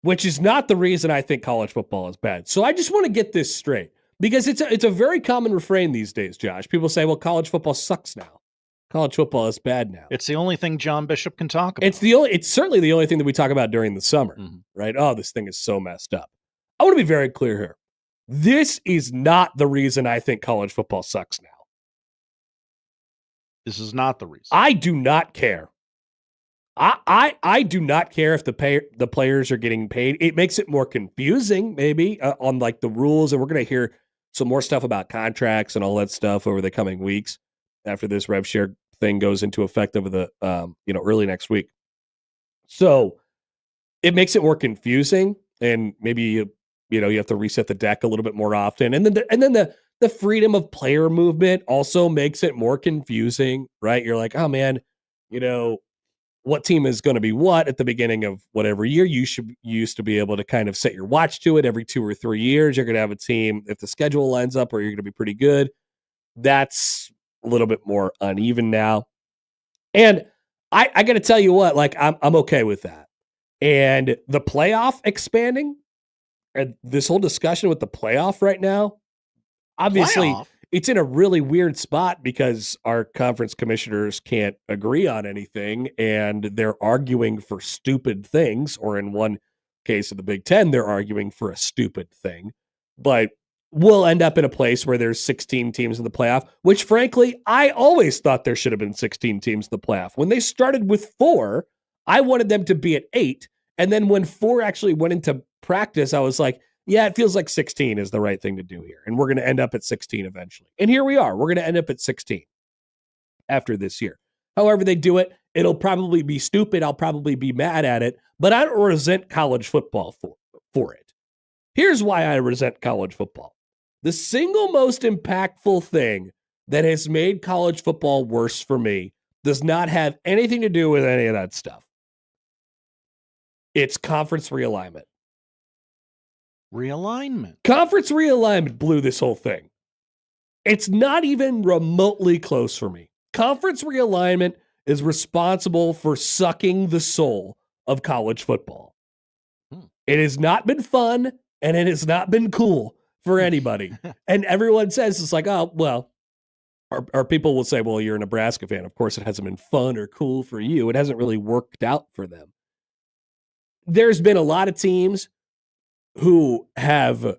which is not the reason I think college football is bad. So I just want to get this straight because it's a very common refrain these days, Josh. People say, well, college football sucks now. College football is bad now. It's the only thing John Bishop can talk about. It's certainly the only thing that we talk about during the summer, right? Oh, this thing is so messed up. I want to be very clear here. This is not the reason I think college football sucks now. This is not the reason. I do not care. I do not care if the players are getting paid. It makes it more confusing, maybe, on like the rules, and we're going to hear some more stuff about contracts and all that stuff over the coming weeks after this rev share thing goes into effect over the early next week. So it makes it more confusing, and maybe you have to reset the deck a little bit more often. And then the freedom of player movement also makes it more confusing, right? You're like, oh man, what team is going to be what at the beginning of whatever year. You used to be able to kind of set your watch to it every 2 or 3 years. You're going to have a team, if the schedule lines up, or you're going to be pretty good. That's a little bit more uneven now. And I got to tell you what, like I'm okay with that. And the playoff expanding, and this whole discussion with the playoff right now, obviously it's in a really weird spot because our conference commissioners can't agree on anything, and they're arguing for stupid things, or in one case of the Big Ten, they're arguing for a stupid thing. But we'll end up in a place where there's 16 teams in the playoff, which frankly, I always thought there should have been 16 teams in the playoff. When they started with 4, I wanted them to be at 8. And then when 4 actually went into practice, I was like, yeah, it feels like 16 is the right thing to do here. And we're going to end up at 16 eventually. And here we are. We're going to end up at 16 after this year. However they do it, it'll probably be stupid. I'll probably be mad at it. But I don't resent college football for it. Here's why I resent college football. The single most impactful thing that has made college football worse for me does not have anything to do with any of that stuff. It's conference realignment. Conference realignment blew this whole thing. It's not even remotely close for me. Conference realignment is responsible for sucking the soul of college football. It has not been fun, and it has not been cool for anybody. And everyone says it's like, oh, well, or people will say, well, you're a Nebraska fan. Of course, it hasn't been fun or cool for you. It hasn't really worked out for them. There's been a lot of teams who have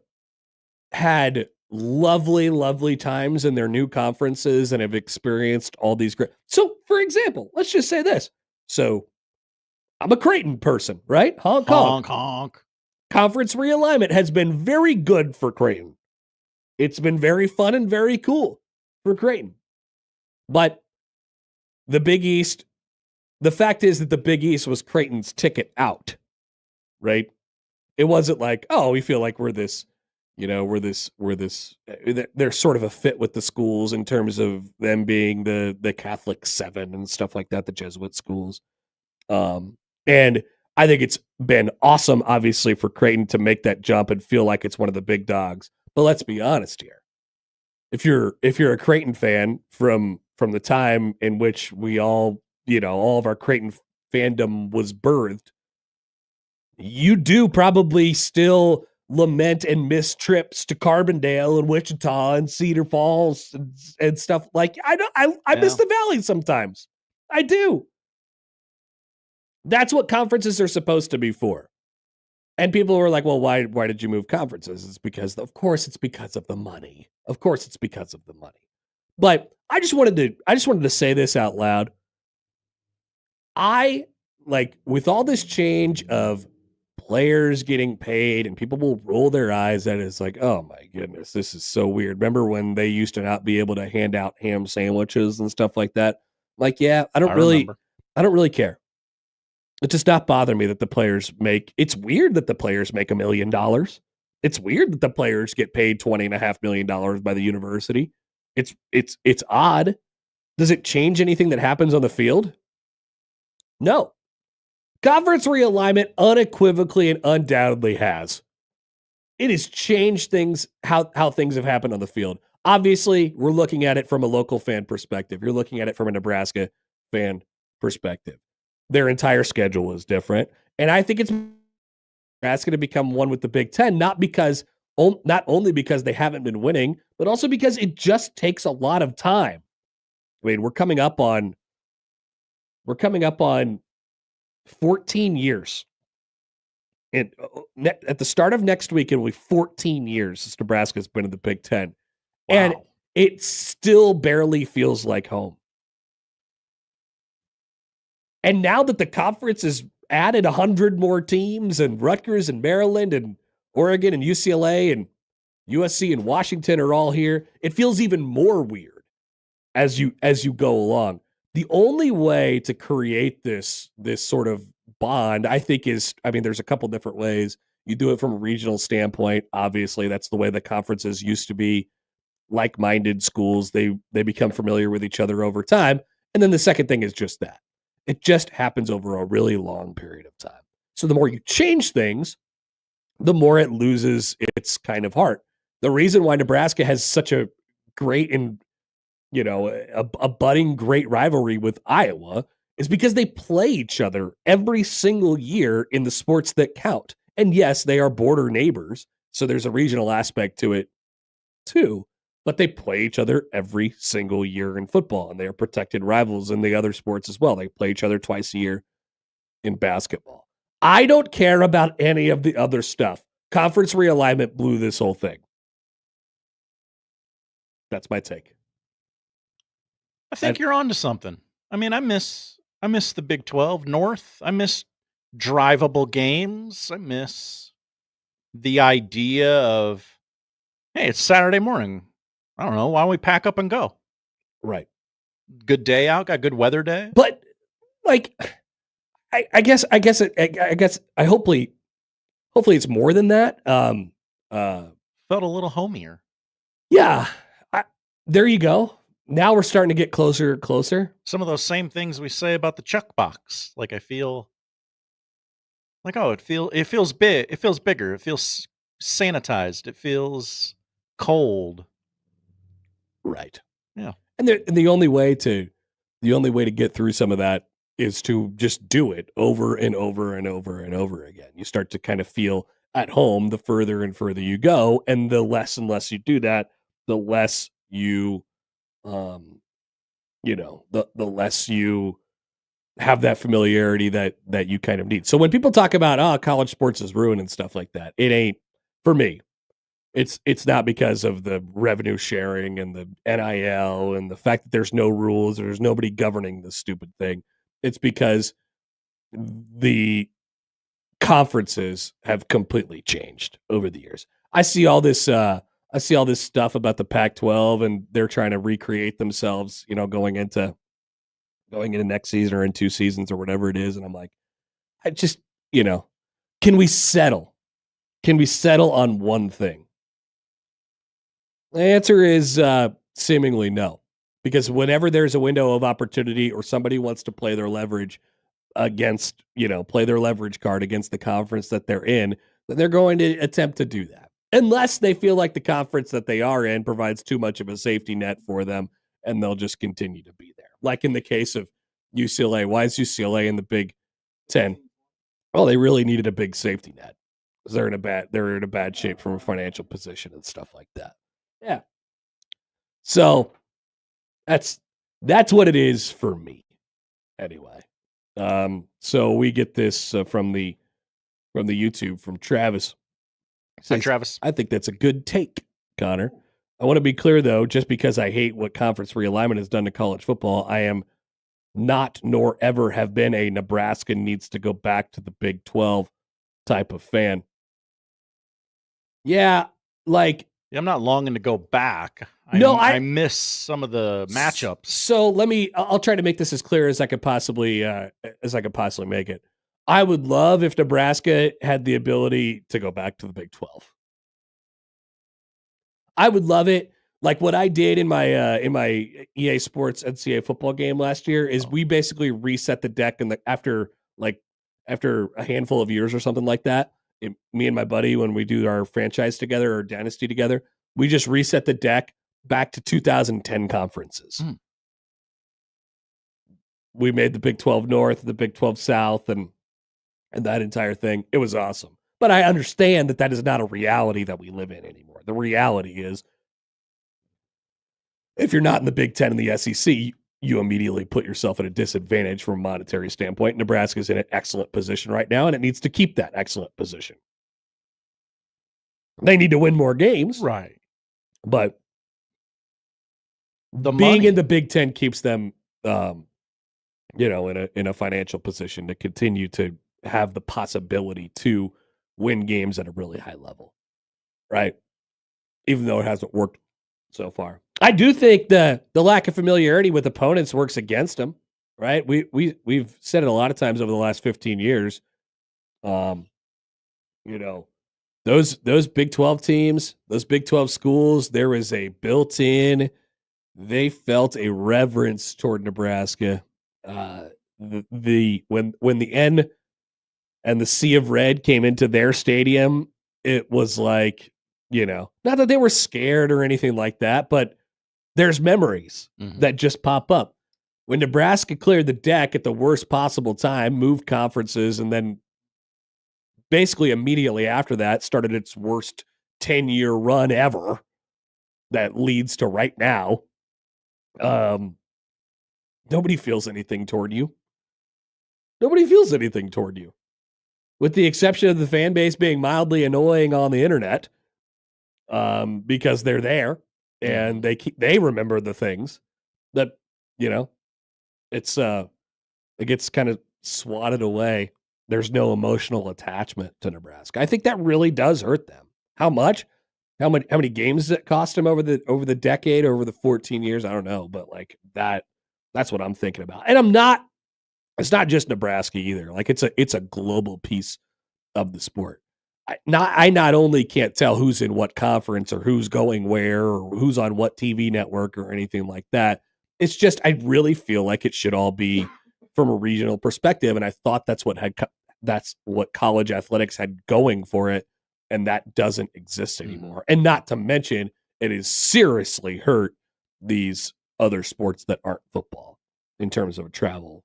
had lovely, lovely times in their new conferences and have experienced all these great. So, for example, let's just say this. So, I'm a Creighton person, right? Honk, honk. Honk, honk. Conference realignment has been very good for Creighton. It's been very fun and very cool for Creighton. But the Big East, the fact is that the Big East was Creighton's ticket out, right? It wasn't like, oh, we feel like we're this, they're sort of a fit with the schools in terms of them being the Catholic 7 and stuff like that, the Jesuit schools. And I think it's been awesome, obviously, for Creighton to make that jump and feel like it's one of the big dogs. But let's be honest here. If you're a Creighton fan from the time in which we all of our Creighton fandom was birthed, you do probably still lament and miss trips to Carbondale and Wichita and Cedar Falls and stuff like. I miss the Valley sometimes. I do. That's what conferences are supposed to be for. And people were like, well, why did you move conferences? It's because, of course, it's because of the money. Of course, it's because of the money. But I just wanted to say this out loud. With all this change of players getting paid, and people will roll their eyes at it, it's like, oh my goodness, this is so weird. Remember when they used to not be able to hand out ham sandwiches and stuff like that? Like, yeah, I don't really care. It does not bother me that the players make. It's weird that the players make $1 million. It's weird that the players get paid $20.5 million by the university. It's odd. Does it change anything that happens on the field? No. Conference realignment unequivocally and undoubtedly has. It has changed things, how things have happened on the field. Obviously, we're looking at it from a local fan perspective. You're looking at it from a Nebraska fan perspective. Their entire schedule is different. And I think it's Nebraska to become one with the Big Ten, not only because they haven't been winning, but also because it just takes a lot of time. I mean, we're coming up on 14 years. And at the start of next week, it will be 14 years since Nebraska's been in the Big Ten. Wow. And it still barely feels like home. And now that the conference has added 100 more teams, and Rutgers and Maryland and Oregon and UCLA and USC and Washington are all here, it feels even more weird as you go along. The only way to create this sort of bond, I think, is, I mean, there's a couple different ways. You do it from a regional standpoint. Obviously, that's the way the conferences used to be. Like-minded schools, they become familiar with each other over time. And then the second thing is just that. It just happens over a really long period of time. So the more you change things, the more it loses its kind of heart. The reason why Nebraska has such a great and, you know, a budding great rivalry with Iowa is because they play each other every single year in the sports that count. And yes, they are border neighbors, so there's a regional aspect to it too, but they play each other every single year in football, and they are protected rivals in the other sports as well. They play each other twice a year in basketball. I don't care about any of the other stuff. Conference realignment blew this whole thing. That's my take. I think you're onto something. I mean, I miss the Big 12 North. I miss drivable games. I miss the idea of, hey, it's Saturday morning. I don't know. Why don't we pack up and go? Right. Good day out. Got good weather day. But like, I guess hopefully it's more than that. Felt a little homier. Yeah. There you go. Now we're starting to get closer and closer. Some of those same things we say about the Chuck box. Like, I feel like, oh, it feels big. It feels bigger. It feels sanitized. It feels cold. Right. Yeah. And the only way to get through some of that is to just do it over and over and over and over again. You start to kind of feel at home the further and further you go, and the less and less you do that, the less you the less you have that familiarity that you kind of need. So when people talk about college sports is ruined and stuff like that, it ain't for me. It's not because of the revenue sharing and the NIL and the fact that there's no rules, there's nobody governing this stupid thing. It's because the conferences have completely changed over the years. I see all this stuff about the Pac-12, and they're trying to recreate themselves, going into next season or in 2 seasons or whatever it is. And I'm like, I just, can we settle? Can we settle on one thing? The answer is seemingly no, because whenever there's a window of opportunity or somebody wants to play their leverage against, play their leverage card against the conference that they're in, then they're going to attempt to do that. Unless they feel like the conference that they are in provides too much of a safety net for them, and they'll just continue to be there. Like in the case of UCLA. Why is UCLA in the Big Ten? Well, they really needed a big safety net because they're in a bad shape from a financial position and stuff like that. Yeah. So that's what it is for me. Anyway. So we get this from the YouTube from Travis. Hi, Travis. I think that's a good take, Connor. I want to be clear, though, just because I hate what conference realignment has done to college football, I am not nor ever have been a Nebraska needs to go back to the Big 12 type of fan. Yeah, like... I'm not longing to go back. I miss some of the matchups. So I'll try to make this as clear as I could possibly make it. I would love if Nebraska had the ability to go back to the Big 12. I would love it. Like what I did in my EA Sports NCAA football game last year is we basically reset the deck, and after a handful of years or something like that, me and my buddy, when we do our franchise together or dynasty together, we just reset the deck back to 2010 conferences. We made the Big 12 North, the Big 12 South, and that entire thing. It was awesome. But I understand that is not a reality that we live in anymore. The reality is, if you're not in the Big Ten and the SEC, you immediately put yourself at a disadvantage from a monetary standpoint. Nebraska's in an excellent position right now, and it needs to keep that excellent position. They need to win more games. Right. But being in the Big Ten keeps them, in a financial position to continue to have the possibility to win games at a really high level. Right. Even though it hasn't worked so far. I do think the lack of familiarity with opponents works against them. right? We've said it a lot of times over the last 15 years. You know, those Big 12 teams, those Big 12 schools, there was a built-in, they felt a reverence toward Nebraska. When the N and the Sea of Red came into their stadium, it was like, not that they were scared or anything like that, but there's memories that just pop up. When Nebraska cleared the deck at the worst possible time, moved conferences, and then basically immediately after that started its worst 10-year run ever that leads to right now, nobody feels anything toward you. Nobody feels anything toward you. With the exception of the fan base being mildly annoying on the internet, because they're there and they remember the things that, it gets kind of swatted away. There's no emotional attachment to Nebraska. I think that really does hurt them. How much? How many games does it cost them over the decade, over the 14 years? I don't know, but like that's what I'm thinking about. And it's not just Nebraska either. Like it's a global piece of the sport. I not only can't tell who's in what conference or who's going where or who's on what TV network or anything like that. It's just, I really feel like it should all be from a regional perspective. And I thought that's what college athletics had going for it. And that doesn't exist anymore. And not to mention, it has seriously hurt these other sports that aren't football in terms of a travel,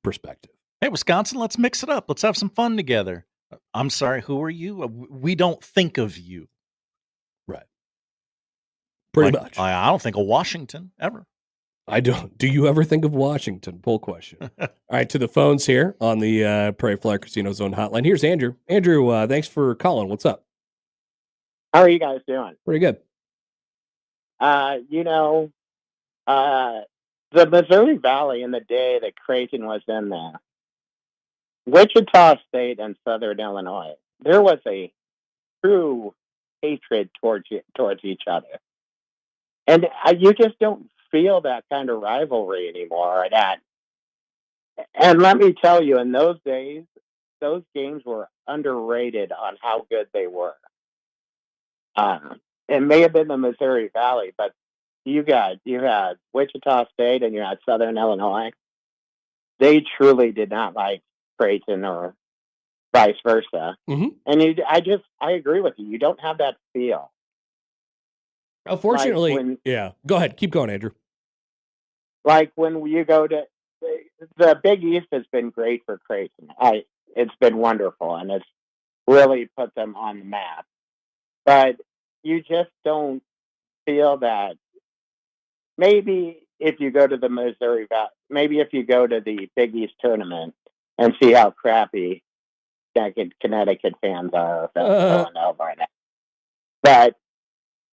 perspective. Hey, Wisconsin, let's mix it up. Let's have some fun together. I'm sorry, who are you? We don't think of you. Right. Pretty much. I don't think of Washington ever. I don't. Do you ever think of Washington? Poll question. All right, to the phones here on the Prairie Flyer Casino Zone hotline. Here's Andrew. Andrew, thanks for calling. What's up? How are you guys doing? Pretty good. The Missouri Valley in the day that Creighton was in there, Wichita State and Southern Illinois, there was a true hatred towards each other. And you just don't feel that kind of rivalry anymore. And let me tell you, in those days, those games were underrated on how good they were. It may have been the Missouri Valley, but you had Wichita State and you had Southern Illinois. They truly did not like Creighton or vice versa. Mm-hmm. And I agree with you. You don't have that feel. Unfortunately, yeah. Go ahead. Keep going, Andrew. Like when you go to the Big East has been great for Creighton. It's been wonderful, and it's really put them on the map. But you just don't feel that. Maybe if you go to the Missouri Valley, maybe if you go to the Big East tournament and see how crappy Connecticut fans are going over that. But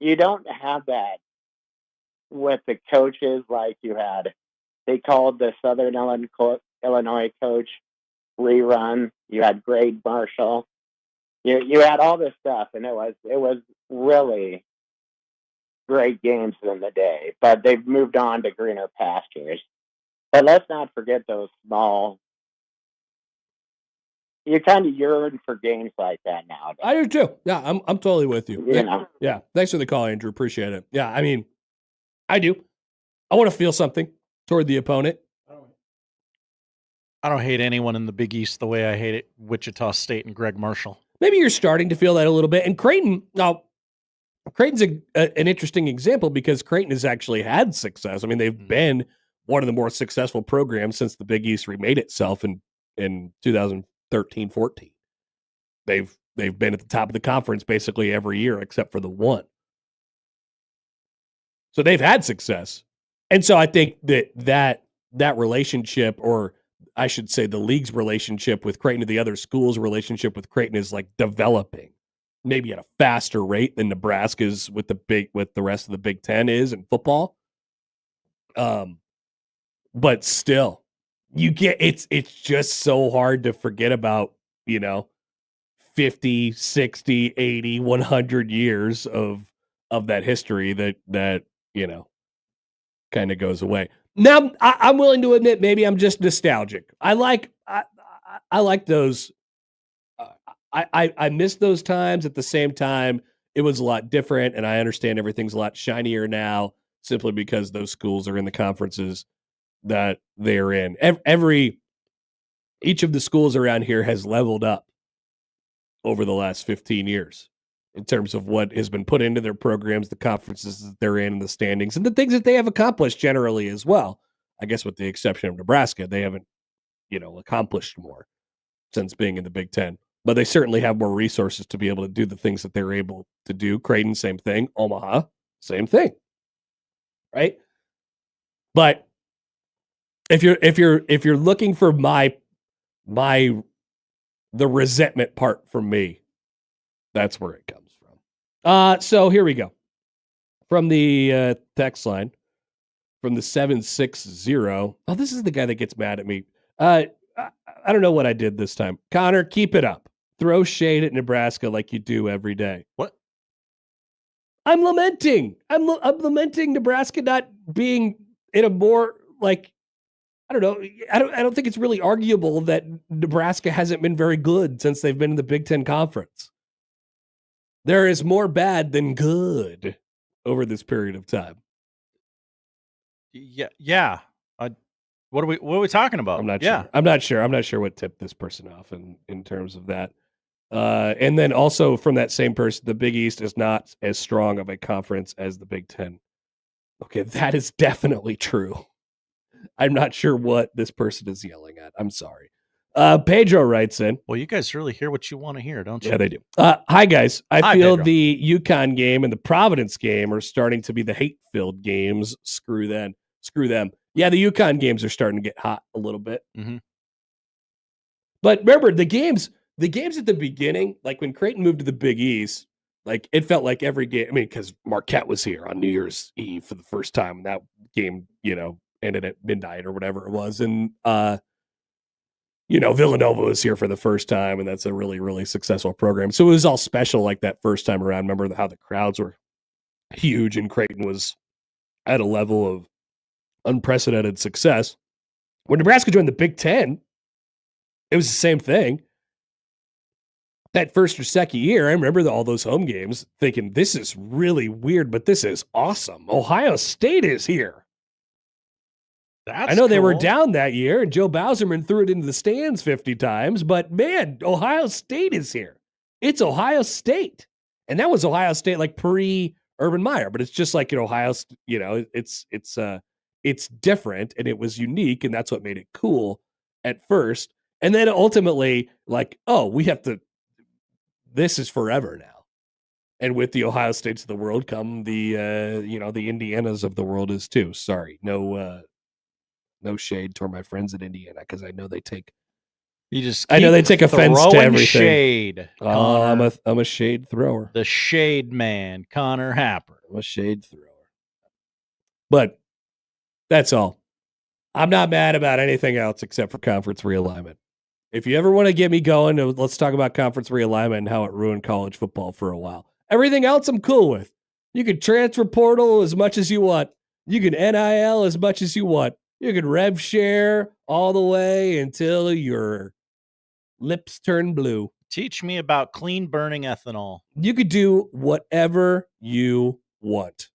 you don't have that with the coaches like you had. They called the Southern Illinois coach rerun. You had Greg Marshall. You had all this stuff, and it was really great games in the day. But they've moved on to greener pastures. But let's not forget those small. You kind of yearn for games like that now. I do too. Yeah, I'm totally with you. You know? Yeah. Thanks for the call, Andrew. Appreciate it. Yeah, I mean, I do. I want to feel something toward the opponent. I don't hate anyone in the Big East the way I hate it Wichita State and Greg Marshall. Maybe you're starting to feel that a little bit. And Creighton's an interesting example because Creighton has actually had success. I mean, they've been one of the more successful programs since the Big East remade itself in 2013-14. They've been at the top of the conference basically every year except for the one. So they've had success. And so I think that relationship, or I should say the league's relationship with Creighton to the other schools' relationship with Creighton is like developing maybe at a faster rate than Nebraska's with the rest of the Big Ten is in football. But still, it's just so hard to forget about, 50, 60, 80, 100 years of that history that kind of goes away. Now, I'm willing to admit maybe I'm just nostalgic. I like those. I miss those times. At the same time, it was a lot different, and I understand everything's a lot shinier now simply because those schools are in the conferences that they're in. Each of the schools around here has leveled up over the last 15 years in terms of what has been put into their programs, the conferences that they're in, and the standings, and the things that they have accomplished generally as well. I guess with the exception of Nebraska, they haven't, accomplished more since being in the Big Ten. But they certainly have more resources to be able to do the things that they're able to do. Creighton, same thing. Omaha, same thing. Right? But if you're looking for the resentment part from me, that's where it comes from. So here we go. From the text line, from the 760. Oh, this is the guy that gets mad at me. I don't know what I did this time. Connor, keep it up. Throw shade at Nebraska like you do every day. What? I'm lamenting. I'm lamenting Nebraska not being in a more I don't know. I don't think it's really arguable that Nebraska hasn't been very good since they've been in the Big Ten Conference. There is more bad than good over this period of time. Yeah. What are we talking about? I'm not sure. I'm not sure what tipped this person off in terms of that. And then also from that same person, the Big East is not as strong of a conference as the Big Ten. Okay, that is definitely true. I'm not sure what this person is yelling at. I'm sorry. Pedro writes in. Well, you guys really hear what you want to hear, don't you? Yeah, they do. Hi, guys. I feel Pedro. the UConn game and the Providence game are starting to be the hate-filled games. Screw them. Yeah, the UConn games are starting to get hot a little bit. Mm-hmm. But remember, the games at the beginning, like when Creighton moved to the Big East, like it felt like every game. I mean, because Marquette was here on New Year's Eve for the first time, and that game, ended at midnight or whatever it was, and Villanova was here for the first time, and that's a really, really successful program. So it was all special like that first time around. Remember how the crowds were huge, and Creighton was at a level of unprecedented success. When Nebraska joined the Big Ten, it was the same thing. That first or second year, I remember all those home games thinking, this is really weird, but this is awesome. Ohio State is here. I know they were down that year, and Joe Bowserman threw it into the stands 50 times, but man, Ohio State is here. It's Ohio State. And that was Ohio State like pre-Urban Meyer, but it's just like Ohio, it's different, and it was unique, and that's what made it cool at first. And then ultimately, this is forever now. And with the Ohio States of the world come the the Indianas of the world is too. Sorry, no shade toward my friends in Indiana, because I know they take offense to everything. Shade. Oh, I'm a shade thrower. The shade man, Connor Happer. I'm a shade thrower. But that's all. I'm not mad about anything else except for conference realignment. If you ever want to get me going, let's talk about conference realignment and how it ruined college football for a while. Everything else I'm cool with. You can transfer portal as much as you want. You can NIL as much as you want. You can rev share all the way until your lips turn blue. Teach me about clean burning ethanol. You could do whatever you want.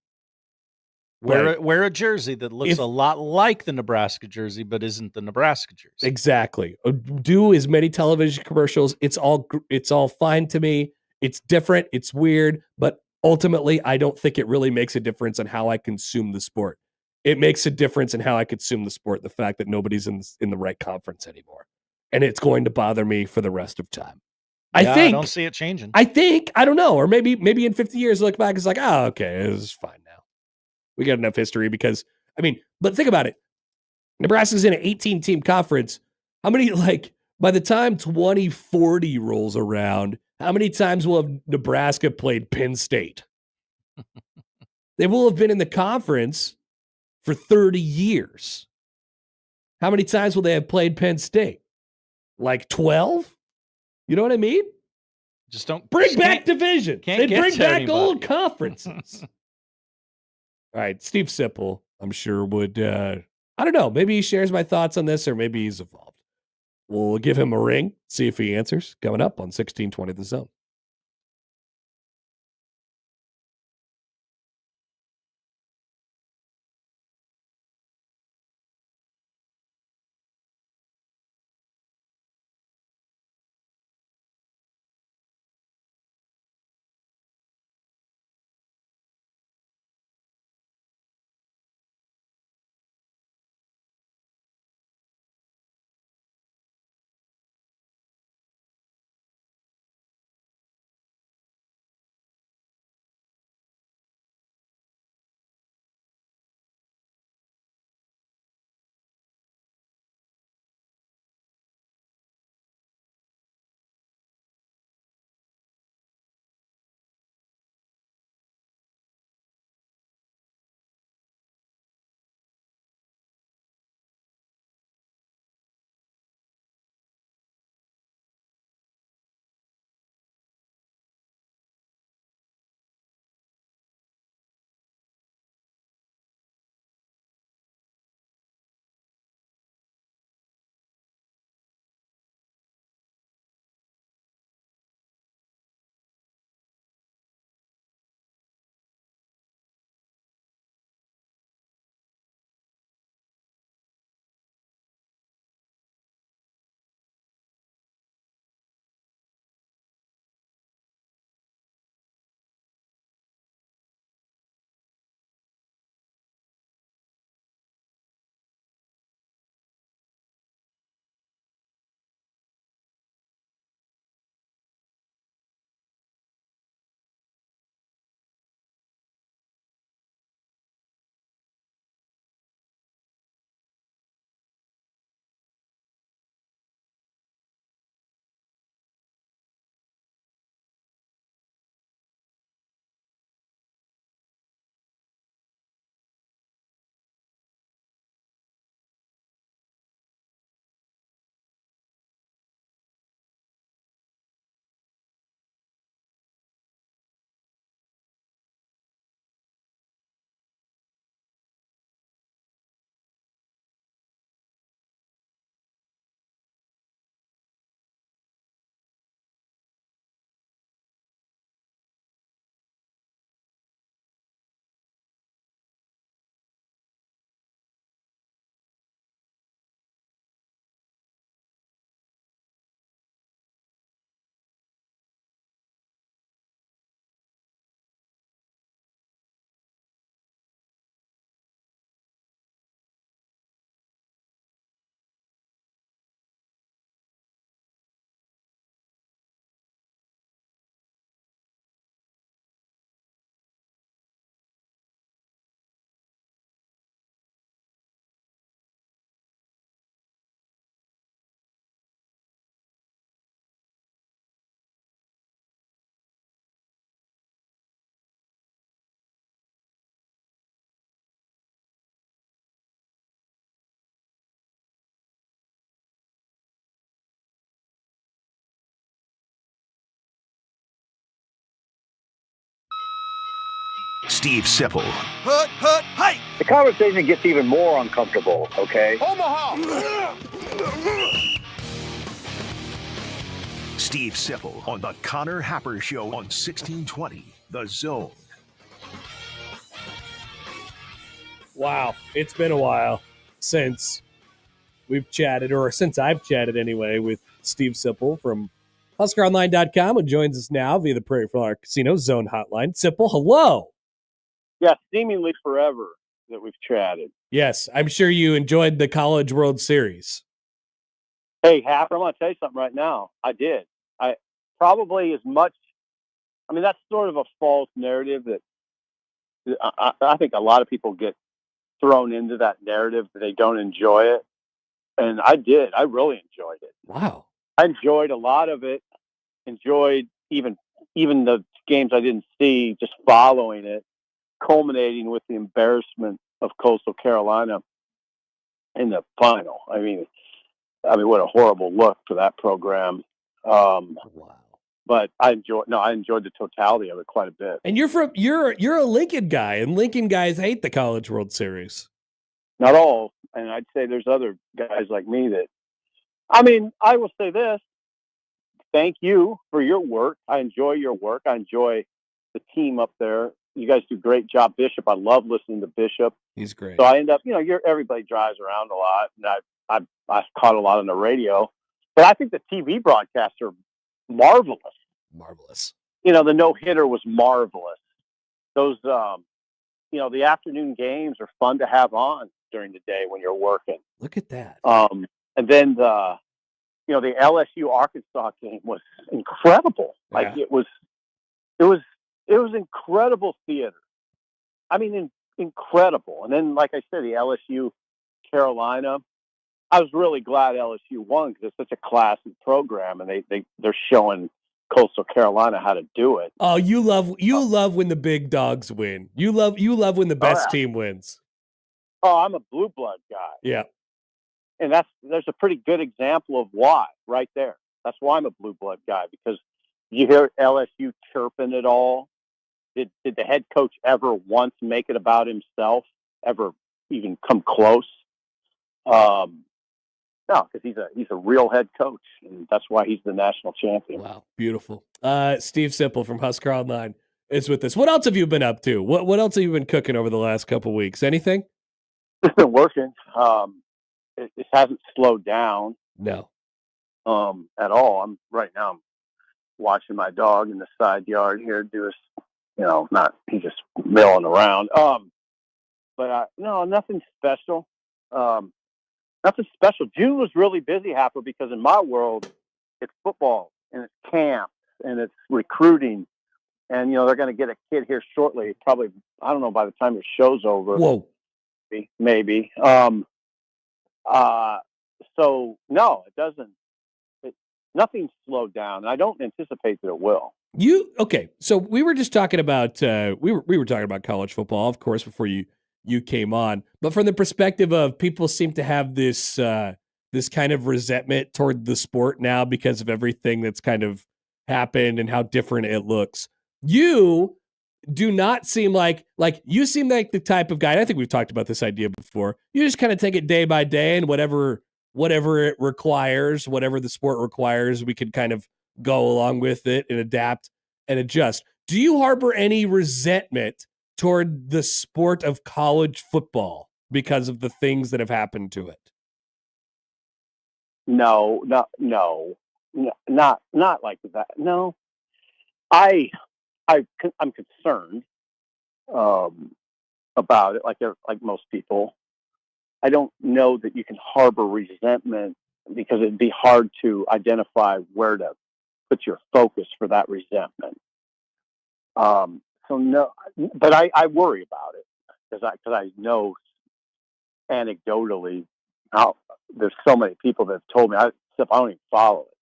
Wear a jersey that looks a lot like the Nebraska jersey, but isn't the Nebraska jersey. Exactly. Do as many television commercials. It's all fine to me. It's different. It's weird, but ultimately, I don't think it really makes a difference on how I consume the sport. It makes a difference in how I consume the sport. The fact that nobody's in the right conference anymore, and it's going to bother me for the rest of time. I don't see it changing. I don't know, or maybe in 50 years, look back, it's like, oh, okay, this is fine now. We got enough history because, but think about it. Nebraska's in an 18-team conference. How many, by the time 2040 rolls around, how many times will have Nebraska played Penn State? They will have been in the conference for 30 years. How many times will they have played Penn State? 12? You know what I mean? Just don't bring back division. They bring back old conferences. All right, Steve Sipple, I'm sure would. I don't know. Maybe he shares my thoughts on this, or maybe he's evolved. We'll give him a ring, see if he answers. Coming up on 1620 The Zone. Steve Sipple, The conversation gets even more uncomfortable, okay? Omaha! Steve Sipple on the Connor Happer Show on 1620 The Zone. Wow, it's been a while since we've chatted, or since I've chatted anyway, with Steve Sipple from HuskerOnline.com, who joins us now via the Prairie Flower Casino Zone Hotline. Sipple, hello. Yeah, seemingly forever that we've chatted. Yes, I'm sure you enjoyed the College World Series. Hey, Happer, I'm going to tell you something right now. I did. I probably as much. I mean, that's sort of a false narrative that I think a lot of people get thrown into that narrative that they don't enjoy it. And I did. I really enjoyed it. Wow. I enjoyed a lot of it. Enjoyed even the games I didn't see, just following it, culminating with the embarrassment of Coastal Carolina in the final. I mean, what a horrible look for that program. Wow. But I enjoyed the totality of it quite a bit. And you're a Lincoln guy, and Lincoln guys hate the College World Series. Not all And I'd say there's other guys like me that, I mean, I will say this. Thank you for your work. I enjoy your work. I enjoy the team up there. You guys do a great job, Bishop. I love listening to Bishop. He's great. So I end up, everybody drives around a lot, and I've caught a lot on the radio. But I think the TV broadcasts are marvelous. Marvelous. The no-hitter was marvelous. Those, the afternoon games are fun to have on during the day when you're working. Look at that. And then the LSU Arkansas game was incredible. Like it was incredible theater. I mean, incredible. And then, like I said, the LSU Carolina. I was really glad LSU won because it's such a classy program, and they're showing Coastal Carolina how to do it. Oh, you love when the big dogs win. You love when the best team wins. Oh, I'm a blue blood guy. Yeah. And there's a pretty good example of why right there. That's why I'm a blue blood guy, because you hear LSU chirping it all. Did the head coach ever once make it about himself? Ever even come close? No, because he's a real head coach, and that's why he's the national champion. Wow, beautiful. Steve Sipple from Husker Online is with us. What else have you been up to? What else have you been cooking over the last couple weeks? Anything? It's been working. It hasn't slowed down. No. At all. I'm watching my dog in the side yard here do his, he's just milling around. But no, nothing special. Nothing special. June was really busy, Happer, because in my world, it's football and it's camps and it's recruiting. And, they're going to get a kid here shortly. Probably, I don't know, by the time the show's over. Whoa. Maybe. So, no, it doesn't. Nothing's slowed down. And I don't anticipate that it will. Okay. So we were just talking about, we were talking about college football, of course, before you came on, but from the perspective of people seem to have this kind of resentment toward the sport now because of everything that's kind of happened and how different it looks. You do not seem like you seem like the type of guy, and I think we've talked about this idea before. You just kind of take it day by day, and whatever it requires, whatever the sport requires, we can kind of go along with it and adapt and adjust. Do you harbor any resentment toward the sport of college football because of the things that have happened to it? No, not like that. No, I'm concerned about it, like most people. I don't know that you can harbor resentment because it'd be hard to identify where to put your focus for that resentment. So no, but I worry about it because I know anecdotally how there's so many people that have told me I don't even follow it.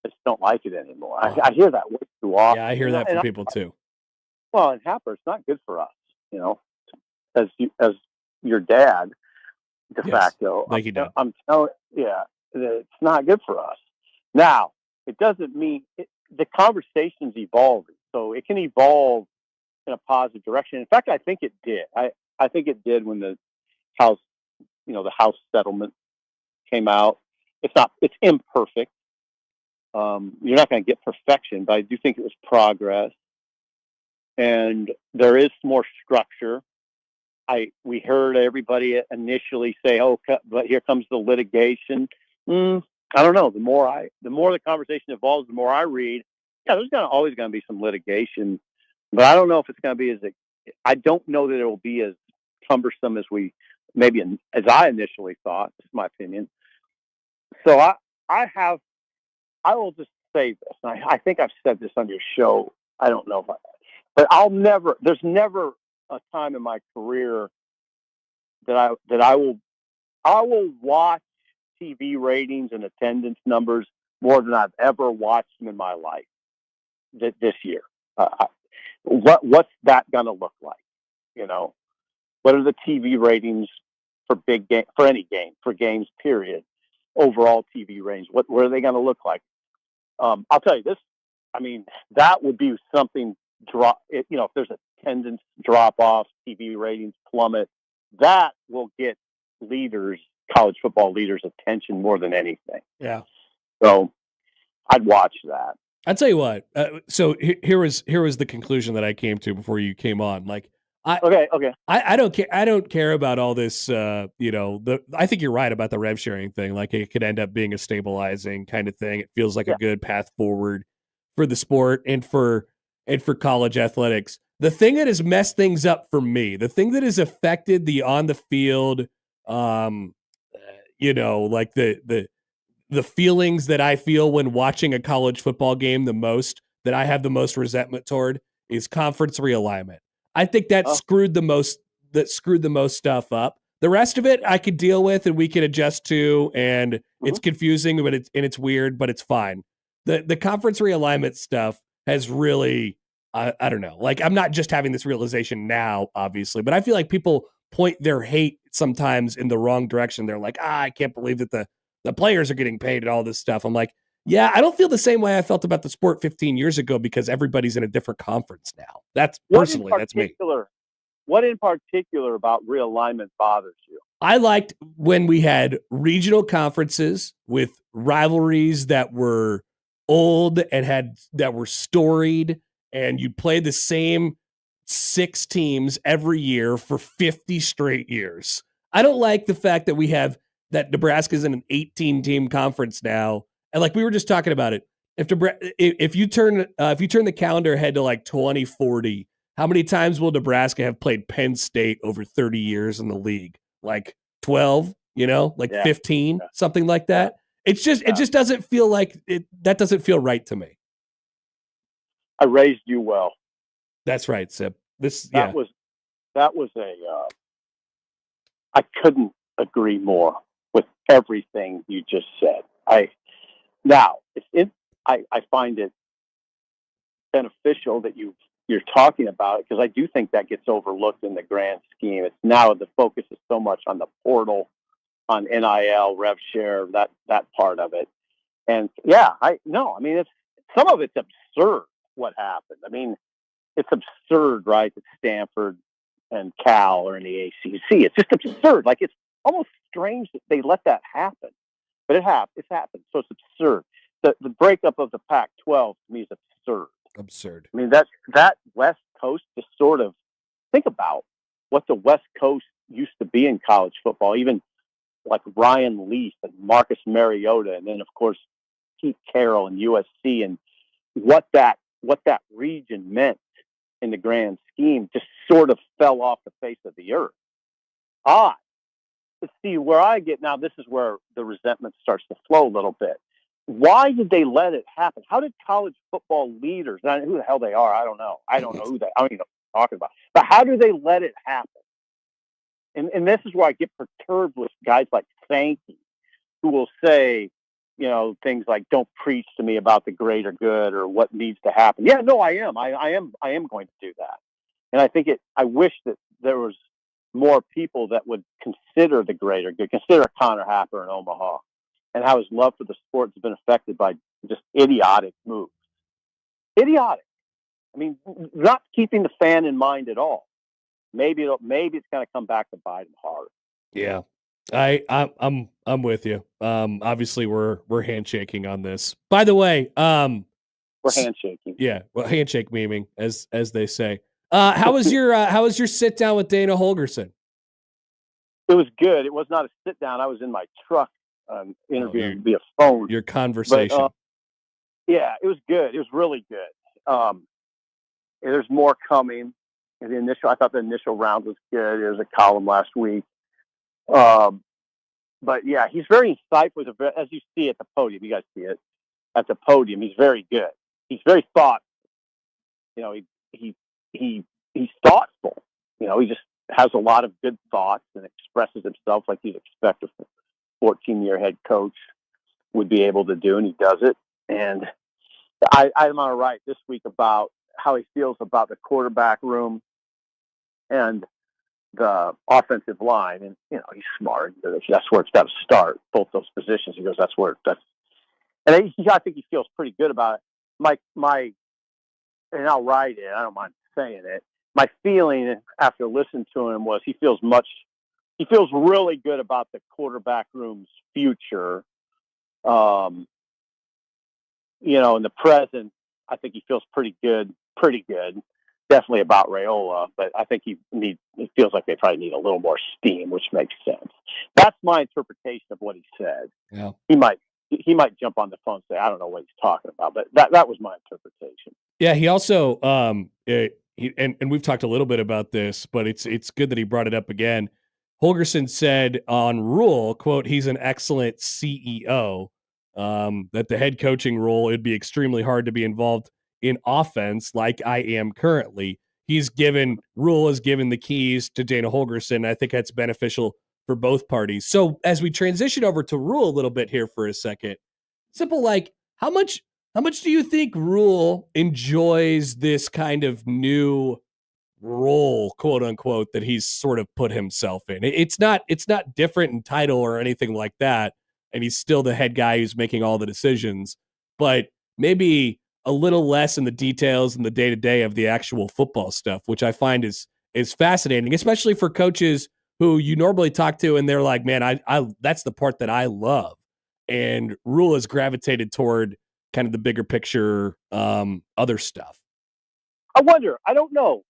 I just don't like it anymore. I hear that way too often. Yeah, I hear that from people too. Well, and Happer, it's not good for us, as your dad de facto. Thank you, Dad. I'm telling, it's not good for us. Now, it doesn't mean the conversation's evolving, so it can evolve in a positive direction. In fact, I think it did. I think it did when the House settlement came out. It's imperfect. You're not going to get perfection, but I do think it was progress. And there is more structure. We heard everybody initially say, "Oh, but here comes the litigation." I don't know. The more the conversation evolves, the more I read. Yeah, there's always going to be some litigation, but I don't know if it's going to be I don't know that it will be as cumbersome as as I initially thought. This is my opinion. So I will just say this. And I think I've said this on your show. I don't know but there's never a time in my career that I will watch TV ratings and attendance numbers more than I've ever watched them in my life this year. What's that going to look like? What are the TV ratings for big game, for any game, for games, period? Overall TV ratings, what are they going to look like? I'll tell you this. I mean, that would be something if there's attendance drop off, TV ratings plummet, that will get college football leaders' attention more than anything. Yeah. So I'd watch that. I'll tell you what. So here was the conclusion that I came to before you came on. Like, Okay. I don't care. I don't care about all this. I think you're right about the rev sharing thing. Like, it could end up being a stabilizing kind of thing. It feels like a good path forward for the sport and for college athletics. The thing that has messed things up for me, the thing that has affected the on the field, like the feelings that I feel when watching a college football game the most, that I have the most resentment toward, is conference realignment. I think that screwed the most stuff up. The rest of it I could deal with and we could adjust to, and it's confusing, but it's weird, but it's fine. The conference realignment stuff has really, I don't know. Like, I'm not just having this realization now, obviously, but I feel like people point their hate sometimes in the wrong direction. They're like, I can't believe that the players are getting paid and all this stuff. I'm like, yeah, I don't feel the same way I felt about the sport 15 years ago because everybody's in a different conference now. That's me. What in particular about realignment bothers you? I liked when we had regional conferences with rivalries that were old and that were storied, and you play the same 6 teams every year for 50 straight years. I don't like the fact that we have that Nebraska's in an 18-team conference now. And like we were just talking about it, if you turn the calendar ahead to like 2040, how many times will Nebraska have played Penn State over 30 years in the league? Like 12, 15, something like that. It just doesn't feel like it. That doesn't feel right to me. I raised you well. That's right, Sip. That was I couldn't agree more with everything you just said. I find it beneficial that you're talking about it, because I do think that gets overlooked in the grand scheme. It's now the focus is so much on the portal, on NIL, rev share, that part of it. And it's some of it's absurd what happened. I mean, it's absurd, right? That Stanford and Cal are in the ACC. It's just absurd. Like, it's almost strange that they let that happen. But it's happened. So it's absurd. The breakup of the Pac-12 to me is absurd. Absurd. I mean, that West Coast, just sort of think about what the West Coast used to be in college football, even like Ryan Leaf and Marcus Mariota, and then of course Pete Carroll and USC, and what that region meant in the grand scheme just sort of fell off the face of the earth. Let's see where I get now. This is where the resentment starts to flow a little bit. Why did they let it happen? How did college football leaders, who the hell they are, I don't know. I don't know who they, I don't even know what I'm talking about. But how do they let it happen? And this is where I get perturbed with guys like Sankey, who will say, things like, don't preach to me about the greater good or what needs to happen. Yeah, no, I am. I am going to do that. And I wish that there was more people that would consider the greater good, consider Connor Happer in Omaha, and how his love for the sport has been affected by just idiotic moves. Idiotic. I mean, not keeping the fan in mind at all. Maybe it's going to come back to bite him hard. Yeah, I'm with you. Obviously, we're handshaking on this. By the way, we're handshaking. Yeah, well, handshake memeing, as they say. How was your sit down with Dana Holgorsen? It was good. It was not a sit down. I was in my truck interviewing via phone. Your conversation. But, yeah, it was good. It was really good. There's more coming. I thought the initial round was good. There was a column last week. But yeah, he's very insightful. As you see at the podium, you guys see it at the podium. He's very good. He's very thoughtful. He's thoughtful. He just has a lot of good thoughts and expresses himself like you'd expect a 14-year head coach would be able to do, and he does it. And I'm all right this week about how he feels about the quarterback room and the offensive line. And, he's smart. That's where it's got to start, both those positions. He goes, I think he feels pretty good about it. And I'll write it. I don't mind saying it. My feeling after listening to him was he feels much he feels really good about the quarterback room's future. In the present, I think he feels pretty good. Definitely about Raiola, but I think it feels like they probably need a little more steam, which makes sense. That's my interpretation of what he said. Yeah. He might jump on the phone and say, I don't know what he's talking about, but that was my interpretation. Yeah, he also and we've talked a little bit about this, but it's good that he brought it up again. Holgorsen said on Rule, quote, he's an excellent CEO, that the head coaching role, it'd be extremely hard to be involved in offense like I am currently. Rule has given the keys to Dana Holgorsen. I think that's beneficial for both parties. So as we transition over to Rule a little bit here for a second, Sipple, like how much do you think Rule enjoys this kind of new role, quote unquote, that he's sort of put himself in? It's not different in title or anything like that, and he's still the head guy who's making all the decisions, but maybe a little less in the details and the day-to-day of the actual football stuff, which I find is fascinating, especially for coaches who you normally talk to and they're like, man, I that's the part that I love. And Rule has gravitated toward kind of the bigger picture, other stuff. I wonder. I don't know.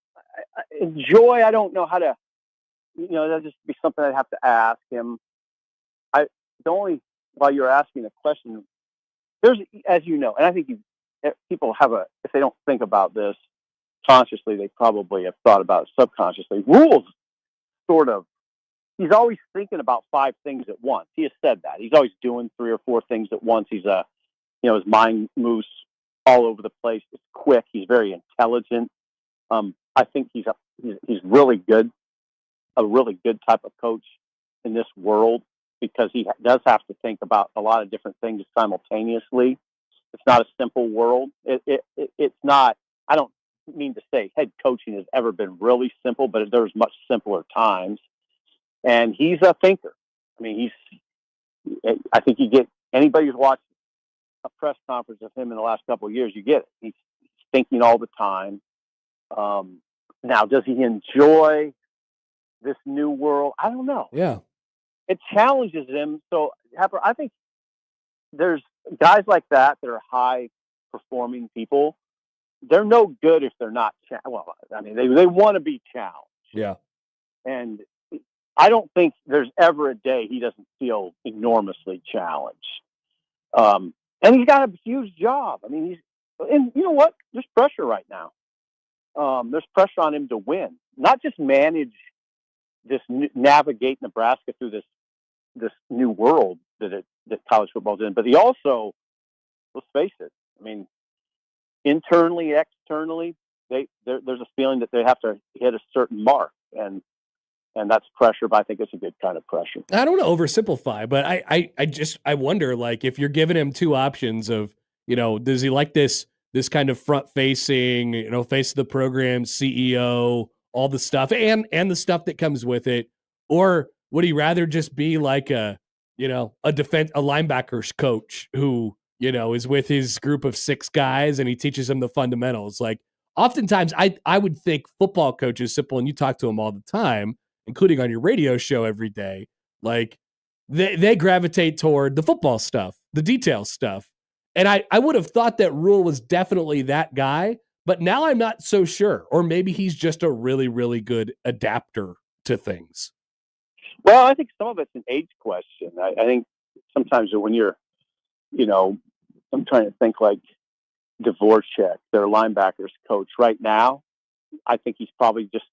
Enjoy. I don't know how to. That'll just be something I'd have to ask him. While you're asking the question, there's, as you know, and I think people if they don't think about this consciously, they probably have thought about it subconsciously. Rule's sort of. He's always thinking about 5 things at once. He has said that. He's always doing 3 or 4 things at once. He's his mind moves all over the place. It's quick. He's very intelligent. I think he's really good, a really good type of coach in this world, because he does have to think about a lot of different things simultaneously. It's not a simple world. It's not. I don't mean to say head coaching has ever been really simple, but there's much simpler times. And he's a thinker. I mean, I think you get anybody who's watched a press conference of him in the last couple of years, you get it. He's thinking all the time. Now, does he enjoy this new world? I don't know. Yeah. It challenges him. So, Happer, I think there's guys like that are high performing people. They're no good if they're not. They want to be challenged. Yeah. And I don't think there's ever a day he doesn't feel enormously challenged. And he's got a huge job. I mean, and you know what? There's pressure right now. There's pressure on him to win, not just manage navigate Nebraska through this new world that college football's in, but he also, let's face it, I mean, internally, externally, there's a feeling that they have to hit a certain mark, and that's pressure, but I think it's a good kind of pressure. I don't want to oversimplify, but I wonder, like, if you're giving him 2 options of, does he like this kind of front facing, face of the program, CEO, all the stuff and the stuff that comes with it, or would he rather just be like a linebackers coach who, is with his group of 6 guys and he teaches them the fundamentals? Like, oftentimes I would think football coaches, Sipple, and you talk to them all the time, including on your radio show every day, like they gravitate toward the football stuff, the detail stuff. And I would have thought that Rule was definitely that guy, but now I'm not so sure. Or maybe he's just a really, really good adapter to things. Well, I think some of it's an age question. I think sometimes when you're, I'm trying to think like Dvorak, their linebackers coach right now. I think he's probably just,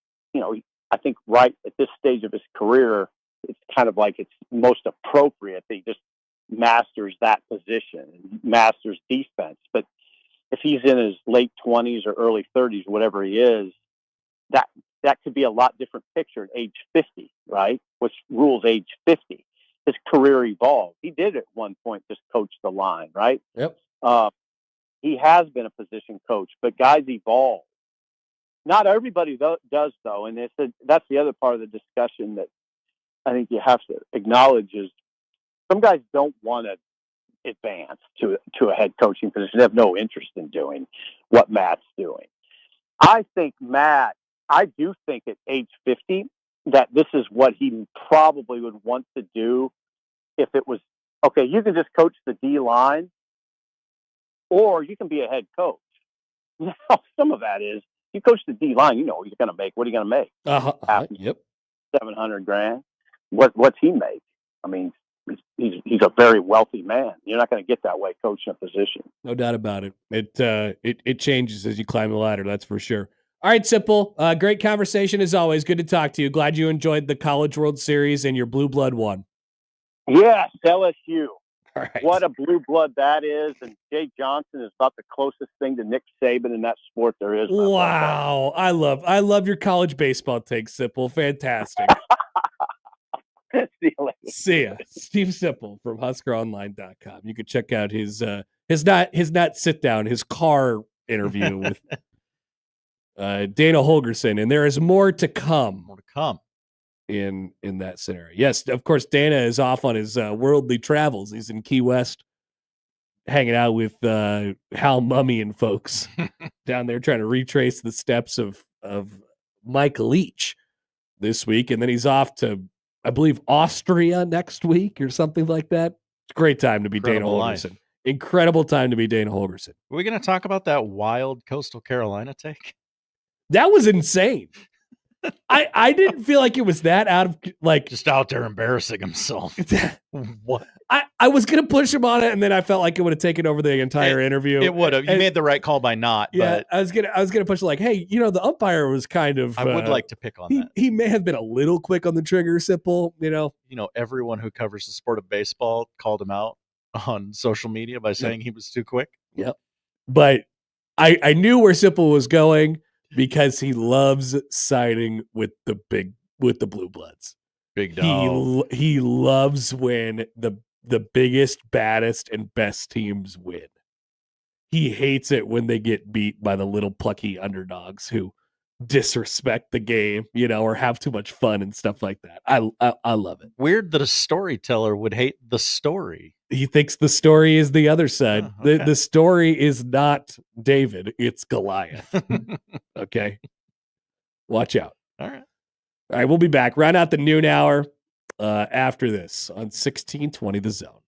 I think right at this stage of his career, it's kind of like it's most appropriate that he just masters that position, masters defense. But if he's in his late 20s or early 30s, whatever he is, that could be a lot different picture at age 50, right? Which Rule's age 50. His career evolved. He did at one point just coach the line, right? Yep. He has been a position coach, but guys evolve. Not everybody does, though, and that's the other part of the discussion that I think you have to acknowledge is some guys don't want to advance to a head coaching position. They have no interest in doing what Matt's doing. I do think at age 50, that this is what he probably would want to do if it was, okay, you can just coach the D-line or you can be a head coach. Now, some of that is, you coach the D-line, you know what you're going to make. What are you going to make? Yep. $700,000. What's he make? I mean, he's a very wealthy man. You're not going to get that way coaching a position. No doubt about it. It changes as you climb the ladder. That's for sure. All right, Sipple. Great conversation as always. Good to talk to you. Glad you enjoyed the College World Series and your blue blood won. Yes, LSU. All right. What a blue blood that is. And Jay Johnson is about the closest thing to Nick Saban in that sport there is. Wow. I love your college baseball take, Sipple. Fantastic. See you later. See ya. Steve Sipple from HuskerOnline.com. You can check out his not sit down, his car interview with Dana Holgerson, and there is more to come. More to come in that scenario. Yes, of course, Dana is off on his worldly travels. He's in Key West, hanging out with Hal Mummy and folks down there, trying to retrace the steps of Mike Leach this week, and then he's off to, I believe, Austria next week or something like that. It's a great time to be Dana Holgerson. Incredible time to be Dana Holgerson. Are we going to talk about that wild Coastal Carolina take? That was insane. I didn't feel like it was that out of, like, just out there embarrassing himself. What? I was going to push him on it, and then I felt like it would have taken over the entire interview. It would have. You made the right call by not. Yeah, but I was gonna push it, like, hey, the umpire was kind of. I would like to pick on that. He may have been a little quick on the trigger, Sipple. Everyone who covers the sport of baseball called him out on social media by saying he was too quick. Yep. But I knew where Sipple was going because he loves siding with the blue bloods. Big dog. He loves when the biggest, baddest, and best teams win. He hates it when they get beat by the little plucky underdogs who disrespect the game, or have too much fun and stuff like that. I love it. Weird that a storyteller would hate the story. He thinks the story is the other side. Oh, okay. The story is not David, it's Goliath. Okay. Watch out. All right. All right, we'll be back. Round out the noon hour after this on 1620 The Zone.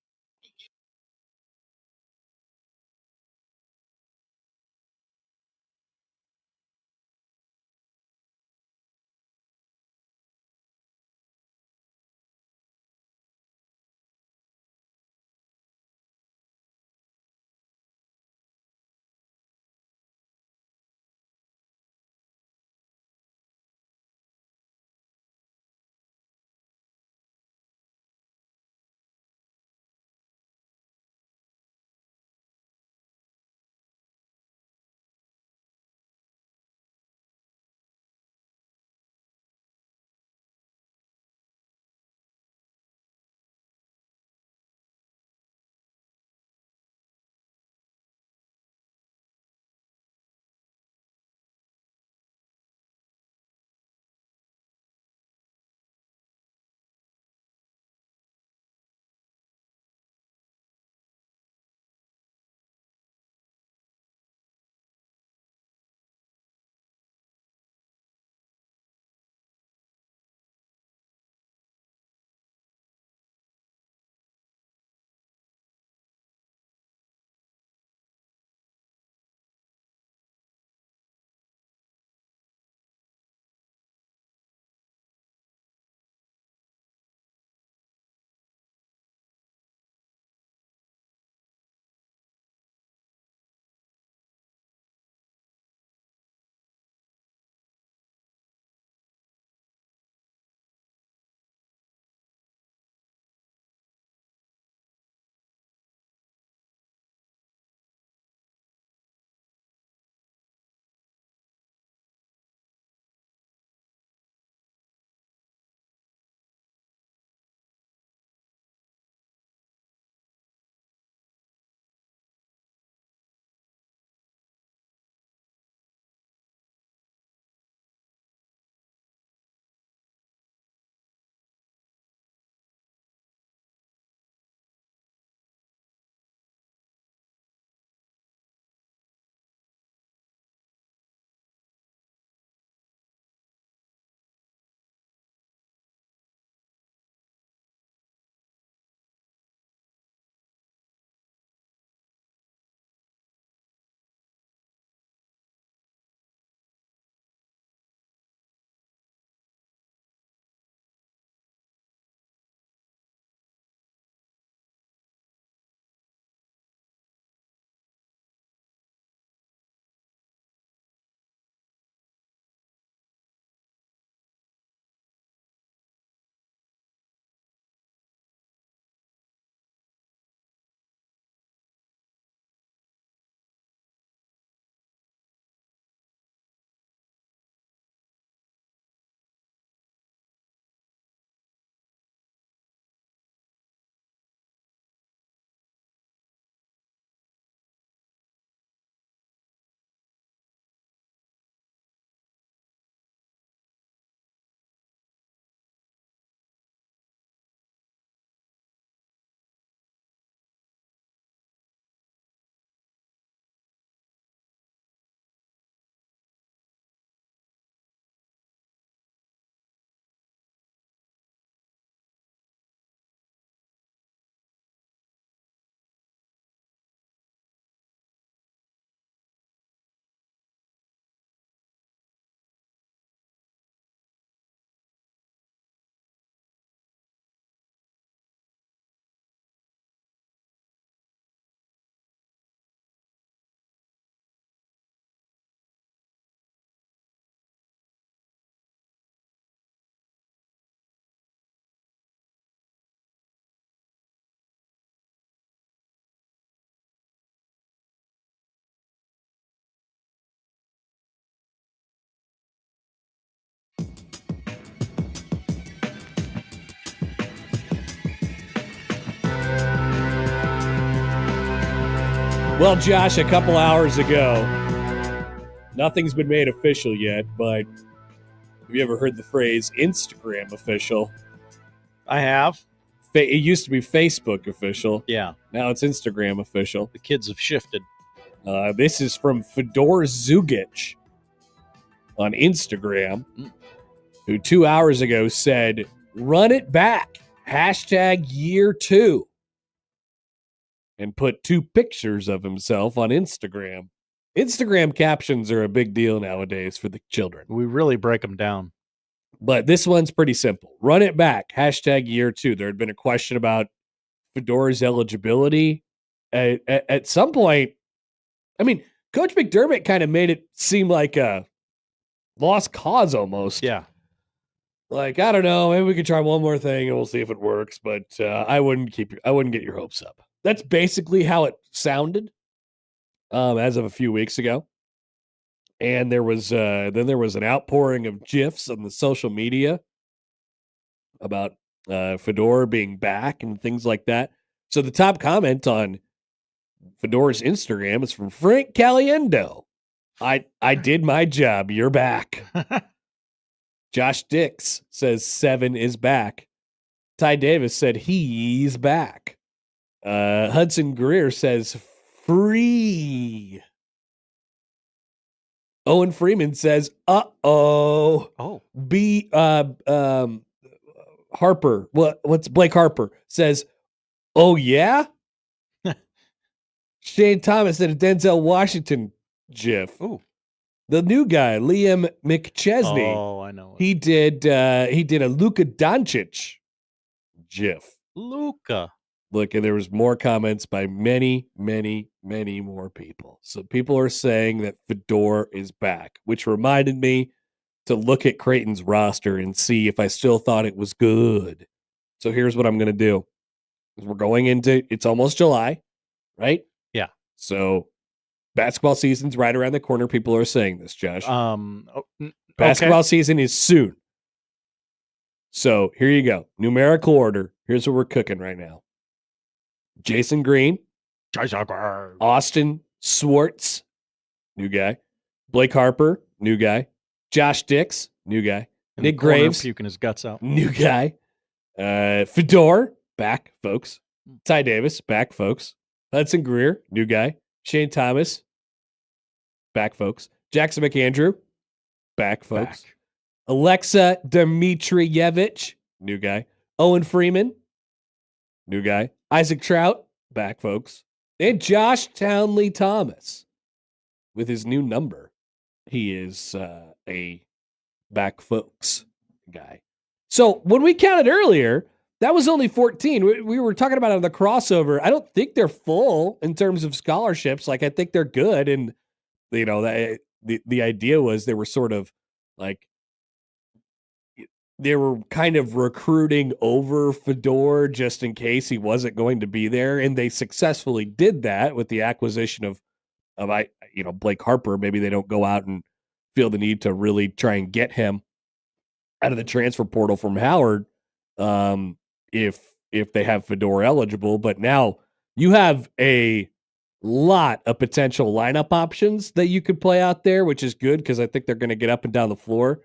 Well, Josh, a couple hours ago, nothing's been made official yet, but have you ever heard the phrase Instagram official? I have. It used to be Facebook official. Yeah. Now it's Instagram official. The kids have shifted. This is from Fedor Zugic on Instagram, who 2 hours ago said, "Run it back, #year 2." And put 2 pictures of himself on Instagram. Instagram captions are a big deal nowadays for the children. We really break them down. But this one's pretty simple. Run it back, #year 2. There had been a question about Fedor's eligibility. At some point, I mean, Coach McDermott kind of made it seem like a lost cause almost. Yeah. Like, I don't know, maybe we could try one more thing and we'll see if it works, but I wouldn't get your hopes up. That's basically how it sounded as of a few weeks ago. And there was an outpouring of GIFs on the social media about Fedor being back and things like that. So the top comment on Fedor's Instagram is from Frank Caliendo. I did my job. You're back. Josh Dix says 7 is back. Ty Davis said he's back. Hudson Greer says free. Owen Freeman says, uh-oh. Oh. Harper. What's Blake Harper says, oh, yeah? Shane Thomas said a Denzel Washington GIF. Ooh. The new guy, Liam McChesney. Oh, I know. He did a Luka Doncic GIF. Luka. Look, and there was more comments by many, many, many more people. So people are saying that Fedor is back, which reminded me to look at Creighton's roster and see if I still thought it was good. So here's what I'm going to do. We're going into, it's almost July, right? Yeah. So basketball season's right around the corner. People are saying this, Josh. Okay. Basketball season is soon. So here you go. Numerical order. Here's what we're cooking right now. Jason Green, Austin Swartz, new guy. Blake Harper, new guy. Josh Dix, new guy. In Nick the corner, Graves, puking his guts out. new guy. Fedor, back, folks. Ty Davis, back, folks. Hudson Greer, new guy. Shane Thomas, back, folks. Jackson McAndrew, back, folks. Back. Alexa Dmitrievich, new guy. Owen Freeman, new guy. Isaac Trout, back, folks. And Josh Townley Thomas with his new number. He is a back, folks guy. So when we counted earlier, that was only 14. We were talking about it on the crossover. I don't think they're full in terms of scholarships. Like, I think they're good. And, you know, the idea was they were sort of like, they were kind of recruiting over Fedor just in case he wasn't going to be there. And they successfully did that with the acquisition of Blake Harper. Maybe they don't go out and feel the need to really try and get him out of the transfer portal from Howard. If they have Fedor eligible, but now you have a lot of potential lineup options that you could play out there, which is good because I think they're going to get up and down the floor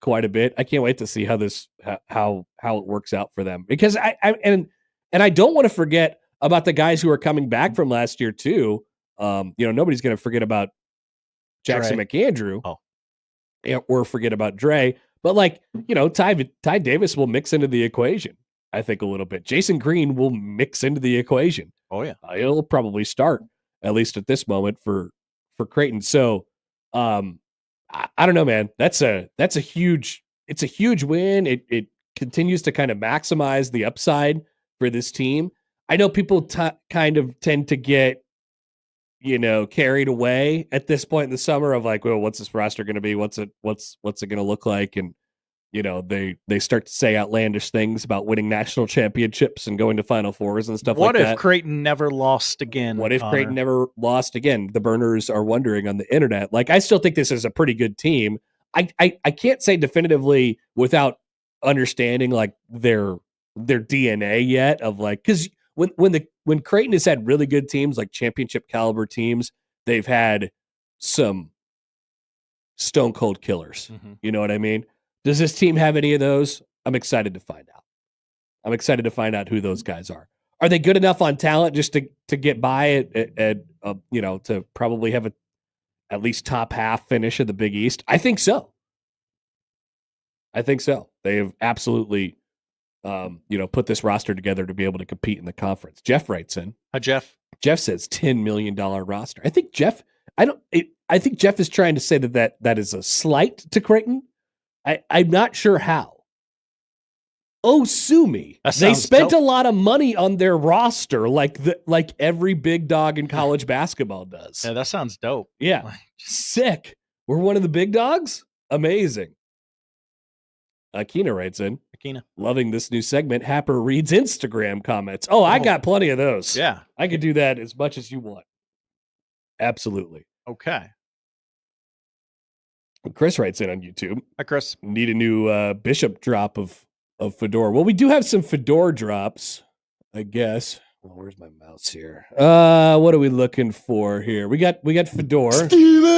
quite a bit. I can't wait to see how it works out for them, because I don't want to forget about the guys who are coming back from last year too. Nobody's going to forget about Jackson McAndrew or forget about Dre. But Ty Davis will mix into the equation, I think, a little bit. Jason Green will mix into the equation. Oh yeah, he'll probably start at least at this moment for Creighton. So I don't know, man. It's a huge win. It continues to kind of maximize the upside for this team. I know people kind of tend to get carried away at this point in the summer of like, well, what's this roster going to be? What's it going to look like? And, they start to say outlandish things about winning national championships and going to Final Fours and stuff like that. What if Creighton never lost again? What if Creighton never lost again? The burners are wondering on the internet. Like, I still think this is a pretty good team. I can't say definitively without understanding like their DNA yet of like, because when when Creighton has had really good teams, like championship caliber teams, they've had some stone cold killers. You know what I mean? Does this team have any of those? I'm excited to find out. I'm excited to find out who those guys are. Are they good enough on talent just to get by at to probably have at least top half finish of the Big East? I think so. They have absolutely, put this roster together to be able to compete in the conference. Jeff writes in. Hi, Jeff. Jeff says $10 million roster. I think Jeff is trying to say that is a slight to Creighton. I'm not sure how. Oh, sue me. They spent a lot of money on their roster like every big dog in college basketball does. Yeah, that sounds dope. Yeah. Sick. We're one of the big dogs? Amazing. Akina writes in. Akina. Loving this new segment. Happer reads Instagram comments. Oh, I got plenty of those. Yeah. I could do that as much as you want. Absolutely. Okay. Chris writes in on YouTube. Hi, Chris. Need a new Bishop drop of Fedora. Well, we do have some Fedora drops, I guess. Well, where's my mouse here? What are we looking for here? We got Fedora. Steven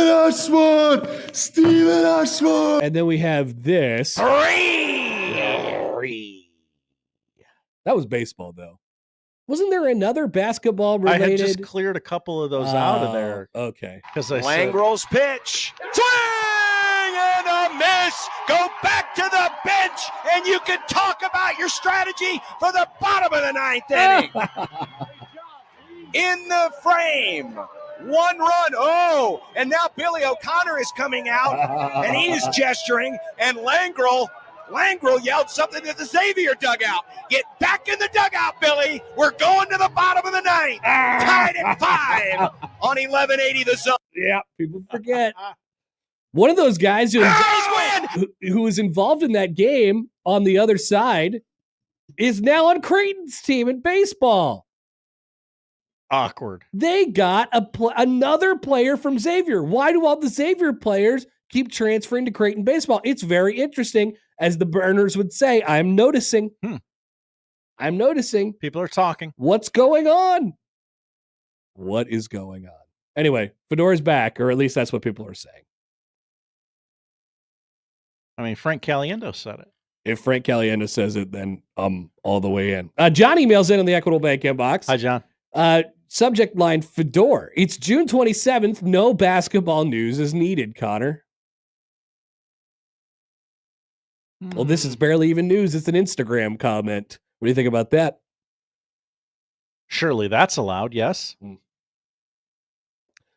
Ashford. And then we have this. That was baseball, though. Wasn't there another basketball related? I had just cleared a couple of those out of there. Okay. Because I Langrel's pitch. Swing and a miss. Go back to the bench, and you can talk about your strategy for the bottom of the ninth inning. In the frame. 1 run. Oh, and now Billy O'Connor is coming out, and he is gesturing, and Langrel yelled something to the Xavier dugout. Get back in the dugout, Billy. We're going to the bottom of the ninth. Tied at 5 on 1180 the zone. Yeah, people forget. One of those guys who was involved in that game on the other side is now on Creighton's team in baseball. Awkward. They got another player from Xavier. Why do all the Xavier players keep transferring to Creighton baseball? It's very interesting. As the Burners would say, I'm noticing. I'm noticing. People are talking. What's going on? What is going on? Anyway, Fedora's back, or at least that's what people are saying. I mean, Frank Caliendo said it. If Frank Caliendo says it, then I'm all the way in. John emails in on the Equitable Bank inbox. Hi, John. Subject line, Fedora. It's June 27th. No basketball news is needed, Connor. Well, this is barely even news. It's an Instagram comment. What do you think about that? Surely that's allowed, yes.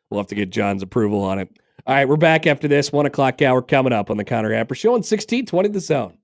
We'll have to get John's approval on it. All right, we're back after this. 1 o'clock hour coming up on the Connor Happer Show on 1620 The Zone.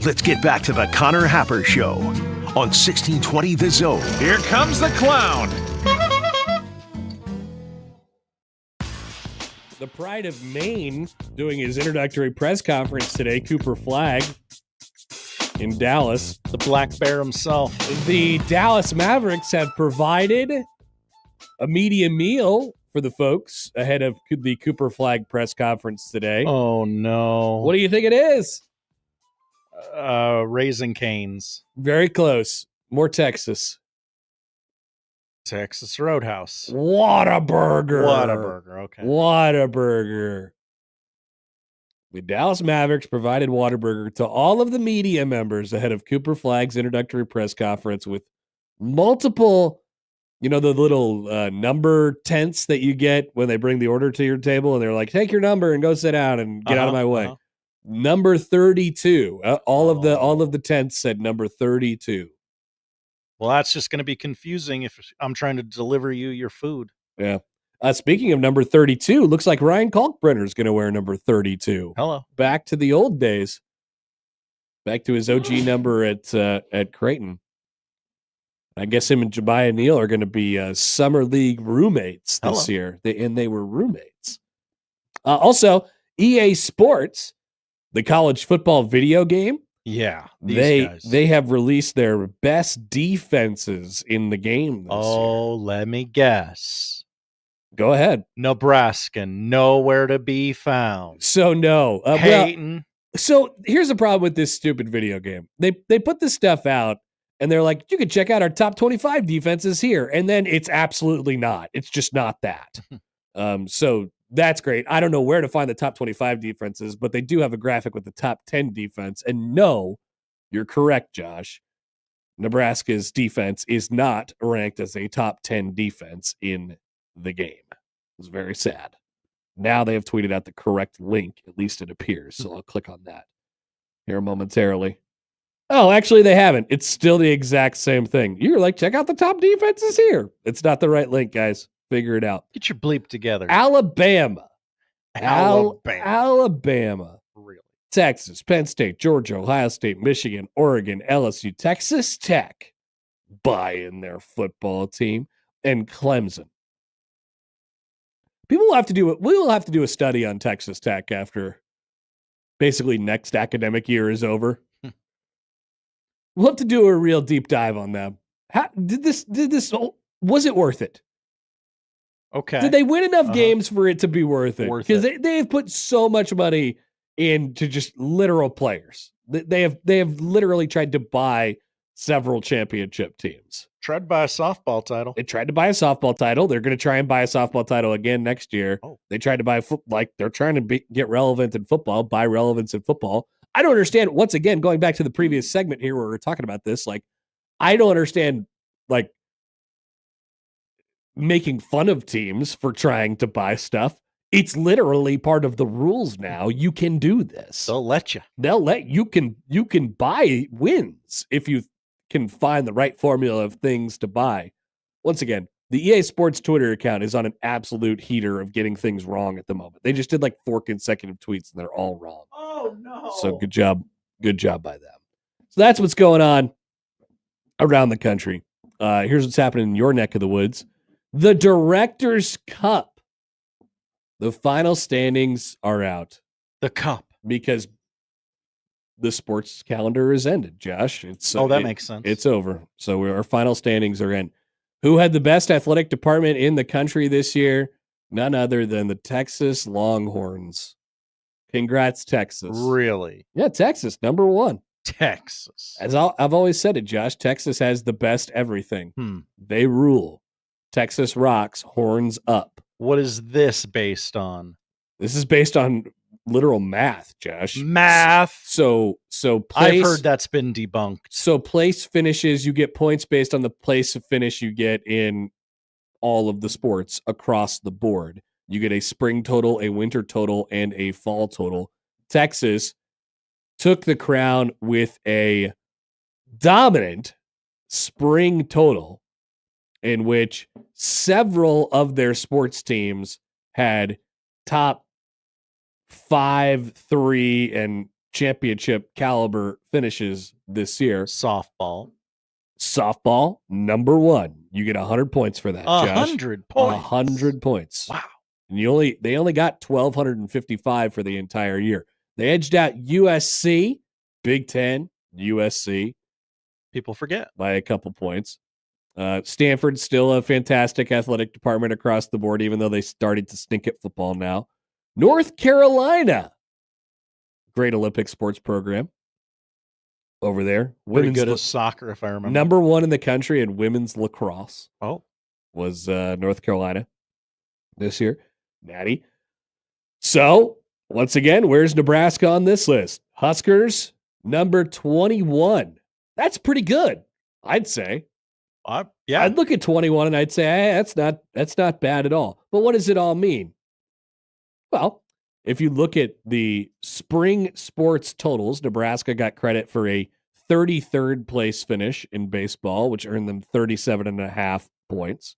let's get back to the Connor Happer Show on 1620 The Zone. Here comes the clown. The pride of Maine doing his introductory press conference today, Cooper Flagg in Dallas. The Black Bear himself. The Dallas Mavericks have provided a media meal for the folks ahead of the Cooper Flagg press conference today. Oh, no. What do you think it is? Raising Cane's. Very close. More Texas. Texas Roadhouse. Whataburger. Whataburger, okay. Whataburger. The Dallas Mavericks provided Whataburger to all of the media members ahead of Cooper Flagg's introductory press conference with multiple, the little number tents that you get when they bring the order to your table, and they're like, take your number and go sit down and get out of my way. Number 32. All of the tents said number 32. Well, that's just going to be confusing if I'm trying to deliver you your food. Yeah. Speaking of number 32, looks like Ryan Kalkbrenner is going to wear number 32. Hello. Back to the old days. Back to his OG number at Creighton. I guess him and Jemiah Neal are going to be summer league roommates this year. They were roommates. Also, EA Sports, the college football video game. Yeah, they have released their best defenses in the game this year. Let me guess. Go ahead. Nebraska, nowhere to be found. So no. Peyton. So here's the problem with this stupid video game. They put this stuff out, and they're like, you can check out our top 25 defenses here. And then it's absolutely not. It's just not that. So that's great. I don't know where to find the top 25 defenses, but they do have a graphic with the top 10 defense. And no, you're correct, Josh. Nebraska's defense is not ranked as a top 10 defense in the game. It's very sad. Now they have tweeted out the correct link. At least it appears. So I'll click on that here momentarily. Oh, actually, they haven't. It's still the exact same thing. You're like, check out the top defenses here. It's not the right link, guys. Figure it out. Get your bleep together. Alabama. Alabama. Really? Texas, Penn State, Georgia, Ohio State, Michigan, Oregon, LSU, Texas Tech buying their football team, and Clemson. We will have to do a study on Texas Tech after basically next academic year is over. We'll have to do a real deep dive on them. Was it worth it? Okay. Did they win enough games for it to be worth it? Because they have put so much money into just literal players. They have literally tried to buy several championship teams. Tried to buy a softball title. They tried to buy a softball title. They're going to try and buy a softball title again next year. They tried to buy they're trying to get relevant in football, buy relevance in football. I don't understand. Once again, going back to the previous segment here where we're talking about this, I don't understand making fun of teams for trying to buy stuff. It's literally part of the rules now. You can do this. They'll let you. You can buy wins if you can find the right formula of things to buy. Once again, the EA Sports Twitter account is on an absolute heater of getting things wrong at the moment. They just did 4 consecutive tweets and they're all wrong. Oh no. So good job by them. So that's what's going on around the country. Here's what's happening in your neck of the woods. The Directors' Cup. The final standings are out. The Cup. Because the sports calendar is ended, Josh. That makes sense. It's over. So our final standings are in. Who had the best athletic department in the country this year? None other than the Texas Longhorns. Congrats, Texas. Really? Yeah, Texas, number 1. Texas. As I've always said it, Josh, Texas has the best everything. They rule. Texas rocks, horns up. What is this based on? This is based on literal math, Josh. Math. So place, I've heard that's been debunked. So place finishes, you get points based on the place of finish you get in all of the sports across the board. You get a spring total, a winter total, and a fall total. Texas took the crown with a dominant spring total in which several of their sports teams had top 5, 3, and championship caliber finishes this year. Softball. Softball, number 1. You get 100 points for that. 100 points. 100 points. Wow. And they only got 1,255 for the entire year. They edged out USC, Big Ten, USC. People forget. By a couple points. Stanford's still a fantastic athletic department across the board, even though they started to stink at football now. North Carolina, great Olympic sports program over there. Pretty good at soccer, if I remember. Number 1 in the country in women's lacrosse. Oh. Was North Carolina this year. Natty. So, once again, where's Nebraska on this list? Huskers, number 21. That's pretty good, I'd say. Yeah. I'd look at 21 and I'd say, hey, that's not bad at all. But what does it all mean? Well, if you look at the spring sports totals, Nebraska got credit for a 33rd place finish in baseball, which earned them 37.5 points.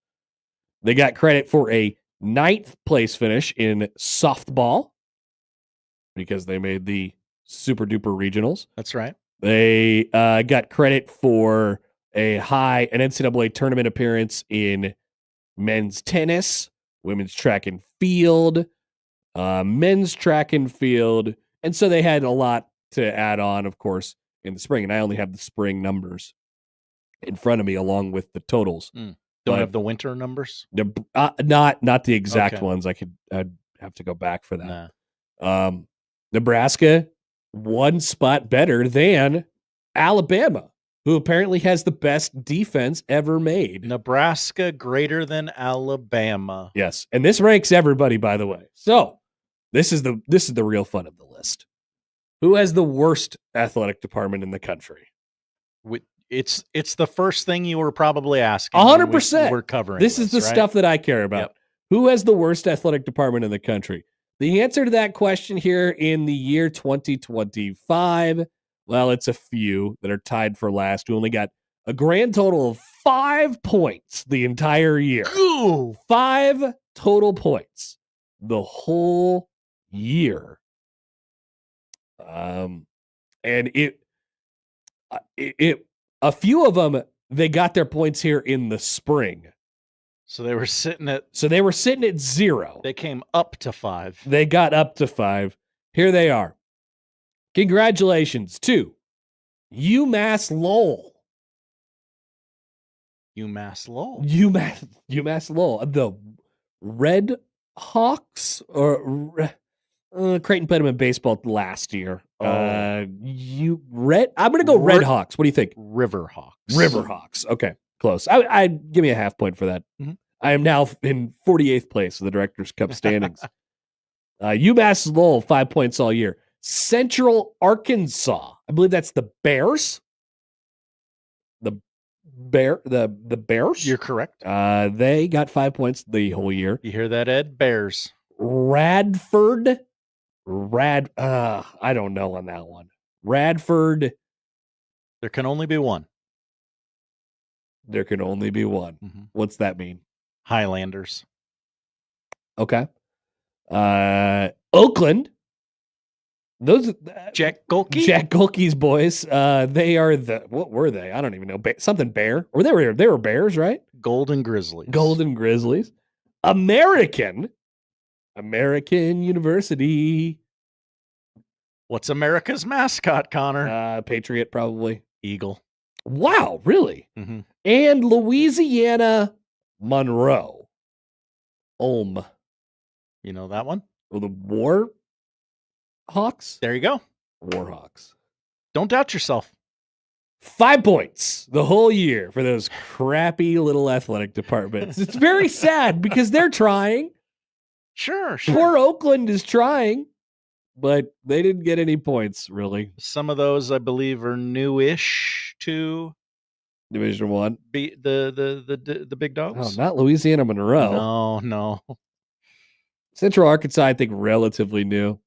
They got credit for a 9th place finish in softball because they made the super duper regionals. That's right. They got credit for an NCAA tournament appearance in men's tennis, women's track and field, men's track and field. And so they had a lot to add on, of course, in the spring. And I only have the spring numbers in front of me along with the totals. Don't have the winter numbers? Not the exact ones. I'd have to go back for that. Nebraska, 1 spot better than Alabama, who apparently has the best defense ever made. Nebraska greater than Alabama. Yes, and this ranks everybody, by the way. So this is the real fun of the list. Who has the worst athletic department in the country? It's the first thing you were probably asking. 100%. We're covering this is the right? stuff that I care about. Yep. Who has the worst athletic department in the country? The answer to that question here in the year 2025, well, it's a few that are tied for last, who only got a grand total of 5 points the entire year. Ooh. 5 total points the whole year. And it a few of them, they got their points here in the spring. So they were sitting at 0. They came up to 5. They got up to 5. Here they are. Congratulations to UMass Lowell. UMass Lowell. UMass Lowell. The Red Hawks or Creighton played them in baseball last year. I'm going to go Red Hawks. What do you think? River Hawks. River Hawks. Okay, close. I give me a half point for that. Mm-hmm. I am now in 48th place of the Directors' Cup standings. UMass Lowell, 5 points all year. Central Arkansas. I believe that's the Bears. The Bears? You're correct. They got 5 points the whole year. You hear that, Ed? Bears. Radford. I don't know on that one. Radford. There can only be one. There can only be one. Mm-hmm. What's that mean? Highlanders. Okay. Oakland. Those Jack Golke. Jack Golke's boys. They are what were they? I don't even know. Something Bear. Or they were Bears, right? Golden Grizzlies. Golden Grizzlies. American University. What's America's mascot, Connor? Patriot, probably. Eagle. Wow, really? Mm-hmm. And Louisiana Monroe. Ulm. You know that one? Well, the War Hawks? There you go. Warhawks. Don't doubt yourself. 5 points the whole year for those crappy little athletic departments. It's very sad because they're trying. Sure. Poor Oakland is trying, but they didn't get any points, really. Some of those, I believe, are newish to Division One. The big dogs. Oh, not Louisiana Monroe. No. Central Arkansas, I think, relatively new.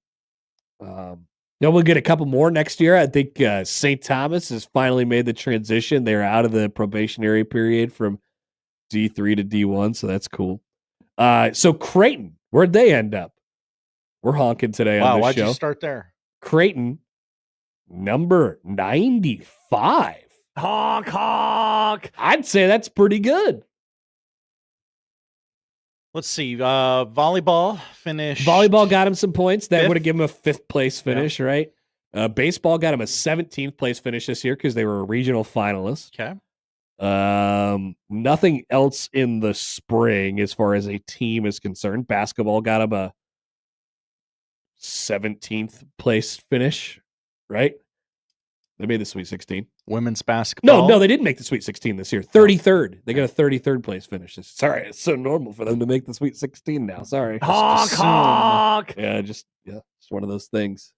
We'll get a couple more next year. I think St. Thomas has finally made the transition. They're out of the probationary period from D3 to D1, so that's cool. So Creighton, where'd they end up? We're honking today on this show. Why'd you start there? Creighton number 95. Honk, honk. I'd say that's pretty good. Let's see. Volleyball finished. Volleyball got him some points. That Fifth? would have given him a 5th place finish, right? Baseball got him a 17th place finish this year because they were a regional finalist. Okay. Nothing else in the spring as far as a team is concerned. Basketball got him a 17th place finish, right? They made the Sweet 16. Women's basketball. No, they didn't make the Sweet 16 this year. 33rd. They got a 33rd place finish. Sorry, it's so normal for them to make the Sweet 16 now. Sorry. Honk, honk. Yeah, it's one of those things.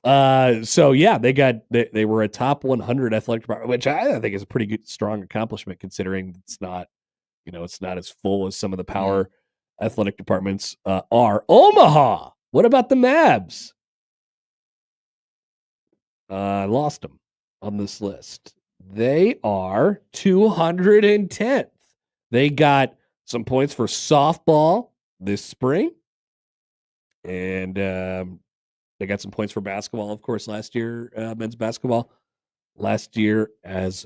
So yeah, they were a top 100 athletic department, which I think is a pretty good, strong accomplishment considering it's not as full as some of the power athletic departments are. Omaha. What about the Mavs? I lost them on this list. They are 210th. They got some points for softball this spring. And they got some points for basketball, of course, last year, men's basketball last year as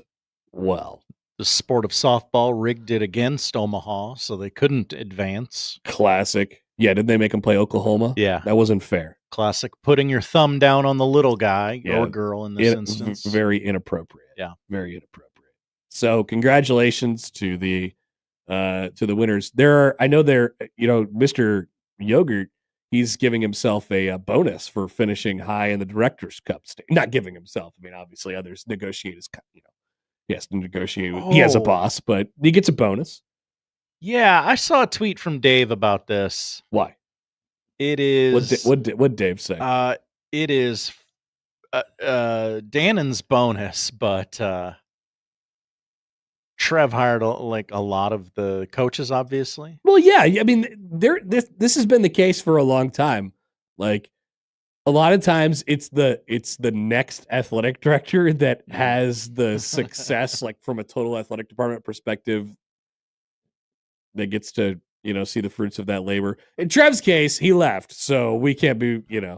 well. The sport of softball rigged it against Omaha, so they couldn't advance. Classic. Yeah, did they make them play Oklahoma? Yeah. That wasn't fair. Classic. Putting your thumb down on the little guy or girl in this instance. Very inappropriate. Yeah. Very inappropriate. So congratulations to the winners. Mr. Yogurt, he's giving himself a bonus for finishing high in the Directors' Cup. Not giving himself. I mean, obviously others negotiate his, he has to negotiate. He has a boss, but he gets a bonus. Yeah, I saw a tweet from Dave about this. Why? It is what Dave say? It is Dannon's bonus, but Trev hired a lot of the coaches, obviously. Well, yeah, I mean, this has been the case for a long time. Like a lot of times, it's the next athletic director that has the success, like from a total athletic department perspective, that gets to see the fruits of that labor. In Trev's case, he left, so we can't be he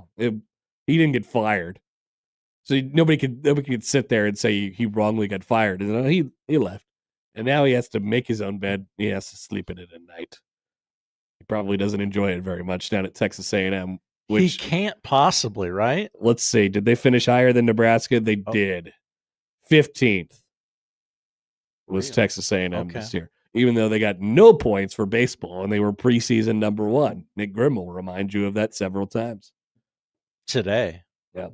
didn't get fired, so nobody could sit there and say he wrongly got fired. He left. And now he has to make his own bed. He has to sleep in it at night. He probably doesn't enjoy it very much down at Texas A&M. Which he can't possibly, right? Let's see. Did they finish higher than Nebraska? They did. 15th was Texas A&M this year. Even though they got no points for baseball and they were preseason number 1. Nick Grimm will remind you of that several times. Today. Yeah.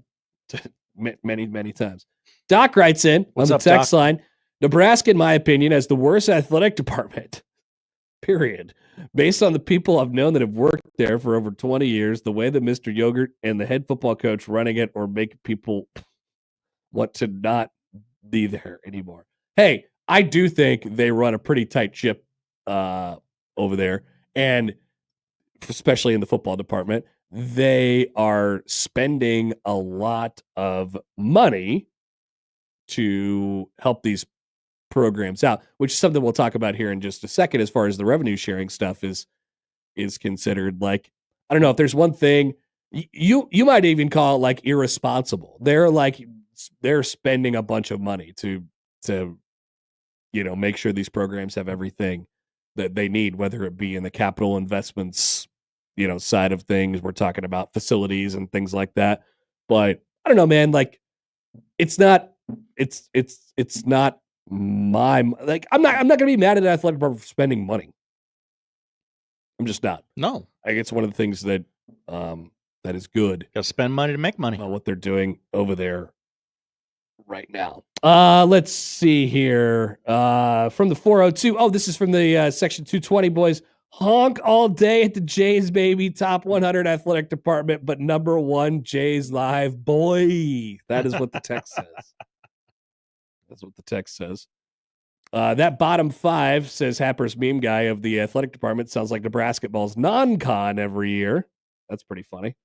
Many, many times. Doc writes in on the text line, Nebraska, in my opinion, has the worst athletic department, period. Based on the people I've known that have worked there for over 20 years, the way that Mr. Yogurt and the head football coach running it or make people want to not be there anymore. Hey, I do think they run a pretty tight ship over there, and especially in the football department, they are spending a lot of money to help these programs out, which is something we'll talk about here in just a second as far as the revenue sharing stuff is considered. Like, I don't know if there's one thing you might even call it like irresponsible. They're spending a bunch of money to make sure these programs have everything that they need, whether it be in the capital investments, side of things. We're talking about facilities and things like that. But I don't know, man, like it's not my, like, I'm not going to be mad at the athletic department for spending money. I'm just not. No. Like, it's one of the things that that is good. Got to spend money to make money. What they're doing over there right now. Let's see here. From the 402. Oh, this is from the section 220 boys. Honk all day at the Jays, baby. Top 100 athletic department, but number 1 Jays live. Boy, that is what the text says. That's what the text says. That bottom 5 says Happer's meme guy of the athletic department sounds like Nebraska ball's non-con every year. That's pretty funny.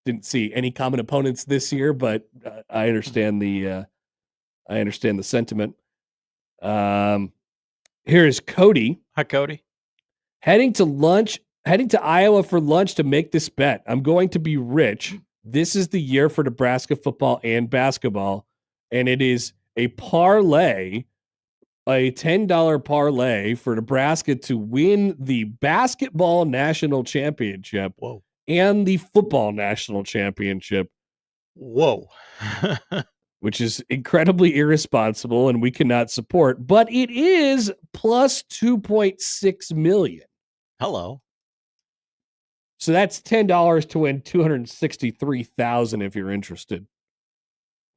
Didn't see any common opponents this year, but I understand the sentiment. Here is Cody. Hi, Cody. Heading to Iowa for lunch to make this bet. I'm going to be rich This is the year for Nebraska football and basketball, and it is a parlay, a $10 parlay for Nebraska to win the basketball national championship and the football national championship. Whoa. Which is incredibly irresponsible and we cannot support, but it is plus 2.6 million. Hello. So that's $10 to win 263,000 if you're interested.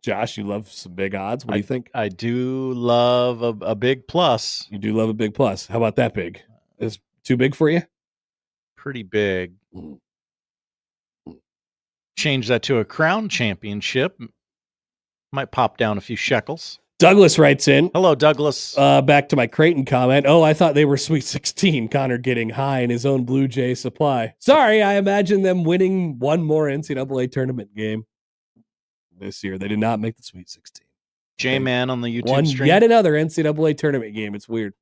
Josh, you love some big odds. What do you think? I do love a big plus. You do love a big plus. How about that big? Is too big for you? Pretty big. Change that to a crown championship. Might pop down a few shekels. Douglas writes in. Hello, Douglas. Back to my Creighton comment. Oh, I thought they were Sweet 16. Connor getting high in his own Blue Jay supply. Sorry, I imagine them winning one more NCAA tournament game this year. They did not make the Sweet 16. J-Man on the YouTube stream. Yet another NCAA tournament game. It's weird.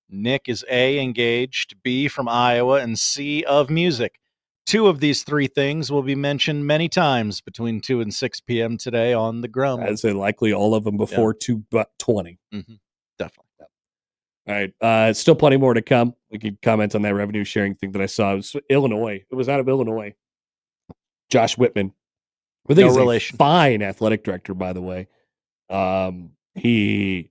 Nick is A, engaged, B, from Iowa, and C, of music. 2 of these 3 things will be mentioned many times between 2 and 6 p.m. today on the Grum. I'd say likely all of them before 2:20. Definitely. All right. Still plenty more to come. We could comment on that revenue sharing thing that I saw. It was Illinois. It was out of Illinois. Josh Whitman. I think he's a fine athletic director, by the way. He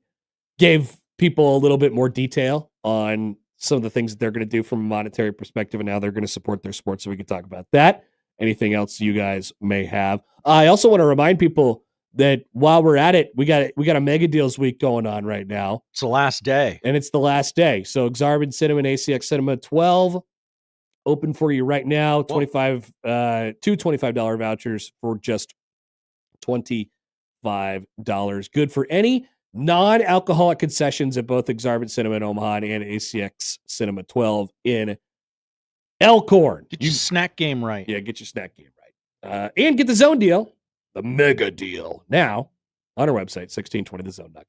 gave people a little bit more detail on some of the things that they're going to do from a monetary perspective and how they're going to support their sports. So we can talk about that. Anything else you guys may have. I also want to remind people that while we're at it, we got a mega deals week going on right now. It's the last day. And it's the last day. So Exarban Cinema and ACX Cinema 12 open for you right now. Two $25 vouchers for just $25. Good for any non-alcoholic concessions at both Exarban Cinema in Omaha and ACX Cinema 12 in Elkhorn. Get your snack game right. Yeah, get your snack game right. And get the zone deal, the mega deal, now on our website, 1620thezone.com.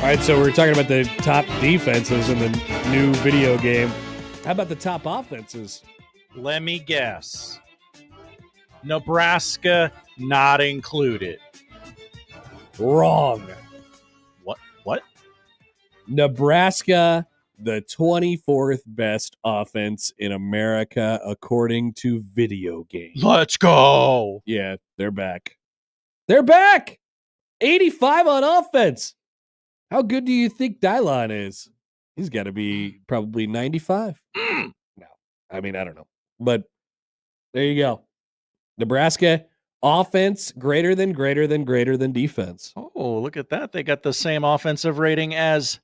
right, so we're talking about the top defenses in the new video game. How about the top offenses? Let me guess. Nebraska not included. Wrong. What? Nebraska, the 24th best offense in America, according to video games. Let's go. Yeah, they're back. They're back. 85 on offense. How good do you think Dylon is? He's got to be probably 95. No, I mean, I don't know. But there you go. Nebraska offense greater than defense. Oh, look at that. They got the same offensive rating as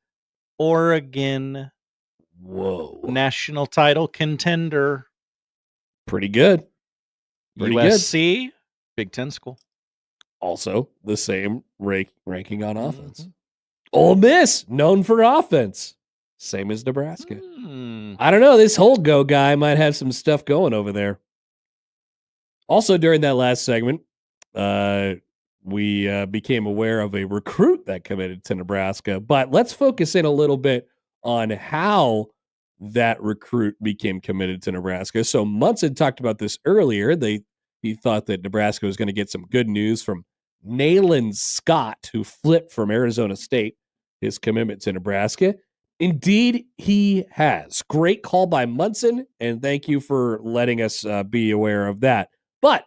Oregon. Whoa. National title contender. Pretty good. Pretty USC, Big Ten school. Also, the same ranking on offense. Ole Miss, known for offense. Same as Nebraska. I don't know. This whole go guy might have some stuff going over there. Also, during that last segment, we became aware of a recruit that committed to Nebraska. But let's focus in a little bit on how that recruit became committed to Nebraska. So Munson talked about this earlier. He thought that Nebraska was going to get some good news from Nayland Scott, who flipped from Arizona State, his commitment to Nebraska. Indeed, he has. Great call by Munson, and thank you for letting us be aware of that. But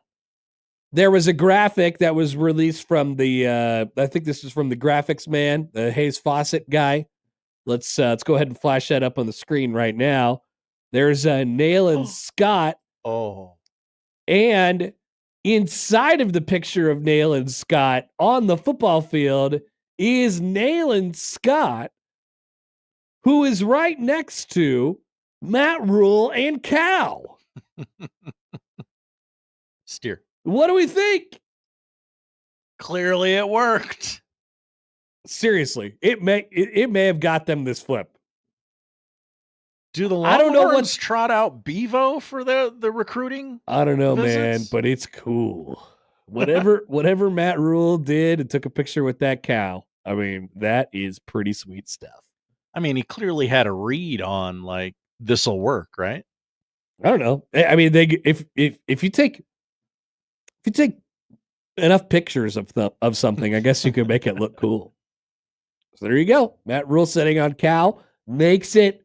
there was a graphic that was released from the, I think this is from the graphics man, the Hayes Fawcett guy. Let's go ahead and flash that up on the screen right now. There's Nayland Scott. Oh. And inside of the picture of Nayland Scott on the football field is Nayland Scott, who is right next to Matt Rule and Cal. Steer. What do we think? Clearly it worked. Seriously, it may have got them this flip. Do the I don't know Longhorns trot out Bevo for the recruiting? I don't know, visits? man, but it's cool. Whatever Matt Rule did and took a picture with that cow. I mean, that is pretty sweet stuff. I mean, he clearly had a read on like this'll work, right? I don't know. I mean, if you take enough pictures of something, I guess you could make it look cool. So there you go. Matt Rule sitting on Cal makes it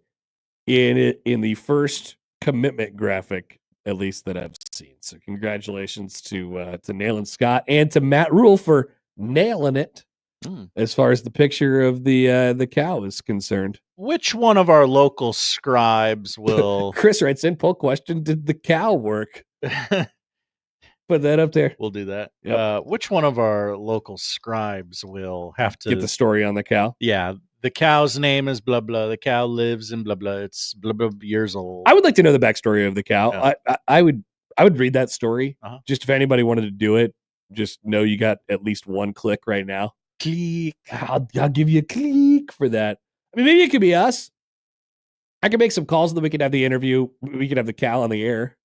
in the first commitment graphic, at least that I've seen. So congratulations to Nayland Scott and to Matt Rule for nailing it as far as the picture of the cow is concerned. Which one of our local scribes will Chris writes in, poll question, did the cow work? Put that up there. We'll do that. Yep. Which one of our local scribes will have to Get the story on the cow? Yeah. The cow's name is blah, blah. The cow lives in blah, blah. It's blah, blah years old. I would like to know the backstory of the cow. Yeah. I would read that story. Just if anybody wanted to do it, just know you got at least one click right now. Click. I'll give you a click for that. I mean, maybe it could be us. I could make some calls, and then we could have the interview. We could have the cow on the air.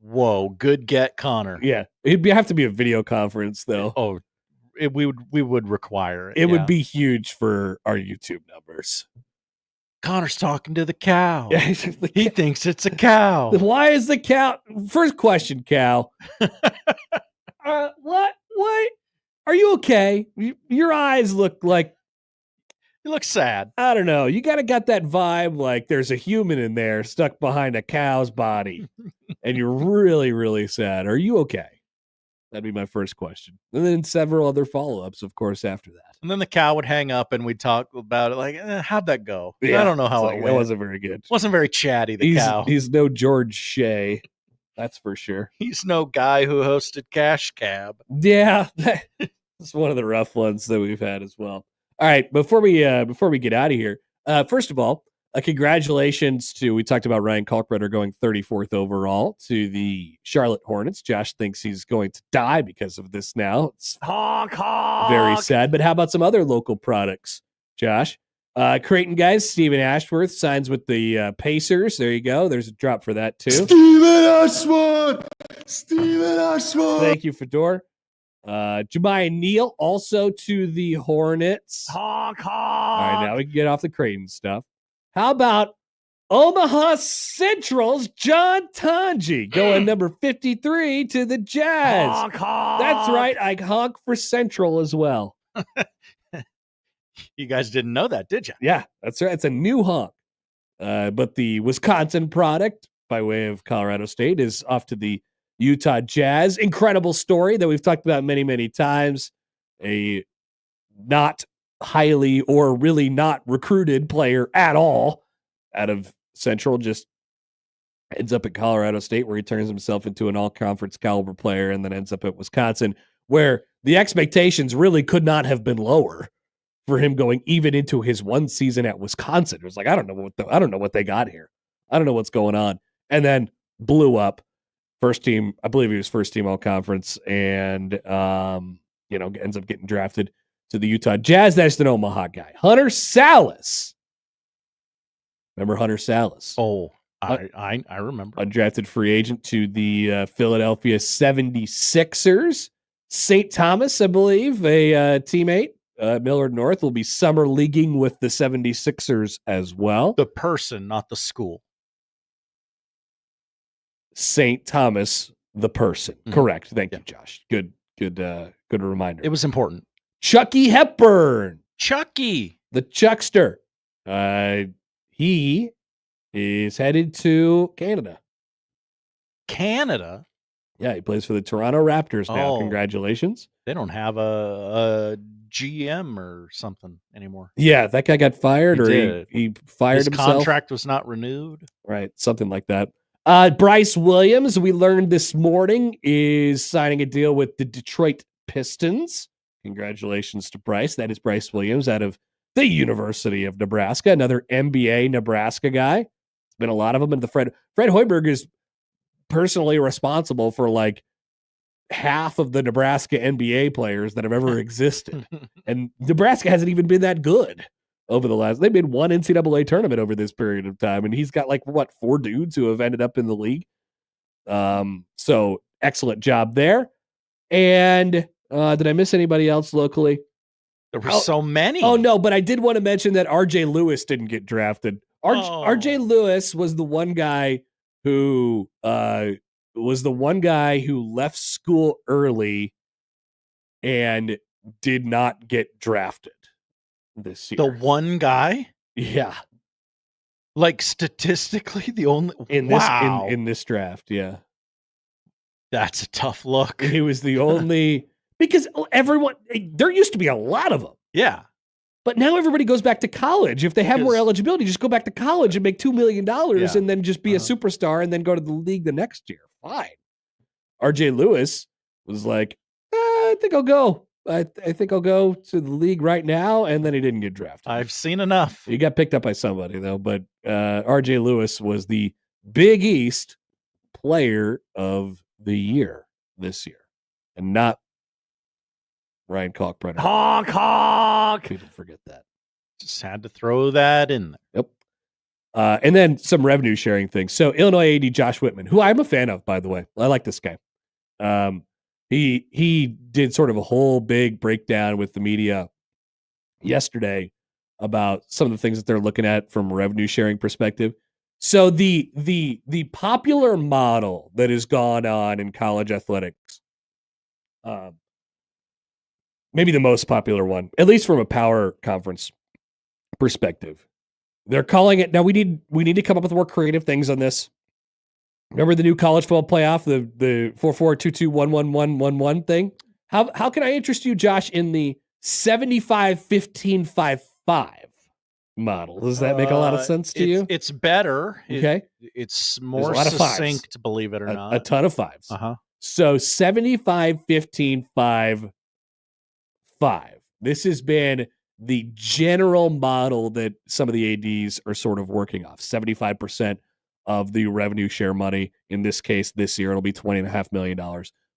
Whoa, good get, Connor. Yeah, it'd have to be a video conference, though. Oh, we would require it. It would be huge for our YouTube numbers. Connor's talking to the cow. Yeah, he thinks it's a cow. Why is the cow? First question, cow. What? Are you okay? Your eyes look like you look sad. I don't know. You got that vibe like there's a human in there stuck behind a cow's body, and you're really, really sad. Are you okay? That'd be my first question. And then several other follow-ups, of course, after that. And then the cow would hang up and we'd talk about it like, how'd that go? Yeah, I don't know how it went. It wasn't very good. Wasn't very chatty, the cow. He's no George Shea. That's for sure. He's no guy who hosted Cash Cab. Yeah. It's one of the rough ones that we've had as well. All right, before we get out of here, first of all, congratulations to, we talked about Ryan Kalkbrenner going 34th overall to the Charlotte Hornets. Josh thinks he's going to die because of this now. It's honk. Very sad. But how about some other local products, Josh? Creighton guys, Stephen Ashworth signs with the Pacers. There you go. There's a drop for that too. Steven Ashworth. Thank you, Fedor. Jemiah Neal also to the Hornets. Honk, honk. All right, now we can get off the Creighton stuff. How about Omaha Central's John Tanji going number 53 to the Jazz? Honk, honk. That's right. I honk for Central as well. You guys didn't know that, did you? Yeah, that's right. It's a new honk. But the Wisconsin product, by way of Colorado State, is off to the Utah Jazz. Incredible story that we've talked about many, many times. A not highly or really not recruited player at all out of Central just ends up at Colorado State, where he turns himself into an all-conference caliber player, and then ends up at Wisconsin, where the expectations really could not have been lower for him going even into his one season at Wisconsin. It was like, I don't know what they got here. I don't know what's going on. And then blew up. First team, I believe he was first team all conference, and ends up getting drafted to the Utah Jazz. That's an Omaha guy. Hunter Salas. Remember Hunter Salas? Oh, I remember. Undrafted free agent to the Philadelphia 76ers. St. Thomas, I believe, a teammate. Millard North will be summer leaguing with the 76ers as well. The person, not the school. St. Thomas, the person. Mm-hmm. Correct. Thank you, Josh. Good reminder. It was important. Chucky Hepburn. Chucky. The Chuckster. He is headed to Canada. Canada? Yeah, he plays for the Toronto Raptors now. Oh. Congratulations. They don't have a GM or something anymore. Yeah, that guy got fired, he fired himself. His contract was not renewed. Right, something like that. Bryce Williams, we learned this morning, is signing a deal with the Detroit Pistons. Congratulations to Bryce. That is Bryce Williams out of the University of Nebraska, another NBA Nebraska guy. There's been a lot of them. And Fred Hoiberg is personally responsible for like half of the Nebraska NBA players that have ever existed. And Nebraska hasn't even been that good over the last. They've been one NCAA tournament over this period of time, and he's got like 4 dudes who have ended up in the league. So excellent job there. And did I miss anybody else locally? There were so many. Oh no, but I did want to mention that RJ Lewis didn't get drafted. RJ Lewis was the one guy who left school early and did not get drafted this year. The one guy? Yeah. Like statistically the only in this draft, yeah. That's a tough look. He was the only because there used to be a lot of them. Yeah. But now everybody goes back to college. If they have more eligibility, just go back to college and make $2 million and then just be a superstar and then go to the league the next year. Fine. RJ Lewis was like, I think I'll go. I think I'll go to the league right now. And then he didn't get drafted. I've seen enough. He got picked up by somebody, though. But RJ Lewis was the Big East player of the year this year and not Ryan Kalkbrenner. Honk, honk. People forget that. Just had to throw that in there. Yep. And then some revenue sharing things. So Illinois AD Josh Whitman, who I'm a fan of, by the way. I like this guy. He did sort of a whole big breakdown with the media yesterday about some of the things that they're looking at from a revenue sharing perspective. So the popular model that has gone on in college athletics, maybe the most popular one, at least from a power conference perspective. They're calling it now. We need to come up with more creative things on this. Remember the new college football playoff, the 4-4-2-2-1-1-1-1-1 thing? How can I interest you, Josh, in the 75-15-5-5 model? Does that make a lot of sense to you? It's better. Okay. It's more succinct, believe it or not. A ton of fives. Uh-huh. So 75-15-5-5. This has been the general model that some of the ADs are sort of working off. 75% of the revenue share money, in this case, this year, it'll be $20.5 million,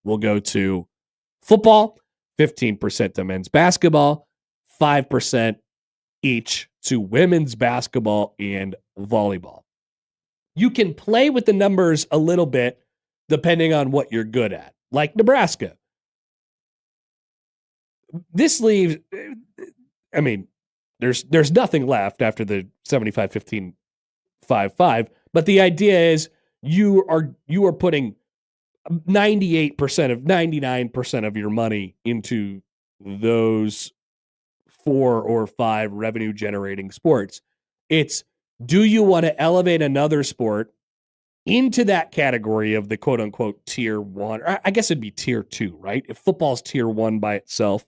will go to football, 15% to men's basketball, 5% each to women's basketball and volleyball. You can play with the numbers a little bit depending on what you're good at, like Nebraska. this leaves, I mean, there's nothing left after the 75-15-5-5, but the idea is you are putting 99% of your money into those 4 or 5 revenue generating sports. It's, do you want to elevate another sport into that category of the quote unquote tier 1? I guess it'd be tier 2, right? If football's tier 1 by itself,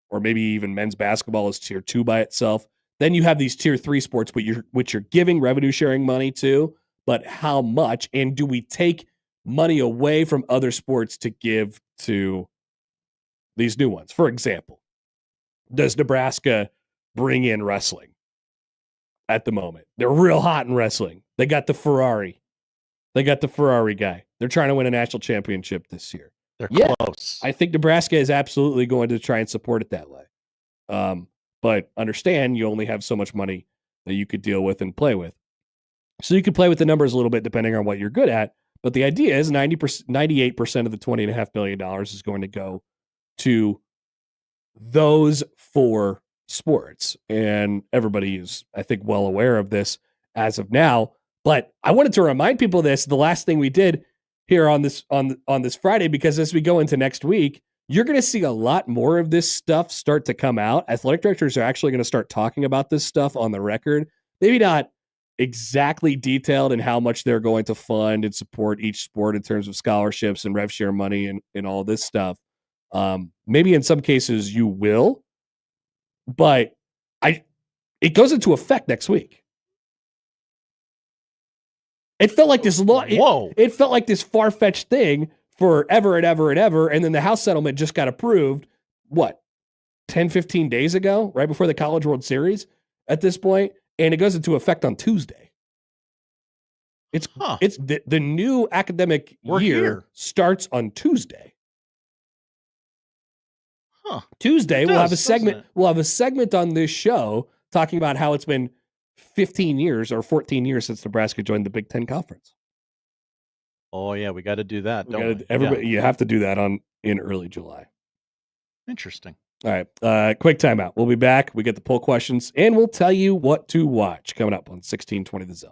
or maybe even men's basketball is tier 2 by itself, then you have these tier 3 sports, which you're giving revenue sharing money to, but how much? And do we take money away from other sports to give to these new ones? For example, does Nebraska bring in wrestling at the moment? They're real hot in wrestling. They got the Ferrari. They got the Ferrari guy. They're trying to win a national championship this year. They're close. I think Nebraska is absolutely going to try and support it that way. But understand, you only have so much money that you could deal with and play with. So you could play with the numbers a little bit depending on what you're good at. But the idea is 98% of the $20.5 million is going to go to those 4 sports. And everybody is, I think, well aware of this as of now. But I wanted to remind people of this, the last thing we did here on this Friday, because as we go into next week, you're going to see a lot more of this stuff start to come out. Athletic directors are actually going to start talking about this stuff on the record. Maybe not exactly detailed in how much they're going to fund and support each sport in terms of scholarships and rev share money and all this stuff. Maybe in some cases you will, but it goes into effect next week. It felt like this it felt like this far-fetched thing forever and ever and ever. And then the House settlement just got approved, 10, 15 days ago, right before the College World Series at this point. And it goes into effect on Tuesday. It's the new academic year starts on Tuesday. Tuesday, we'll have a segment. We'll have a segment on this show talking about how it's been 15 years or 14 years since Nebraska joined the Big Ten Conference. Oh yeah, we got to do that. Everybody, you have to do that in early July. Interesting. All right, quick timeout. We'll be back. We get the poll questions, and we'll tell you what to watch coming up on 1620 The Zone.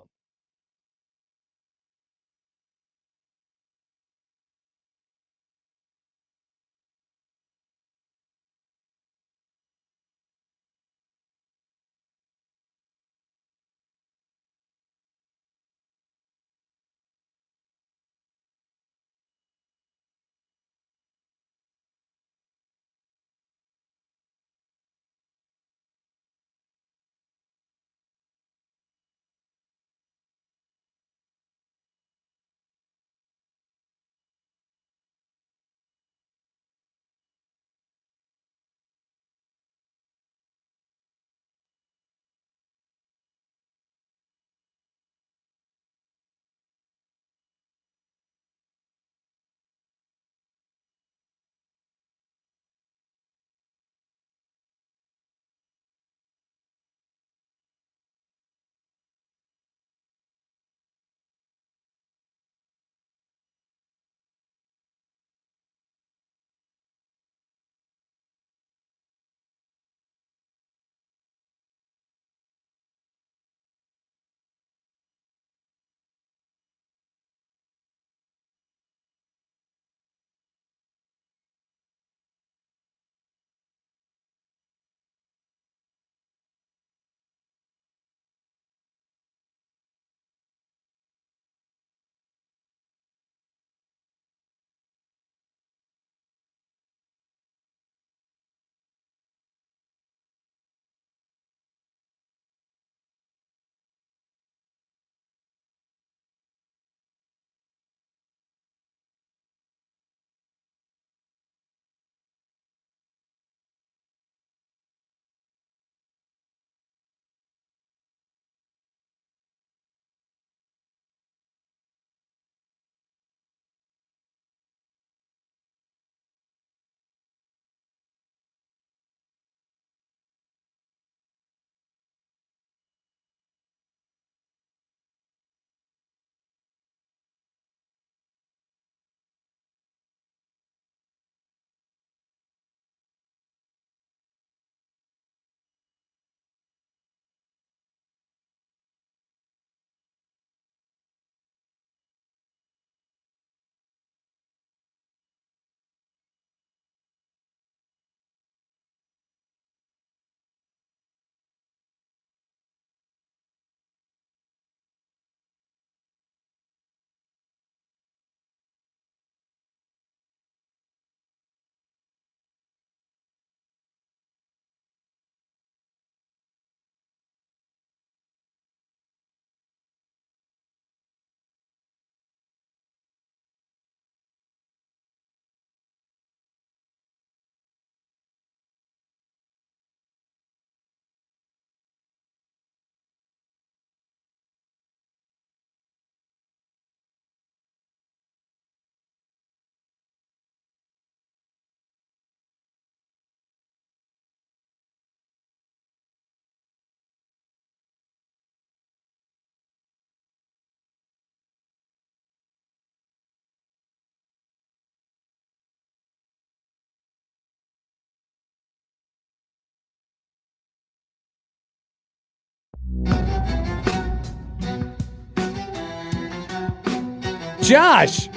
Josh,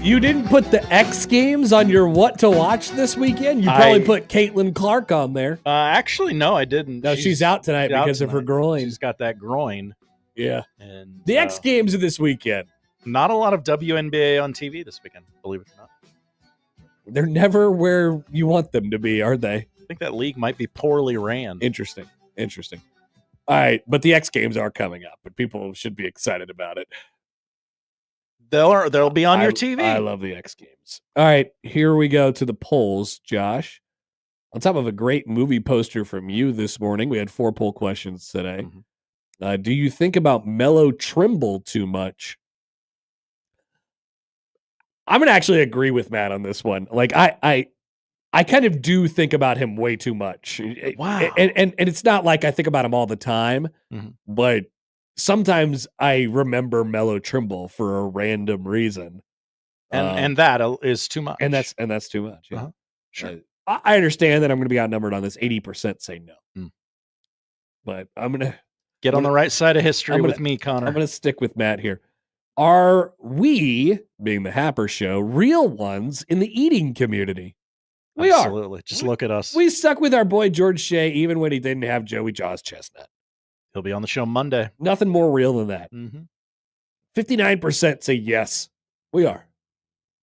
you didn't put the X Games on your what to watch this weekend? You probably put Caitlin Clark on there. Actually, no, I didn't. No, she's out tonight because of her groin. She's got that groin. Yeah. And the X Games of this weekend. Not a lot of WNBA on TV this weekend, believe it or not. They're never where you want them to be, are they? I think that league might be poorly ran. Interesting. All right, but the X Games are coming up, but people should be excited about it. They'll be on your TV. I love the X Games. All right, here we go to the polls, Josh. On top of a great movie poster from you this morning, we had 4 poll questions today. Mm-hmm. Do you think about Mello Trimble too much? I'm going to actually agree with Matt on this one. Like, I kind of do think about him way too much. Wow. And it's not like I think about him all the time, but sometimes I remember Mello Trimble for a random reason. And that is too much. And that's too much. Yeah. Sure. I understand that I'm going to be outnumbered on this. 80% say no. But I'm going to get on the right side of history with me, Connor. I'm going to stick with Matt here. Are we, being the Happer Show, real ones in the eating community? We Absolutely. Just look at us. We stuck with our boy George Shea even when he didn't have Joey Jaws Chestnut. He'll be on the show Monday. Nothing more real than that. 59% say yes. We are.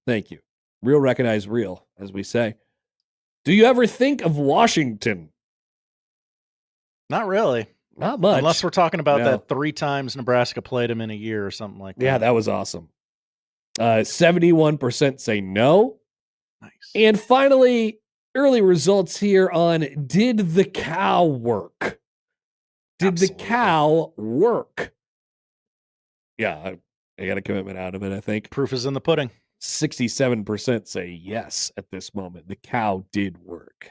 Thank you. Real recognize real, as we say. Do you ever think of Washington? Not really. Not much. Unless we're talking about that 3 times Nebraska played him in a year or something like that. Yeah, that was awesome. 71% say no. Nice. And finally, early results here on did the cow work? Did the cow work? Yeah, I got a commitment out of it, I think. Proof is in the pudding. 67% say yes at this moment. The cow did work.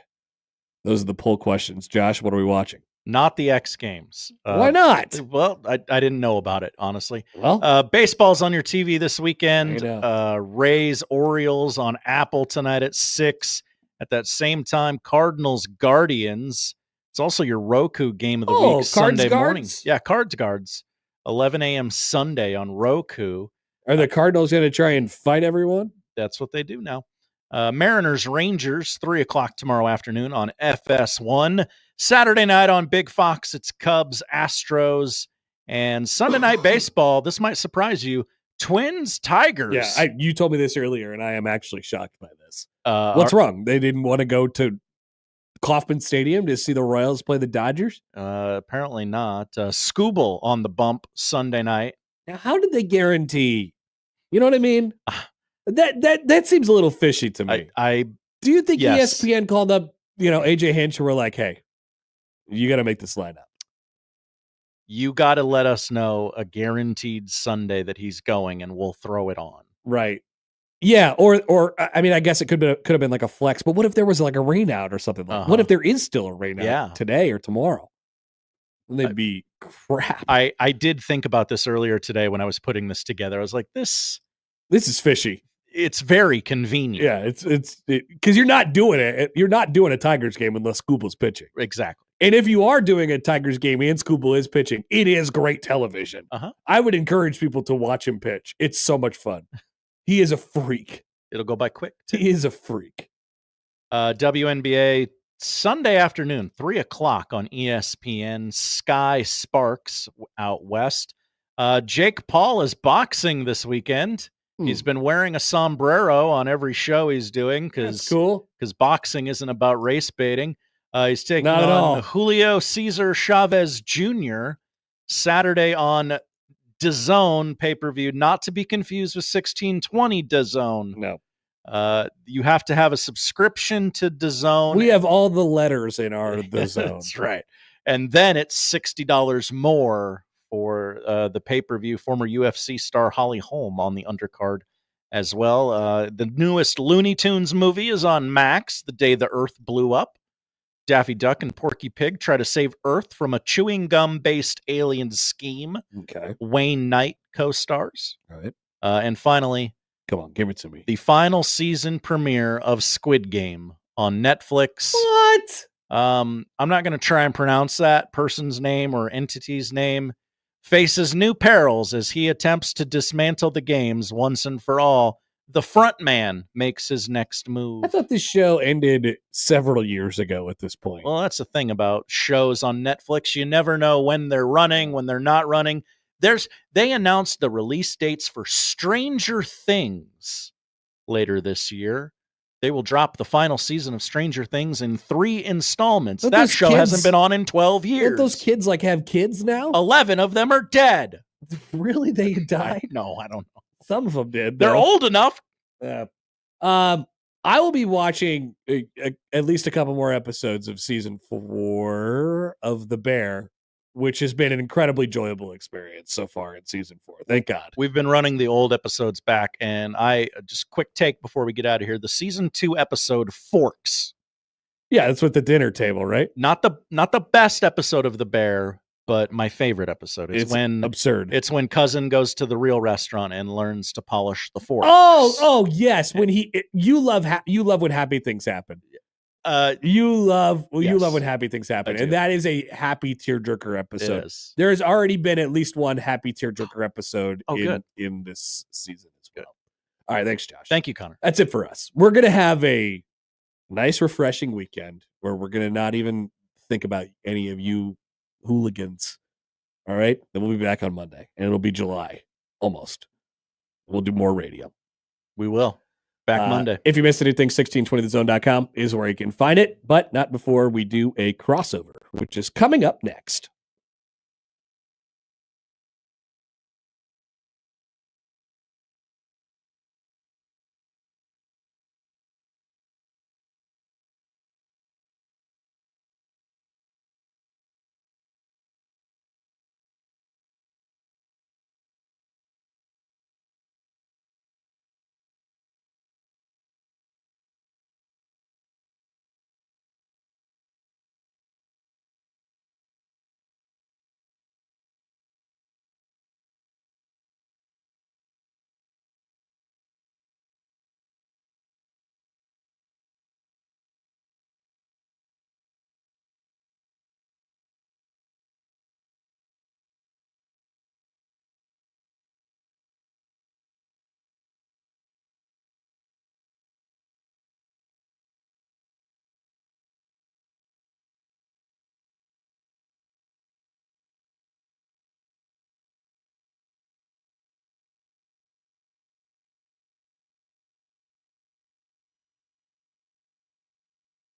Those are the poll questions. Josh, what are we watching? Not the X Games. Why not? Well, I didn't know about it, honestly. Well, baseball's on your TV this weekend. I Rays, Orioles on Apple tonight at 6. At that same time, Cardinals, Guardians. It's also your Roku game of the week, Sunday morning. Yeah, Cards Guards. 11 a.m. Sunday on Roku. Are the Cardinals going to try and fight everyone? That's what they do now. Mariners, Rangers, 3 o'clock tomorrow afternoon on FS1. Saturday night on Big Fox, it's Cubs, Astros, and Sunday night baseball. This might surprise you. Twins, Tigers. Yeah, you told me this earlier, and I am actually shocked by this. What's wrong? They didn't want to go to Kauffman Stadium to see the Royals play the Dodgers? Apparently not. Scooble on the bump Sunday night. Now, how did they guarantee? You know what I mean? That seems a little fishy to me. Do you think ESPN called up, AJ Hinch and were like, hey, you got to make this line up? You got to let us know a guaranteed Sunday that he's going, and we'll throw it on. Right. Yeah. Or I mean, I guess it could have been like a flex, but what if there was like a rain out or something? What if there is still a rain out today or tomorrow? And they'd be crap. I did think about this earlier today when I was putting this together. I was like, this is fishy. It's very convenient. Yeah, it's because you're not doing it. You're not doing a Tigers game unless Scooble's pitching. Exactly. And if you are doing a Tigers game and Scooble is pitching, it is great television. I would encourage people to watch him pitch. It's so much fun. He is a freak. It'll go by quick, too. He is a freak. WNBA Sunday afternoon, 3 o'clock on ESPN. Sky Sparks out west. Jake Paul is boxing this weekend. He's been wearing a sombrero on every show he's doing because boxing isn't about race baiting. He's taking on Julio Cesar Chavez Jr. Saturday on DAZN pay-per-view, not to be confused with 1620 DAZN. No. You have to have a subscription to DAZN. We have all the letters in our DAZN. That's right. And then it's $60 more for the pay-per-view. Former UFC star Holly Holm on the undercard as well. The newest Looney Tunes movie is on Max, The Day the Earth Blew Up. Daffy Duck and Porky Pig try to save Earth from a chewing gum-based alien scheme. Okay. Wayne Knight co-stars. All right. And finally, come on, give it to me. The final season premiere of Squid Game on Netflix. What? I'm not going to try and pronounce that person's name or entity's name, faces new perils as he attempts to dismantle the games once and for all. The front man makes his next move. I thought this show ended several years ago at this point. Well, that's the thing about shows on Netflix. You never know when they're running, when they're not running. They announced the release dates for Stranger Things later this year. They will drop the final season of Stranger Things in 3 installments. But that those show kids- hasn't been on in 12 years. Don't those kids have kids now? 11 of them are dead. Really? They died? No, I don't know. Some of them did. They're though. old enough. Yeah. I will be watching at least a couple more episodes of season 4 of The Bear, which has been an incredibly enjoyable experience so far in season 4. Thank God. We've been running the old episodes back, and I just quick take before we get out of here. The season 2 episode Forks. Yeah, that's with the dinner table, right? Not the best episode of The Bear, but my favorite episode. It's when absurd. It's when Cousin goes to the real restaurant and learns to polish the forks. Oh yes. When you love when happy things happen. You love when happy things happen, and that is a happy tearjerker episode. It is. There has already been at least one happy tearjerker episode in this season as well. All right, thanks, Josh. Thank you, Connor. That's it for us. We're gonna have a nice, refreshing weekend where we're gonna not even think about any of you hooligans. All right, then we'll be back on Monday, and it'll be July almost. We'll do more radio. We will. Back Monday. If you missed anything, 1620thezone.com is where you can find it, but not before we do a crossover, which is coming up next.